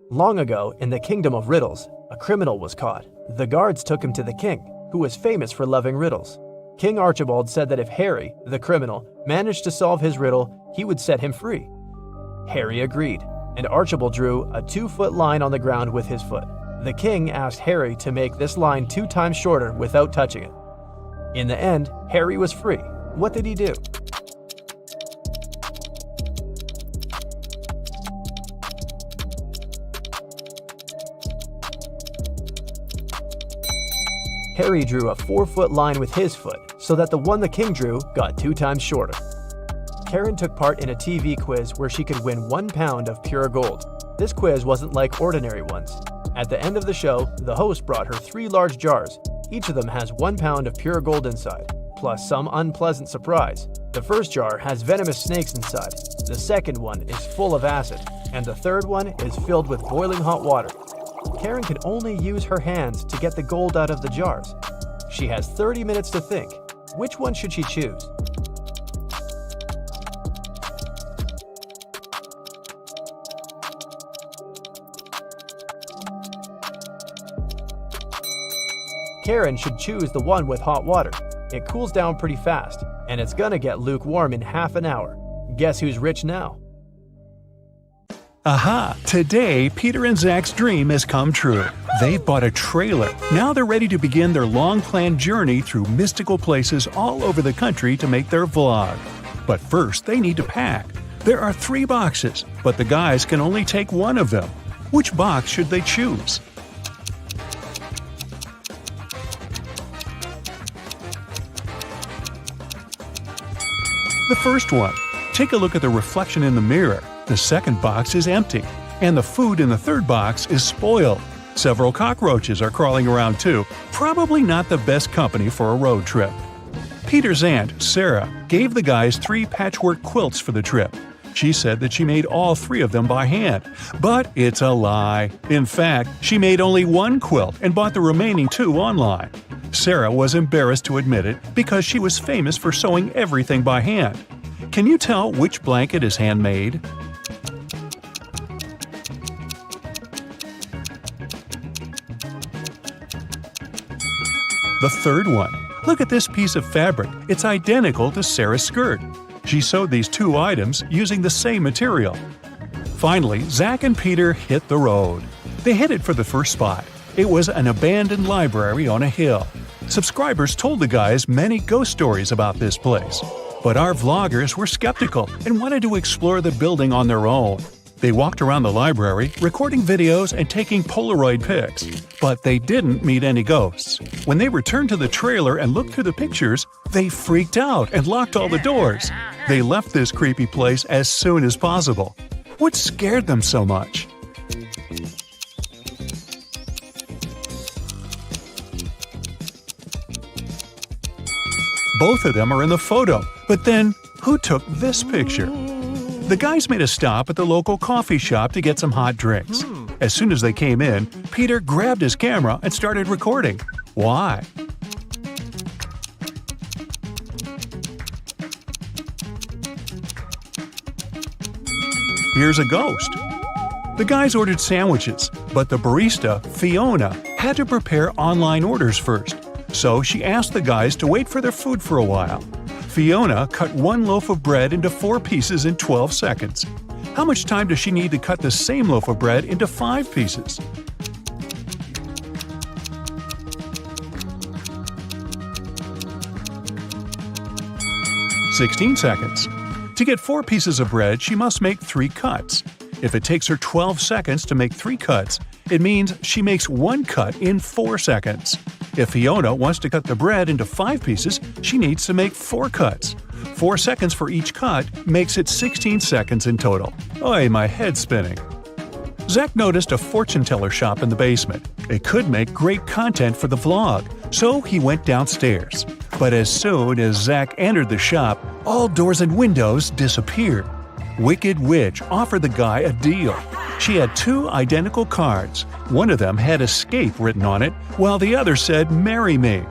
[SPEAKER 2] Long ago, in the kingdom of Riddles, a criminal was caught. The guards took him to the king, who was famous for loving riddles. King Archibald said that if Harry, the criminal, managed to solve his riddle, he would set him free. Harry agreed, and Archibald drew a 2-foot line on the ground with his foot. The king asked Harry to make this line 2 times shorter without touching it. In the end, Harry was free. What did he do? Harry drew a 4-foot line with his foot, so that the one the king drew got 2 times shorter. Karen took part in a TV quiz where she could win 1 pound of pure gold. This quiz wasn't like ordinary ones. At the end of the show, the host brought her 3 large jars. Each of them has 1 pound of pure gold inside, plus some unpleasant surprise. The first jar has venomous snakes inside, the second one is full of acid, and the third one is filled with boiling hot water. Karen can only use her hands to get the gold out of the jars. She has 30 minutes to think. Which one should she choose? Karen should choose the one with hot water. It cools down pretty fast, and it's gonna get lukewarm in half an hour. Guess who's rich now?
[SPEAKER 1] Aha! Today, Peter and Zach's dream has come true. They've bought a trailer. Now they're ready to begin their long-planned journey through mystical places all over the country to make their vlog. But first, they need to pack. There are 3 boxes, but the guys can only take one of them. Which box should they choose? The first one. Take a look at the reflection in the mirror. The second box is empty. And the food in the third box is spoiled. Several cockroaches are crawling around too, probably not the best company for a road trip. Peter's aunt, Sarah, gave the guys 3 patchwork quilts for the trip. She said that she made all 3 of them by hand, but it's a lie. In fact, she made only 1 quilt and bought the remaining 2 online. Sarah was embarrassed to admit it because she was famous for sewing everything by hand. Can you tell which blanket is handmade? The third one. Look at this piece of fabric. It's identical to Sarah's skirt. She sewed these 2 items using the same material. Finally, Zach and Peter hit the road. They headed for the first spot. It was an abandoned library on a hill. Subscribers told the guys many ghost stories about this place. But our vloggers were skeptical and wanted to explore the building on their own. They walked around the library, recording videos and taking Polaroid pics. But they didn't meet any ghosts. When they returned to the trailer and looked through the pictures, they freaked out and locked all the doors. They left this creepy place as soon as possible. What scared them so much? Both of them are in the photo, but then who took this picture? The guys made a stop at the local coffee shop to get some hot drinks. As soon as they came in, Peter grabbed his camera and started recording. Why? Here's a ghost. The guys ordered sandwiches, but the barista, Fiona, had to prepare online orders first. So she asked the guys to wait for their food for a while. Fiona cut 1 loaf of bread into 4 pieces in 12 seconds. How much time does she need to cut the same loaf of bread into 5 pieces? "16 seconds. To get 4 pieces of bread, she must make 3 cuts. If it takes her 12 seconds to make 3 cuts, it means she makes 1 cut in 4 seconds. If Fiona wants to cut the bread into 5 pieces, she needs to make 4 cuts. 4 seconds for each cut makes it 16 seconds in total. Oy, my head's spinning. Zach noticed a fortune teller shop in the basement. It could make great content for the vlog, so he went downstairs. But as soon as Zach entered the shop, all doors and windows disappeared. Wicked Witch offered the guy a deal. She had 2 identical cards. One of them had escape written on it, while the other said marry me.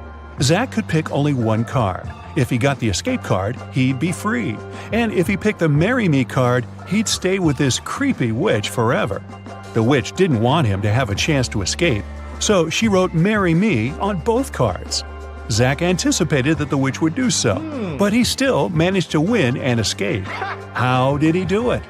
[SPEAKER 1] Zach could pick only 1 card. If he got the escape card, he'd be free. And if he picked the marry me card, he'd stay with this creepy witch forever. The witch didn't want him to have a chance to escape, so she wrote marry me on both cards. Zach anticipated that the witch would do so, but he still managed to win and escape. How did he do it?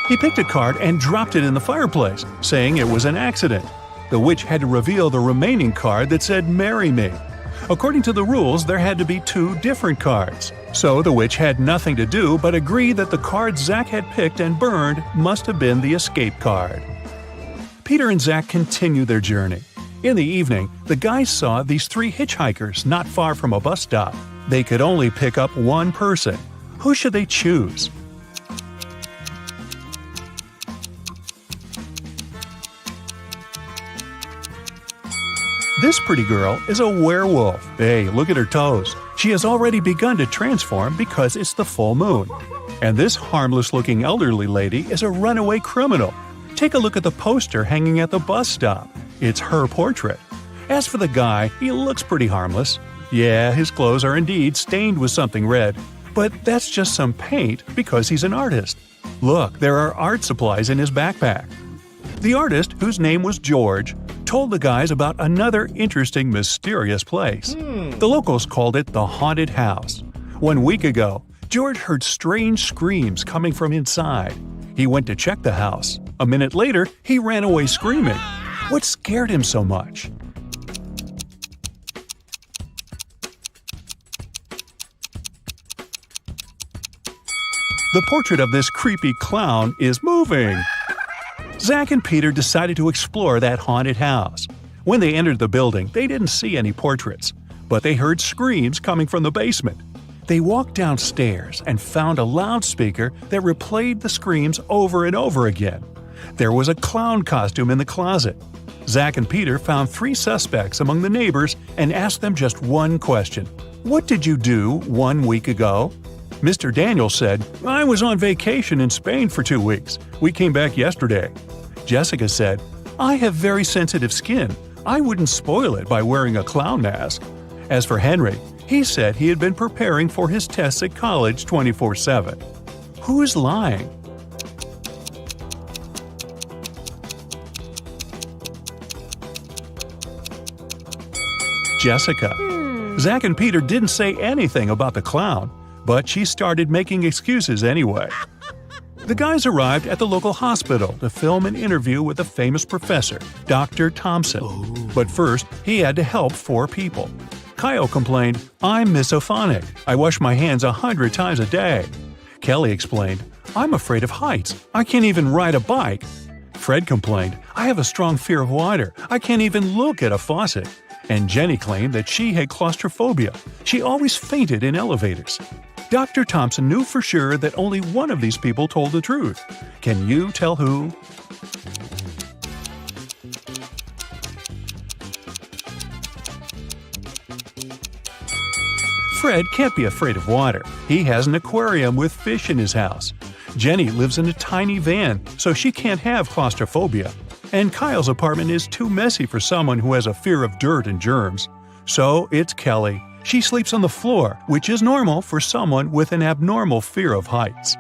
[SPEAKER 1] He picked a card and dropped it in the fireplace, saying it was an accident. The witch had to reveal the remaining card that said marry me. According to the rules, there had to be 2 different cards. So the witch had nothing to do but agree that the card Zach had picked and burned must have been the escape card. Peter and Zach continue their journey. In the evening, the guys saw these 3 hitchhikers not far from a bus stop. They could only pick up 1 person. Who should they choose? This pretty girl is a werewolf. Hey, look at her toes. She has already begun to transform because it's the full moon. And this harmless-looking elderly lady is a runaway criminal. Take a look at the poster hanging at the bus stop. It's her portrait. As for the guy, he looks pretty harmless. Yeah, his clothes are indeed stained with something red. But that's just some paint because he's an artist. Look, there are art supplies in his backpack. The artist, whose name was George, told the guys about another interesting, mysterious place. The locals called it the Haunted House. 1 week ago, George heard strange screams coming from inside. He went to check the house. A minute later, he ran away screaming. What scared him so much? The portrait of this creepy clown is moving. Zach and Peter decided to explore that haunted house. When they entered the building, they didn't see any portraits. but they heard screams coming from the basement. They walked downstairs and found a loudspeaker that replayed the screams over and over again. There was a clown costume in the closet. Zach and Peter found 3 suspects among the neighbors and asked them just one question. "What did you do 1 week ago?" Mr. Daniel said, "I was on vacation in Spain for 2 weeks. We came back yesterday." Jessica said, "I have very sensitive skin. I wouldn't spoil it by wearing a clown mask." As for Henry, he said he had been preparing for his tests at college 24/7. Who's lying? Jessica. Zach and Peter didn't say anything about the clown, but she started making excuses anyway. The guys arrived at the local hospital to film an interview with a famous professor, Dr. Thompson. But first, he had to help 4 people. Kyle complained, "I'm misophonic. I wash my hands 100 times a day." Kelly explained, "I'm afraid of heights. I can't even ride a bike." Fred complained, "I have a strong fear of water. I can't even look at a faucet." And Jenny claimed that she had claustrophobia. She always fainted in elevators. Dr. Thompson knew for sure that only one of these people told the truth. Can you tell who? Fred can't be afraid of water. He has an aquarium with fish in his house. Jenny lives in a tiny van, so she can't have claustrophobia. And Kyle's apartment is too messy for someone who has a fear of dirt and germs. So it's Kelly. She sleeps on the floor, which is normal for someone with an abnormal fear of heights.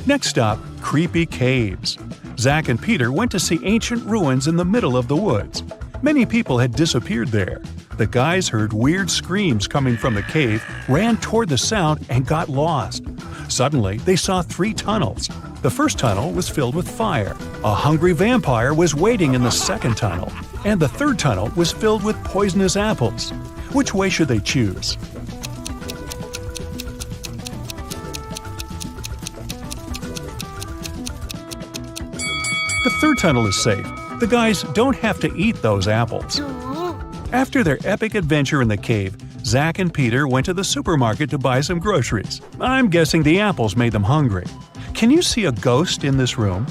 [SPEAKER 1] Next stop, creepy caves. Zach and Peter went to see ancient ruins in the middle of the woods. Many people had disappeared there. The guys heard weird screams coming from the cave, ran toward the sound, and got lost. Suddenly, they saw 3 tunnels. The first tunnel was filled with fire. A hungry vampire was waiting in the second tunnel. And the third tunnel was filled with poisonous apples. Which way should they choose? The third tunnel is safe. The guys don't have to eat those apples. After their epic adventure in the cave, Zach and Peter went to the supermarket to buy some groceries. I'm guessing the apples made them hungry. Can you see a ghost in this room?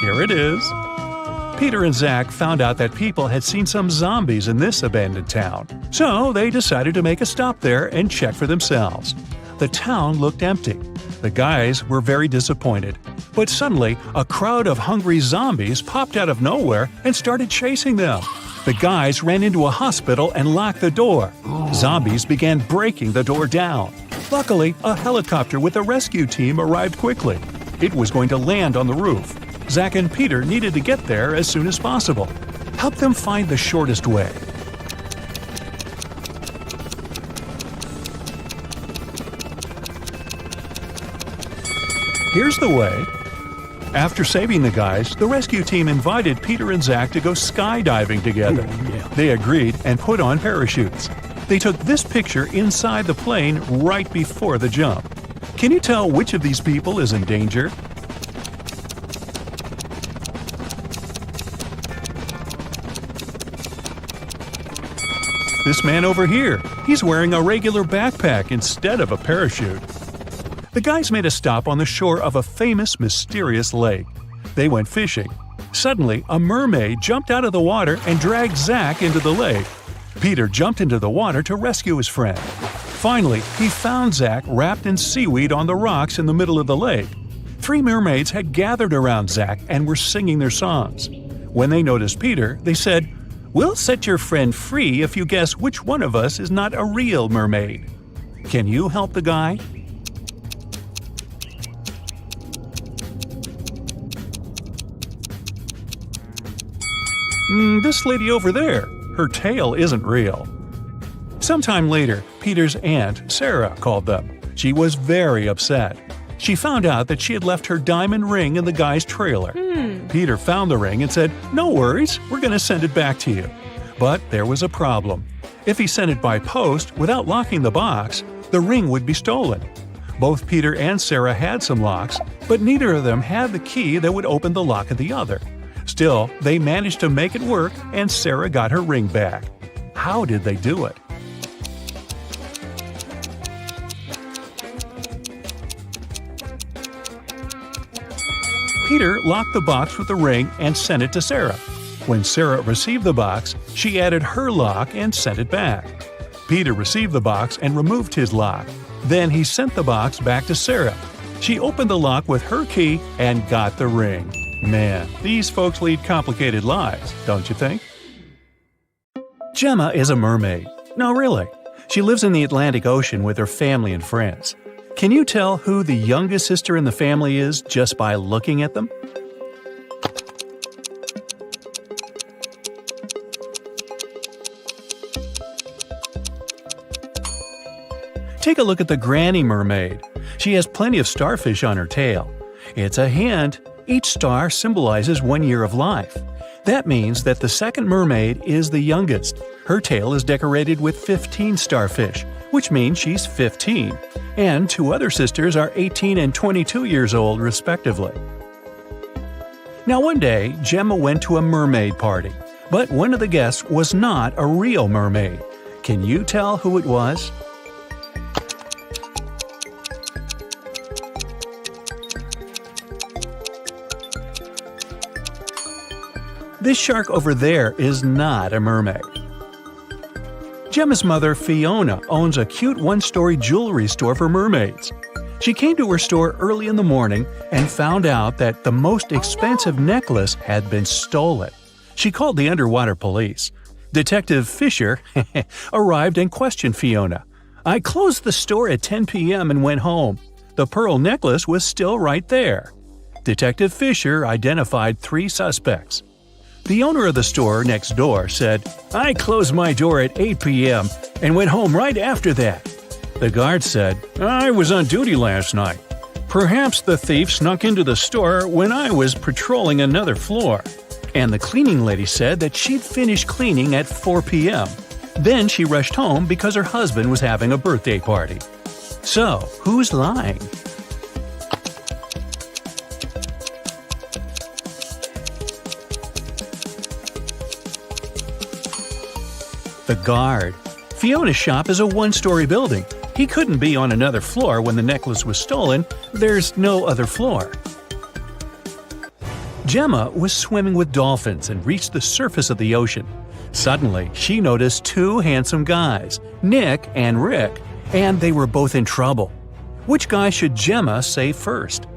[SPEAKER 1] Here it is. Peter and Zach found out that people had seen some zombies in this abandoned town. So they decided to make a stop there and check for themselves. The town looked empty. The guys were very disappointed. But suddenly, a crowd of hungry zombies popped out of nowhere and started chasing them. The guys ran into a hospital and locked the door. Zombies began breaking the door down. Luckily, a helicopter with a rescue team arrived quickly. It was going to land on the roof. Zach and Peter needed to get there as soon as possible. Help them find the shortest way. Here's the way. After saving the guys, the rescue team invited Peter and Zach to go skydiving together. They agreed and put on parachutes. They took this picture inside the plane right before the jump. Can you tell which of these people is in danger? This man over here, he's wearing a regular backpack instead of a parachute. The guys made a stop on the shore of a famous, mysterious lake. They went fishing. Suddenly, a mermaid jumped out of the water and dragged Zach into the lake. Peter jumped into the water to rescue his friend. Finally, he found Zach wrapped in seaweed on the rocks in the middle of the lake. 3 mermaids had gathered around Zach and were singing their songs. When they noticed Peter, they said, "We'll set your friend free if you guess which one of us is not a real mermaid." Can you help the guy? This lady over there, her tail isn't real. Sometime later, Peter's aunt, Sarah, called them. She was very upset. She found out that she had left her diamond ring in the guy's trailer. Peter found the ring and said, "No worries, we're going to send it back to you." But there was a problem. If he sent it by post without locking the box, the ring would be stolen. Both Peter and Sarah had some locks, but neither of them had the key that would open the lock of the other. Still, they managed to make it work, and Sarah got her ring back. How did they do it? Peter locked the box with the ring and sent it to Sarah. When Sarah received the box, she added her lock and sent it back. Peter received the box and removed his lock. Then he sent the box back to Sarah. She opened the lock with her key and got the ring. Man, these folks lead complicated lives, don't you think? Gemma is a mermaid. No, really. She lives in the Atlantic Ocean with her family and friends. Can you tell who the youngest sister in the family is just by looking at them? Take a look at the granny mermaid. She has plenty of starfish on her tail. It's a hint. Each star symbolizes 1 year of life. That means that the second mermaid is the youngest. Her tail is decorated with 15 starfish, which means she's 15. And 2 other sisters are 18 and 22 years old, respectively. Now one day, Gemma went to a mermaid party, but one of the guests was not a real mermaid. Can you tell who it was? This shark over there is not a mermaid. Gemma's mother, Fiona, owns a cute one-story jewelry store for mermaids. She came to her store early in the morning and found out that the most expensive necklace had been stolen. She called the underwater police. Detective Fisher arrived and questioned Fiona. "I closed the store at 10 p.m. and went home. The pearl necklace was still right there." Detective Fisher identified 3 suspects. The owner of the store next door said, "I closed my door at 8 p.m. and went home right after that." The guard said, "I was on duty last night. Perhaps the thief snuck into the store when I was patrolling another floor." And the cleaning lady said that she'd finished cleaning at 4 p.m. Then she rushed home because her husband was having a birthday party. So, who's lying? The guard. Fiona's shop is a one-story building. He couldn't be on another floor when the necklace was stolen. There's no other floor. Gemma was swimming with dolphins and reached the surface of the ocean. Suddenly, she noticed 2 handsome guys, Nick and Rick, and they were both in trouble. Which guy should Gemma save first?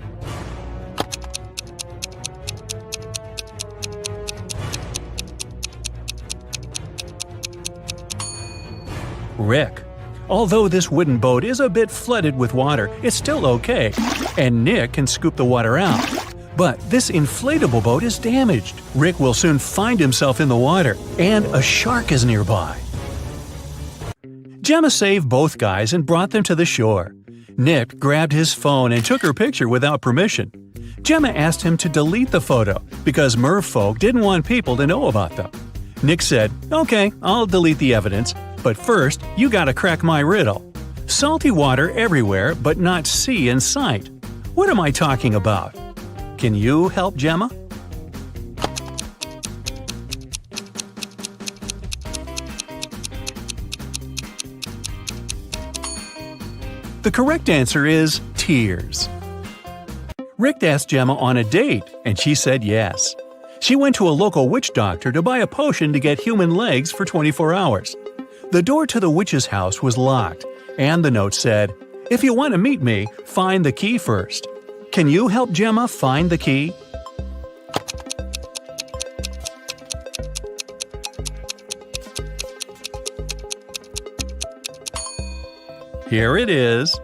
[SPEAKER 1] Rick. Although this wooden boat is a bit flooded with water, it's still okay, and Nick can scoop the water out. But this inflatable boat is damaged. Rick will soon find himself in the water, and a shark is nearby. Gemma saved both guys and brought them to the shore. Nick grabbed his phone and took her picture without permission. Gemma asked him to delete the photo because merfolk didn't want people to know about them. Nick said, "Okay, I'll delete the evidence, but first, you gotta crack my riddle. Salty water everywhere, but not sea in sight. What am I talking about? Can you help Gemma?" The correct answer is tears. Rick asked Gemma on a date, and she said yes. She went to a local witch doctor to buy a potion to get human legs for 24 hours. The door to the witch's house was locked, and the note said, "If you want to meet me, find the key first." Can you help Gemma find the key? Here it is.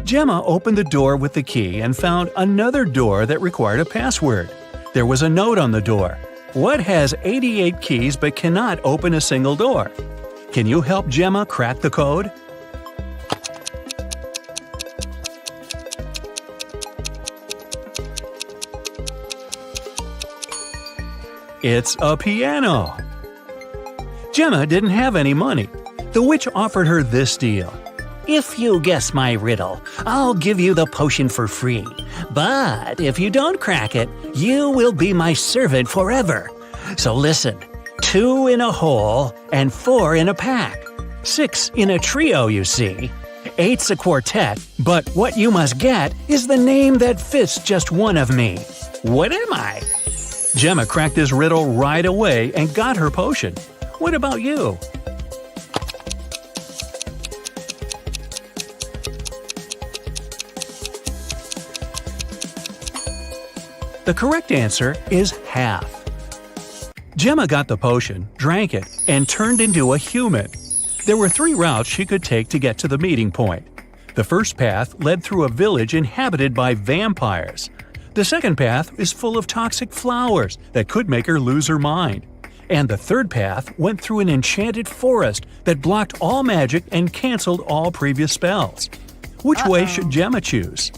[SPEAKER 1] Gemma opened the door with the key and found another door that required a password. There was a note on the door. What has 88 keys but cannot open a single door? Can you help Gemma crack the code? It's a piano. Gemma didn't have any money. The witch offered her this deal.
[SPEAKER 4] If you guess my riddle, I'll give you the potion for free. But if you don't crack it, you will be my servant forever. So listen, 2 in a hole and 4 in a pack. 6 in a trio, you see. 8's a quartet, but what you must get is the name that fits just one of me. What am I?
[SPEAKER 1] Gemma cracked this riddle right away and got her potion. What about you? The correct answer is half. Gemma got the potion, drank it, and turned into a human. There were 3 routes she could take to get to the meeting point. The first path led through a village inhabited by vampires. The second path is full of toxic flowers that could make her lose her mind. And the third path went through an enchanted forest that blocked all magic and canceled all previous spells. Which way should Gemma choose?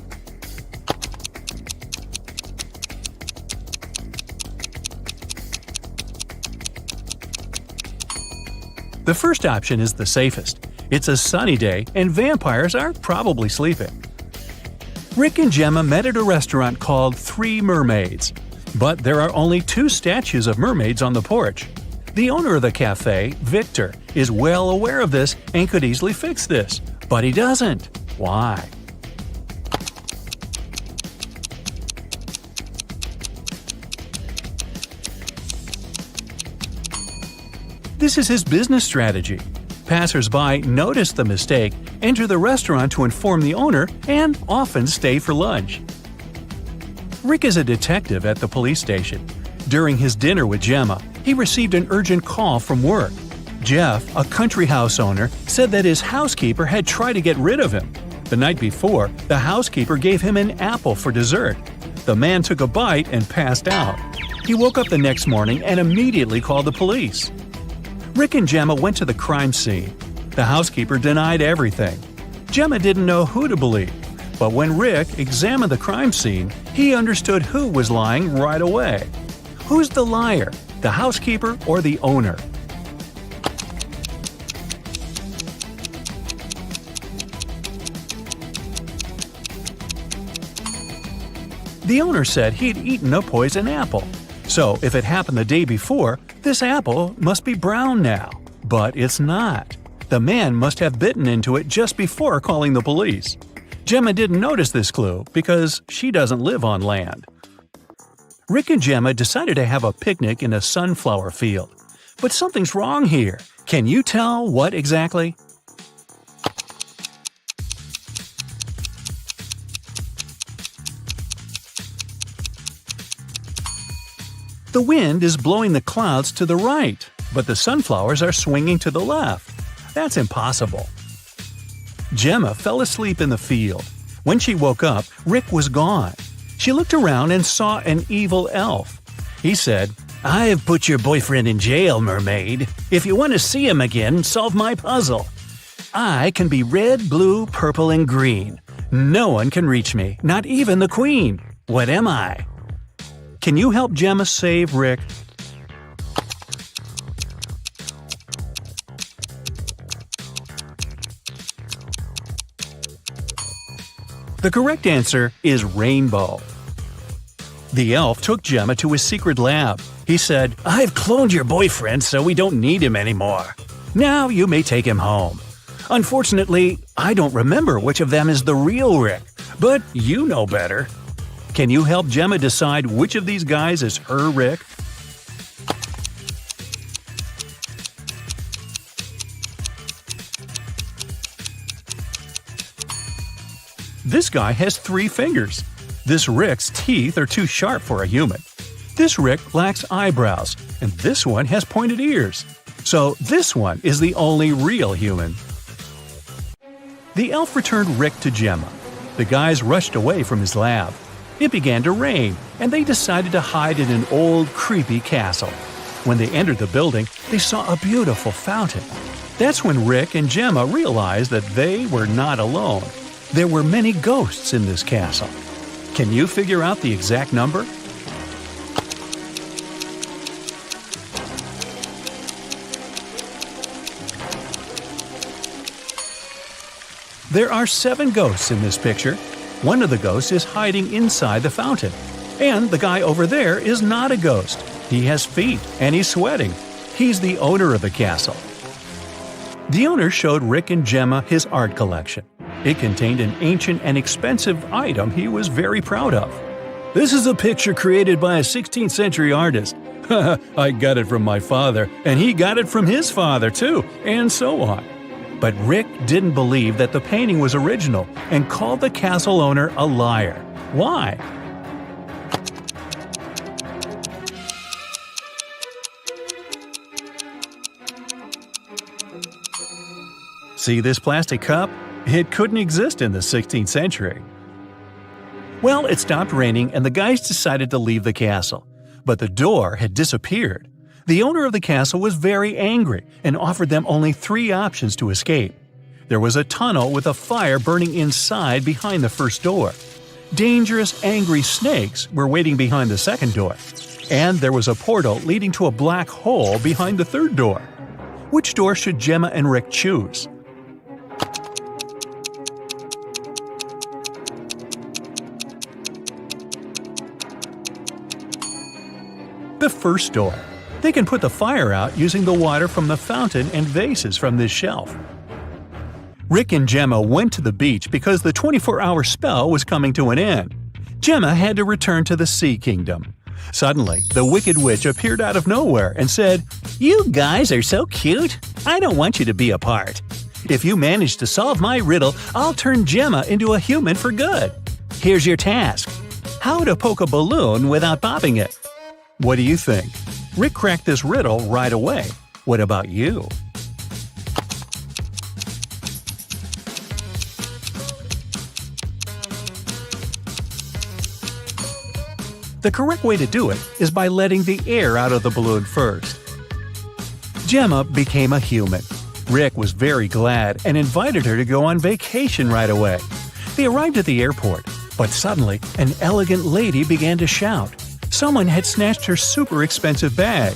[SPEAKER 1] The first option is the safest. It's a sunny day and vampires are probably sleeping. Rick and Gemma met at a restaurant called 3 Mermaids. But there are only 2 statues of mermaids on the porch. The owner of the cafe, Victor, is well aware of this and could easily fix this. But he doesn't. Why? This is his business strategy. Passers-by notice the mistake, enter the restaurant to inform the owner, and often stay for lunch. Rick is a detective at the police station. During his dinner with Gemma, he received an urgent call from work. Jeff, a country house owner, said that his housekeeper had tried to get rid of him. The night before, the housekeeper gave him an apple for dessert. The man took a bite and passed out. He woke up the next morning and immediately called the police. Rick and Gemma went to the crime scene. The housekeeper denied everything. Gemma didn't know who to believe, but when Rick examined the crime scene, he understood who was lying right away. Who's the liar, the housekeeper or the owner? The owner said he'd eaten a poison apple. So if it happened the day before, this apple must be brown now. But it's not. The man must have bitten into it just before calling the police. Gemma didn't notice this clue because she doesn't live on land. Rick and Gemma decided to have a picnic in a sunflower field. But something's wrong here. Can you tell what exactly? The wind is blowing the clouds to the right, but the sunflowers are swinging to the left. That's impossible. Gemma fell asleep in the field. When she woke up, Rick was gone. She looked around and saw an evil elf. He said, "I have put your boyfriend in jail, Mermaid. If you want to see him again, solve my puzzle. I can be red, blue, purple, and green. No one can reach me, not even the queen. What am I?" Can you help Gemma save Rick? The correct answer is rainbow. The elf took Gemma to his secret lab. He said, "I've cloned your boyfriend so we don't need him anymore. Now you may take him home. Unfortunately, I don't remember which of them is the real Rick, but you know better. Can you help Gemma decide which of these guys is her Rick? This guy has 3 fingers. This Rick's teeth are too sharp for a human. This Rick lacks eyebrows, and this one has pointed ears. So this one is the only real human. The elf returned Rick to Gemma. The guys rushed away from his lab. It began to rain, and they decided to hide in an old, creepy castle. When they entered the building, they saw a beautiful fountain. That's when Rick and Gemma realized that they were not alone. There were many ghosts in this castle. Can you figure out the exact number? There are 7 ghosts in this picture. One of the ghosts is hiding inside the fountain. And the guy over there is not a ghost. He has feet and he's sweating. He's the owner of the castle. The owner showed Rick and Gemma his art collection. It contained an ancient and expensive item he was very proud of. "This is a picture created by a 16th century artist. I got it from my father, and he got it from his father too, and so on." But Rick didn't believe that the painting was original and called the castle owner a liar. Why? See this plastic cup? It couldn't exist in the 16th century. Well, it stopped raining and the guys decided to leave the castle. But the door had disappeared. The owner of the castle was very angry and offered them only 3 options to escape. There was a tunnel with a fire burning inside behind the first door. Dangerous, angry snakes were waiting behind the second door. And there was a portal leading to a black hole behind the third door. Which door should Gemma and Rick choose? The first door. They can put the fire out using the water from the fountain and vases from this shelf. Rick and Gemma went to the beach because the 24-hour spell was coming to an end. Gemma had to return to the Sea Kingdom. Suddenly, the Wicked Witch appeared out of nowhere and said, "You guys are so cute. I don't want you to be apart. If you manage to solve my riddle, I'll turn Gemma into a human for good. Here's your task. How to poke a balloon without popping it." What do you think? Rick cracked this riddle right away. What about you? The correct way to do it is by letting the air out of the balloon first. Gemma became a human. Rick was very glad and invited her to go on vacation right away. They arrived at the airport, but suddenly an elegant lady began to shout. Someone had snatched her super expensive bag.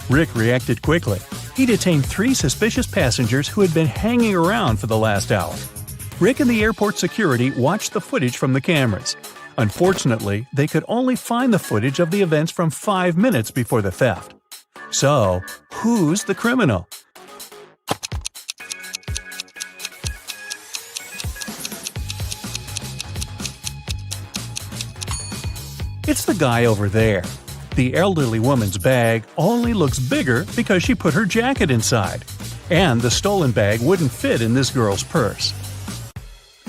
[SPEAKER 1] Rick reacted quickly. He detained 3 suspicious passengers who had been hanging around for the last hour. Rick and the airport security watched the footage from the cameras. Unfortunately, they could only find the footage of the events from 5 minutes before the theft. So, who's the criminal? It's the guy over there. The elderly woman's bag only looks bigger because she put her jacket inside. And the stolen bag wouldn't fit in this girl's purse.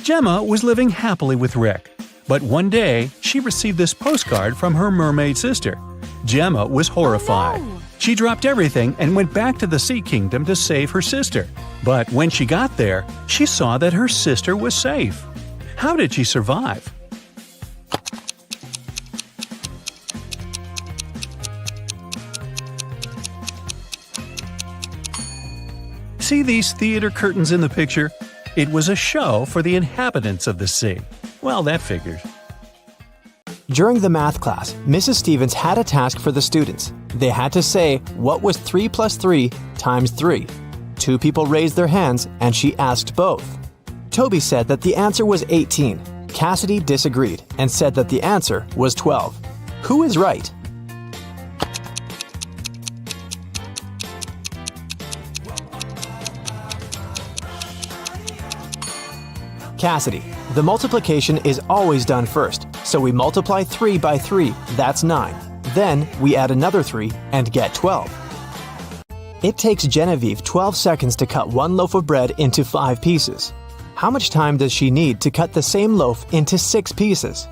[SPEAKER 1] Gemma was living happily with Rick. But one day, she received this postcard from her mermaid sister. Gemma was horrified.
[SPEAKER 5] Oh, no.
[SPEAKER 1] She dropped everything and went back to the Sea Kingdom to save her sister. But when she got there, she saw that her sister was safe. How did she survive? See these theater curtains in the picture? It was a show for the inhabitants of the sea. Well, that figures.
[SPEAKER 2] During the math class, Mrs. Stevens had a task for the students. They had to say, what was 3 plus 3 times 3? 2 people raised their hands, and she asked both. Toby said that the answer was 18. Cassidy disagreed and said that the answer was 12. Who is right? Cassidy. The multiplication is always done first, so we multiply 3 by 3, that's 9. Then we add another 3 and get 12. It takes Genevieve 12 seconds to cut 1 loaf of bread into 5 pieces. How much time does she need to cut the same loaf into 6 pieces?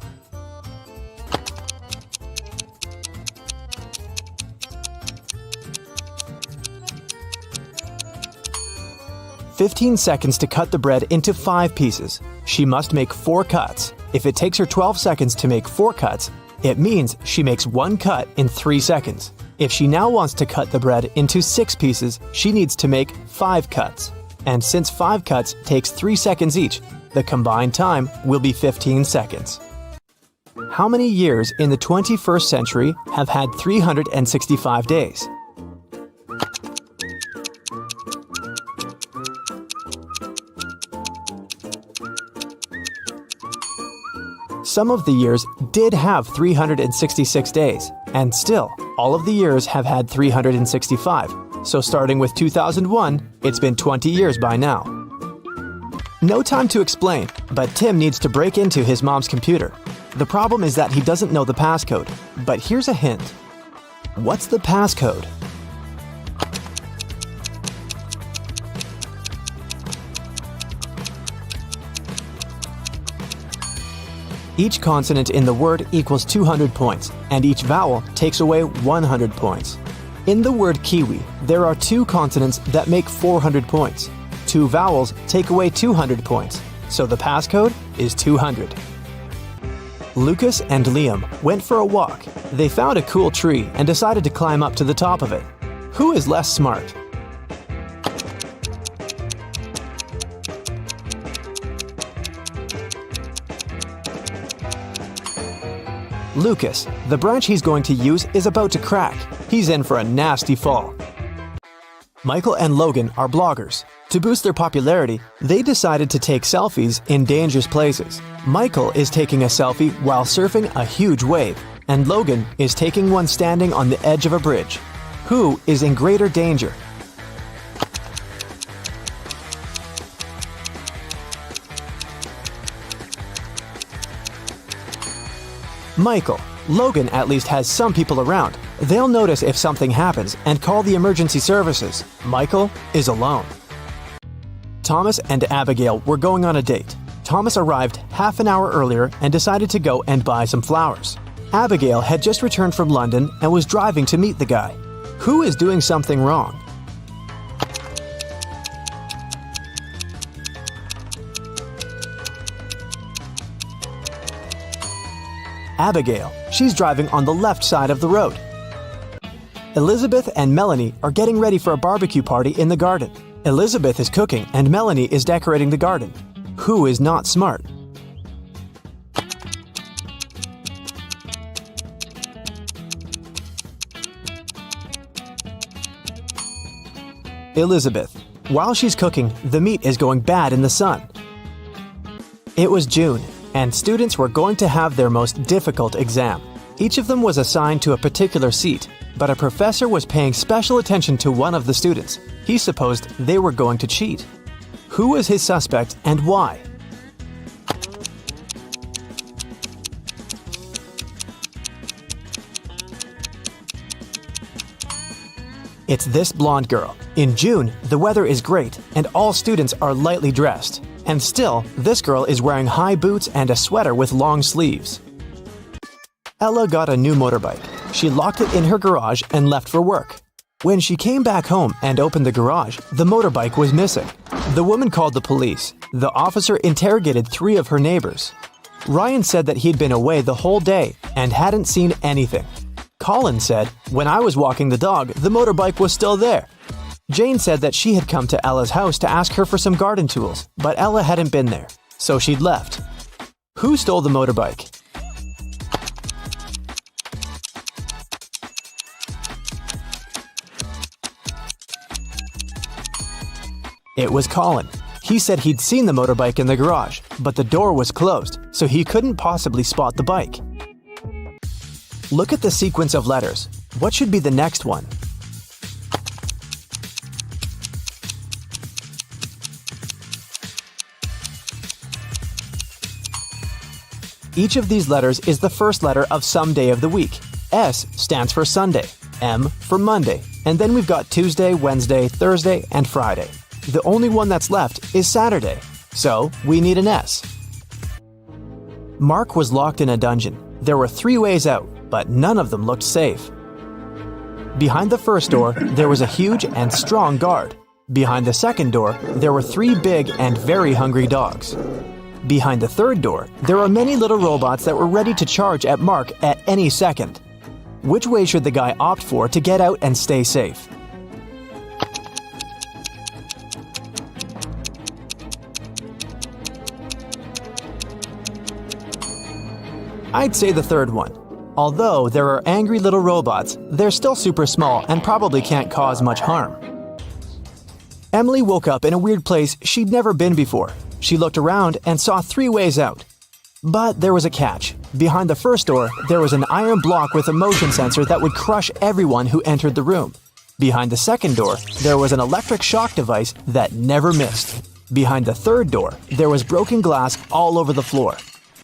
[SPEAKER 2] "15 seconds to cut the bread into 5 pieces. She must make 4 cuts. If it takes her 12 seconds to make 4 cuts, it means she makes 1 cut in 3 seconds. If she now wants to cut the bread into 6 pieces, she needs to make 5 cuts. And since 5 cuts takes 3 seconds each, the combined time will be 15 seconds. How many years in the 21st century have had 365 days? Some of the years did have 366 days, and still, all of the years have had 365. So starting with 2001, it's been 20 years by now. No time to explain, but Tim needs to break into his mom's computer. The problem is that he doesn't know the passcode, but here's a hint. What's the passcode? Each consonant in the word equals 200 points, and each vowel takes away 100 points. In the word kiwi, there are 2 consonants that make 400 points. 2 vowels take away 200 points, so the passcode is 200. Lucas and Liam went for a walk. They found a cool tree and decided to climb up to the top of it. Who is less smart? Lucas, the branch he's going to use is about to crack. He's in for a nasty fall. Michael and Logan are bloggers. To boost their popularity, they decided to take selfies in dangerous places. Michael is taking a selfie while surfing a huge wave, and Logan is taking one standing on the edge of a bridge. Who is in greater danger? Michael. Logan at least has some people around. They'll notice if something happens and call the emergency services. Michael is alone. Thomas and Abigail were going on a date. Thomas arrived half an hour earlier and decided to go and buy some flowers. Abigail had just returned from London and was driving to meet the guy. Who is doing something wrong? Abigail. She's driving on the left side of the road. Elizabeth and Melanie are getting ready for a barbecue party in the garden. Elizabeth is cooking and Melanie is decorating the garden. Who is not smart? Elizabeth. While she's cooking, the meat is going bad in the sun. It was June, and students were going to have their most difficult exam. Each of them was assigned to a particular seat, but a professor was paying special attention to one of the students. He supposed they were going to cheat. Who was his suspect and why? It's this blonde girl. In June, the weather is great and all students are lightly dressed. And still, this girl is wearing high boots and a sweater with long sleeves. Ella got a new motorbike. She locked it in her garage and left for work. When she came back home and opened the garage, the motorbike was missing. The woman called the police. The officer interrogated 3 of her neighbors. Ryan said that he'd been away the whole day and hadn't seen anything. Colin said, "When I was walking the dog, the motorbike was still there." Jane said that she had come to Ella's house to ask her for some garden tools, but Ella hadn't been there, so she'd left. Who stole the motorbike? It was Colin. He said he'd seen the motorbike in the garage, but the door was closed, so he couldn't possibly spot the bike. Look at the sequence of letters. What should be the next one? Each of these letters is the first letter of some day of the week. S stands for Sunday, M for Monday, and then we've got Tuesday, Wednesday, Thursday, and Friday. The only one that's left is Saturday, so we need an S. Mark was locked in a dungeon. There were 3 ways out, but none of them looked safe. Behind the first door, there was a huge and strong guard. Behind the second door, there were 3 big and very hungry dogs. Behind the third door, there are many little robots that were ready to charge at Mark at any second. Which way should the guy opt for to get out and stay safe? I'd say the third one. Although there are angry little robots, they're still super small and probably can't cause much harm. Emily woke up in a weird place she'd never been before. She looked around and saw 3 ways out. But there was a catch. Behind the first door, there was an iron block with a motion sensor that would crush everyone who entered the room. Behind the second door, there was an electric shock device that never missed. Behind the third door, there was broken glass all over the floor.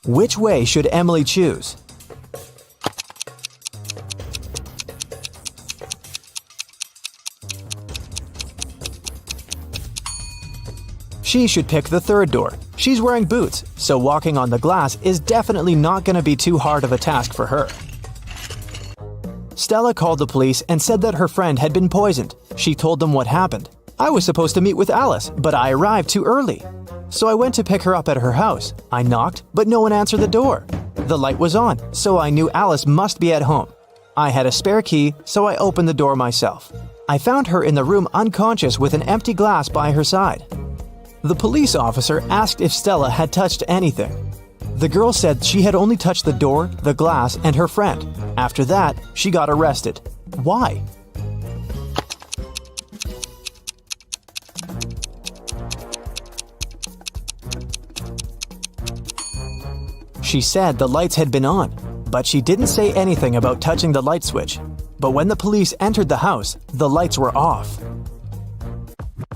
[SPEAKER 2] Which way should Emily choose? She should pick the third door. She's wearing boots, so walking on the glass is definitely not going to be too hard of a task for her. Stella called the police and said that her friend had been poisoned. She told them what happened. I was supposed to meet with Alice, but I arrived too early. So I went to pick her up at her house. I knocked, but no one answered the door. The light was on, so I knew Alice must be at home. I had a spare key, so I opened the door myself. I found her in the room unconscious with an empty glass by her side. The police officer asked if Stella had touched anything. The girl said she had only touched the door, the glass, and her friend. After that, she got arrested. Why? She said the lights had been on, but she didn't say anything about touching the light switch. But when the police entered the house, the lights were off.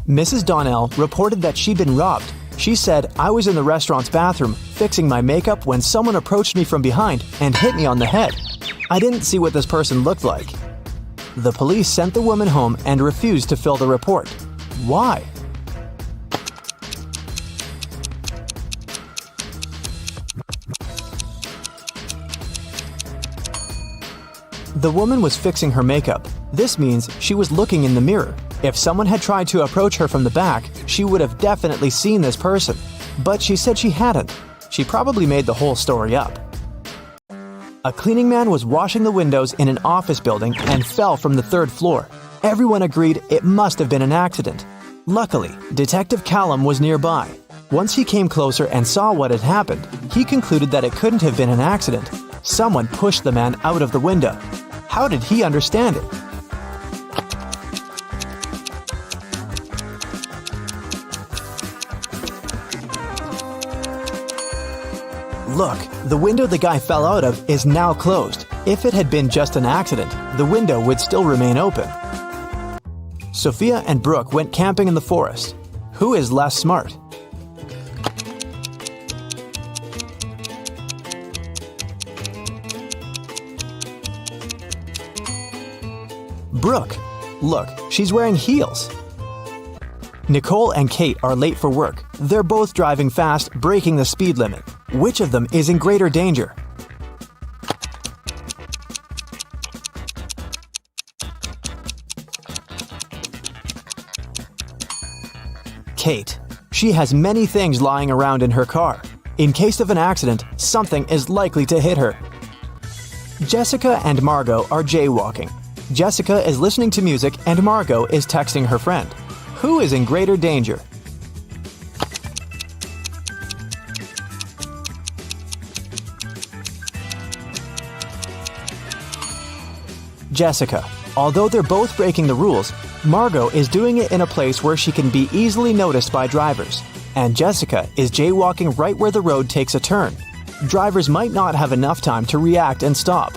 [SPEAKER 2] Mrs. Donnell reported that she'd been robbed. She said, "I was in the restaurant's bathroom fixing my makeup when someone approached me from behind and hit me on the head. I didn't see what this person looked like." The police sent the woman home and refused to fill the report. Why? The woman was fixing her makeup. This means she was looking in the mirror. If someone had tried to approach her from the back, she would have definitely seen this person. But she said she hadn't. She probably made the whole story up. A cleaning man was washing the windows in an office building and fell from the third floor. Everyone agreed it must have been an accident. Luckily, Detective Callum was nearby. Once he came closer and saw what had happened, he concluded that it couldn't have been an accident. Someone pushed the man out of the window. How did he understand it? Look, the window the guy fell out of is now closed. If it had been just an accident, the window would still remain open. Sophia and Brooke went camping in the forest. Who is less smart? Brooke. Look, she's wearing heels. Nicole and Kate are late for work. They're both driving fast, breaking the speed limit. Which of them is in greater danger? Kate. She has many things lying around in her car. In case of an accident, something is likely to hit her. Jessica and Margot are jaywalking. Jessica is listening to music and Margot is texting her friend. Who is in greater danger? Jessica. Although they're both breaking the rules, Margot is doing it in a place where she can be easily noticed by drivers. And Jessica is jaywalking right where the road takes a turn. Drivers might not have enough time to react and stop.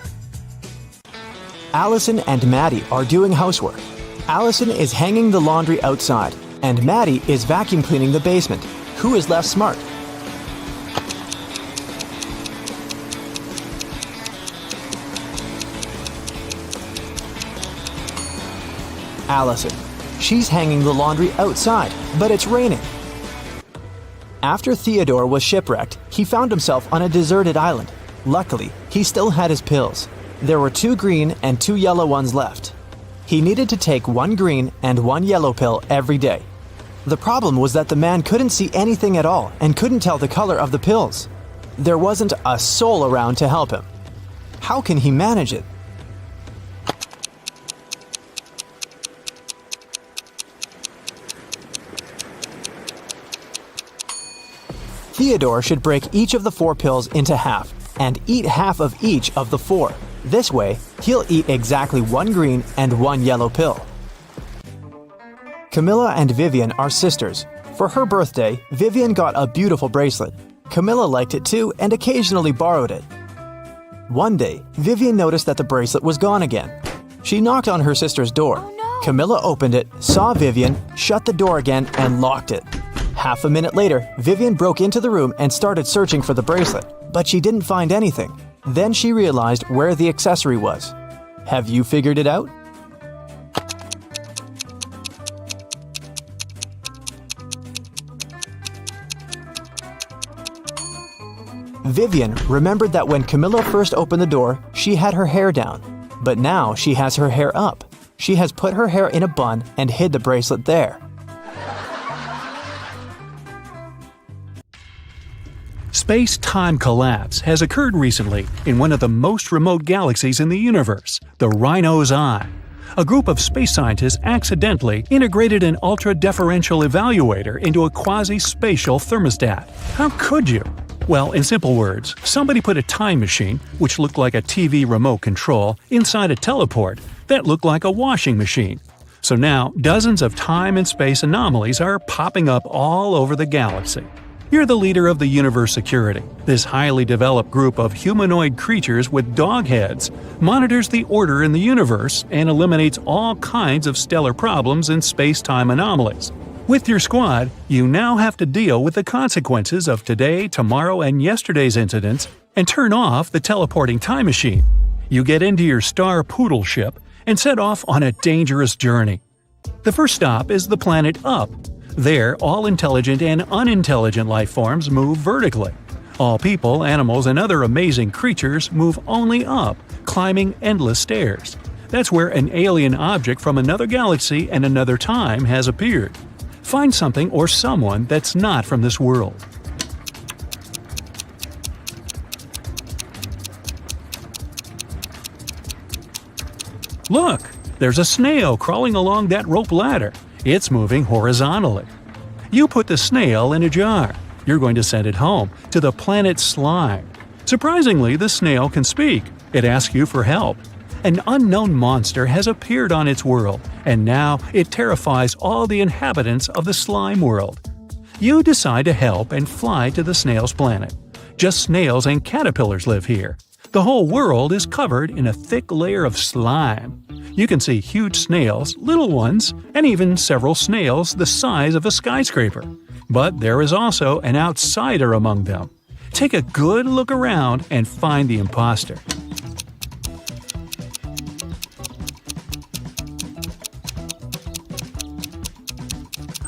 [SPEAKER 2] Allison and Maddie are doing housework. Allison is hanging the laundry outside, and Maddie is vacuum cleaning the basement. Who is less smart? Allison. She's hanging the laundry outside, but it's raining. After Theodore was shipwrecked, he found himself on a deserted island. Luckily, he still had his pills. There were 2 green and 2 yellow ones left. He needed to take 1 green and 1 yellow pill every day. The problem was that the man couldn't see anything at all and couldn't tell the color of the pills. There wasn't a soul around to help him. How can he manage it? Theodore should break each of the 4 pills into half and eat half of each of the 4. This way, he'll eat exactly 1 green and 1 yellow pill. Camilla and Vivian are sisters. For her birthday, Vivian got a beautiful bracelet. Camilla liked it too and occasionally borrowed it. One day, Vivian noticed that the bracelet was gone again. She knocked on her sister's door. Camilla opened it, saw Vivian, shut the door again, and locked it. Half a minute later, Vivian broke into the room and started searching for the bracelet, but she didn't find anything. Then she realized where the accessory was. Have you figured it out? Vivian remembered that when Camilla first opened the door, she had her hair down. But now she has her hair up. She has put her hair in a bun and hid the bracelet there.
[SPEAKER 1] Space-time collapse has occurred recently in one of the most remote galaxies in the universe, the Rhino's Eye. A group of space scientists accidentally integrated an ultra-deferential evaluator into a quasi-spatial thermostat. How could you? Well, in simple words, somebody put a time machine, which looked like a TV remote control, inside a teleport that looked like a washing machine. So now, dozens of time and space anomalies are popping up all over the galaxy. You're the leader of the universe security. This highly developed group of humanoid creatures with dog heads monitors the order in the universe and eliminates all kinds of stellar problems and space-time anomalies. With your squad, you now have to deal with the consequences of today, tomorrow, and yesterday's incidents and turn off the teleporting time machine. You get into your Star Poodle ship and set off on a dangerous journey. The first stop is the planet Up. There, all intelligent and unintelligent life forms move vertically. All people, animals, and other amazing creatures move only up, climbing endless stairs. That's where an alien object from another galaxy and another time has appeared. Find something or someone that's not from this world. Look! There's a snail crawling along that rope ladder. It's moving horizontally. You put the snail in a jar. You're going to send it home, to the planet Slime. Surprisingly, the snail can speak. It asks you for help. An unknown monster has appeared on its world, and now it terrifies all the inhabitants of the slime world. You decide to help and fly to the snail's planet. Just snails and caterpillars live here. The whole world is covered in a thick layer of slime. You can see huge snails, little ones, and even several snails the size of a skyscraper. But there is also an outsider among them. Take a good look around and find the impostor.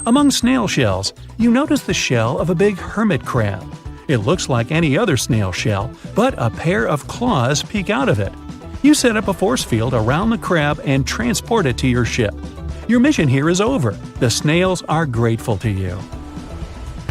[SPEAKER 1] Among snail shells, you notice the shell of a big hermit crab. It looks like any other snail shell, but a pair of claws peek out of it. You set up a force field around the crab and transport it to your ship. Your mission here is over. The snails are grateful to you.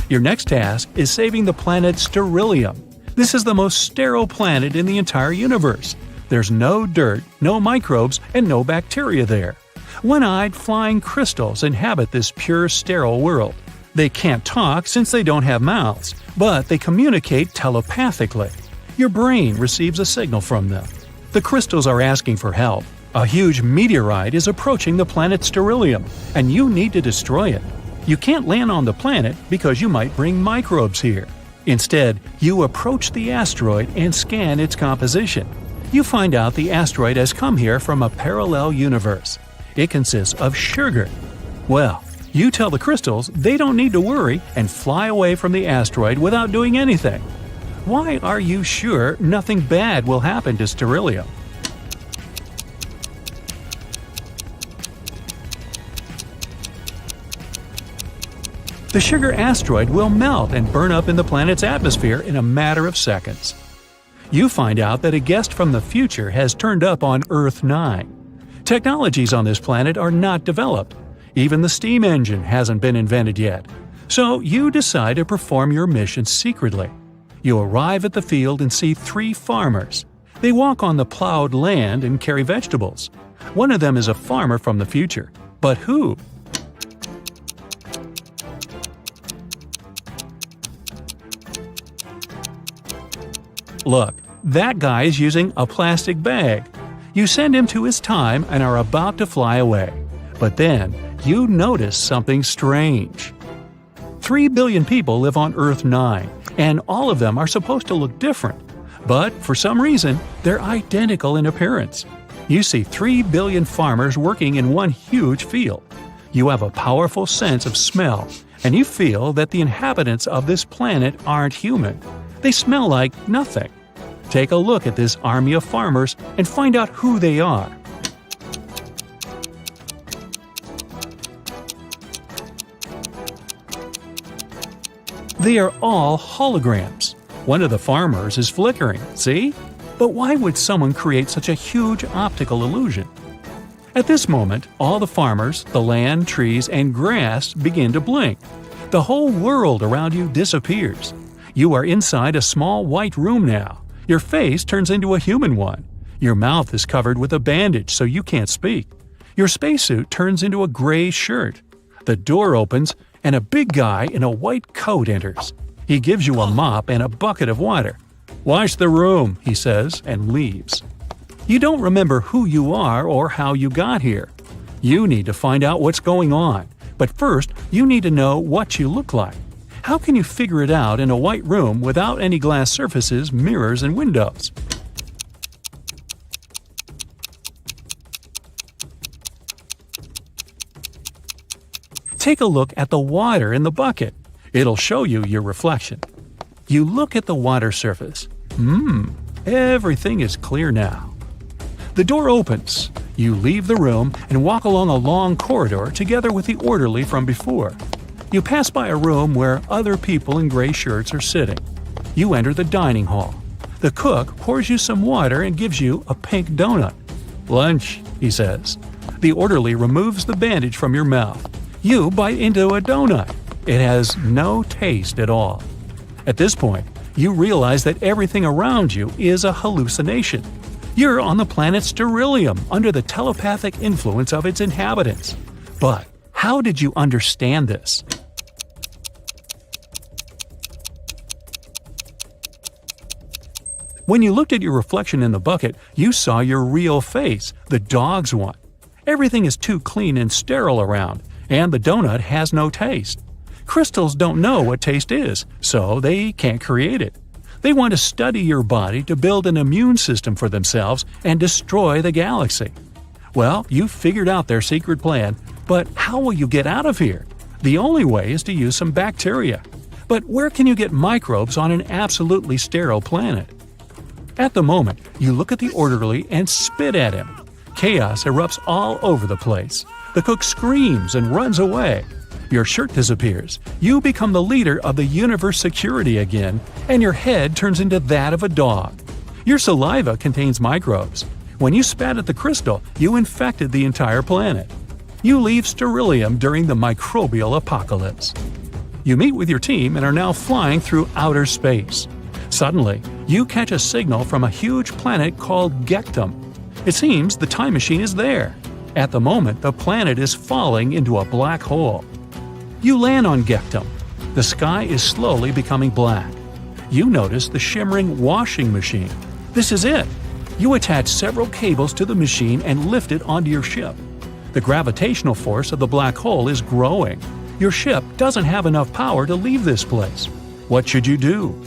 [SPEAKER 1] Your next task is saving the planet Sterilium. This is the most sterile planet in the entire universe. There's no dirt, no microbes, and no bacteria there. One-eyed flying crystals inhabit this pure sterile world. They can't talk since they don't have mouths, but they communicate telepathically. Your brain receives a signal from them. The crystals are asking for help. A huge meteorite is approaching the planet Sterilium, and you need to destroy it. You can't land on the planet because you might bring microbes here. Instead, you approach the asteroid and scan its composition. You find out the asteroid has come here from a parallel universe. It consists of sugar. Well, you tell the crystals they don't need to worry and fly away from the asteroid without doing anything. Why are you sure nothing bad will happen to Sterilium? The sugar asteroid will melt and burn up in the planet's atmosphere in a matter of seconds. You find out that a guest from the future has turned up on Earth 9. Technologies on this planet are not developed. Even the steam engine hasn't been invented yet. So you decide to perform your mission secretly. You arrive at the field and see 3 farmers. They walk on the plowed land and carry vegetables. One of them is a farmer from the future. But who? Look, that guy is using a plastic bag. You send him to his time and are about to fly away. But then, you notice something strange. 3 billion people live on Earth 9, and all of them are supposed to look different. But for some reason, they're identical in appearance. You see 3 billion farmers working in one huge field. You have a powerful sense of smell, and you feel that the inhabitants of this planet aren't human. They smell like nothing. Take a look at this army of farmers and find out who they are. They are all holograms. One of the farmers is flickering, see? But why would someone create such a huge optical illusion? At this moment, all the farmers, the land, trees, and grass begin to blink. The whole world around you disappears. You are inside a small white room now. Your face turns into a human one. Your mouth is covered with a bandage so you can't speak. Your spacesuit turns into a gray shirt. The door opens and a big guy in a white coat enters. He gives you a mop and a bucket of water. "Wash the room," he says, and leaves. You don't remember who you are or how you got here. You need to find out what's going on, but first you need to know what you look like. How can you figure it out in a white room without any glass surfaces, mirrors, and windows? Take a look at the water in the bucket. It'll show you your reflection. You look at the water surface. Everything is clear now. The door opens. You leave the room and walk along a long corridor together with the orderly from before. You pass by a room where other people in gray shirts are sitting. You enter the dining hall. The cook pours you some water and gives you a pink donut. "Lunch," he says. The orderly removes the bandage from your mouth. You bite into a donut. It has no taste at all. At this point, you realize that everything around you is a hallucination. You're on the planet Sterilium under the telepathic influence of its inhabitants. But how did you understand this? When you looked at your reflection in the bucket, you saw your real face, the dog's one. Everything is too clean and sterile around, and the donut has no taste. Crystals don't know what taste is, so they can't create it. They want to study your body to build an immune system for themselves and destroy the galaxy. Well, you figured out their secret plan, but how will you get out of here? The only way is to use some bacteria. But where can you get microbes on an absolutely sterile planet? At the moment, you look at the orderly and spit at him. Chaos erupts all over the place. The cook screams and runs away. Your shirt disappears. You become the leader of the universe security again, and your head turns into that of a dog. Your saliva contains microbes. When you spat at the crystal, you infected the entire planet. You leave Sterilium during the microbial apocalypse. You meet with your team and are now flying through outer space. Suddenly, you catch a signal from a huge planet called Gectum. It seems the time machine is there. At the moment, the planet is falling into a black hole. You land on Gectum. The sky is slowly becoming black. You notice the shimmering washing machine. This is it. You attach several cables to the machine and lift it onto your ship. The gravitational force of the black hole is growing. Your ship doesn't have enough power to leave this place. What should you do?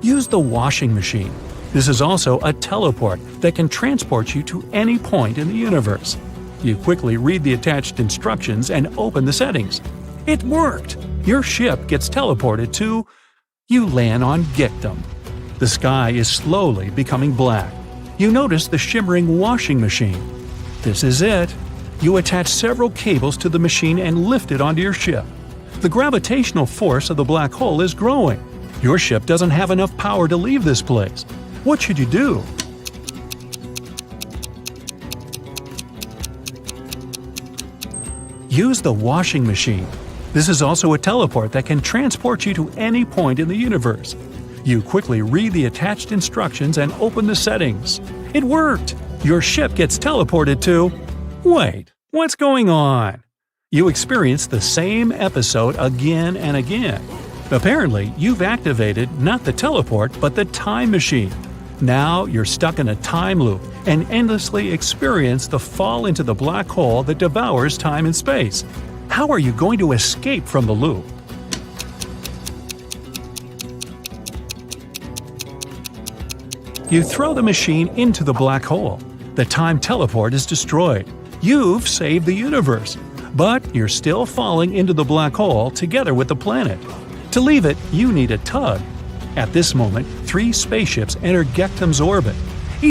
[SPEAKER 1] Use the washing machine. This is also a teleport that can transport you to any point in the universe. You quickly read the attached instructions and open the settings. It worked! Your ship gets teleported to… You land on Gectum. The sky is slowly becoming black. You notice the shimmering washing machine. This is it. You attach several cables to the machine and lift it onto your ship. The gravitational force of the black hole is growing. Your ship doesn't have enough power to leave this place. What should you do? Use the washing machine. This is also a teleport that can transport you to any point in the universe. You quickly read the attached instructions and open the settings. It worked! Your ship gets teleported to… Wait, what's going on? You experience the same episode again and again. Apparently, you've activated not the teleport but the time machine. Now you're stuck in a time loop and endlessly experience the fall into the black hole that devours time and space. How are you going to escape from the loop? You throw the machine into the black hole. The time teleport is destroyed. You've saved the universe. But you're still falling into the black hole together with the planet. To leave it, you need a tug. At this moment, 3 spaceships enter Gectum's orbit.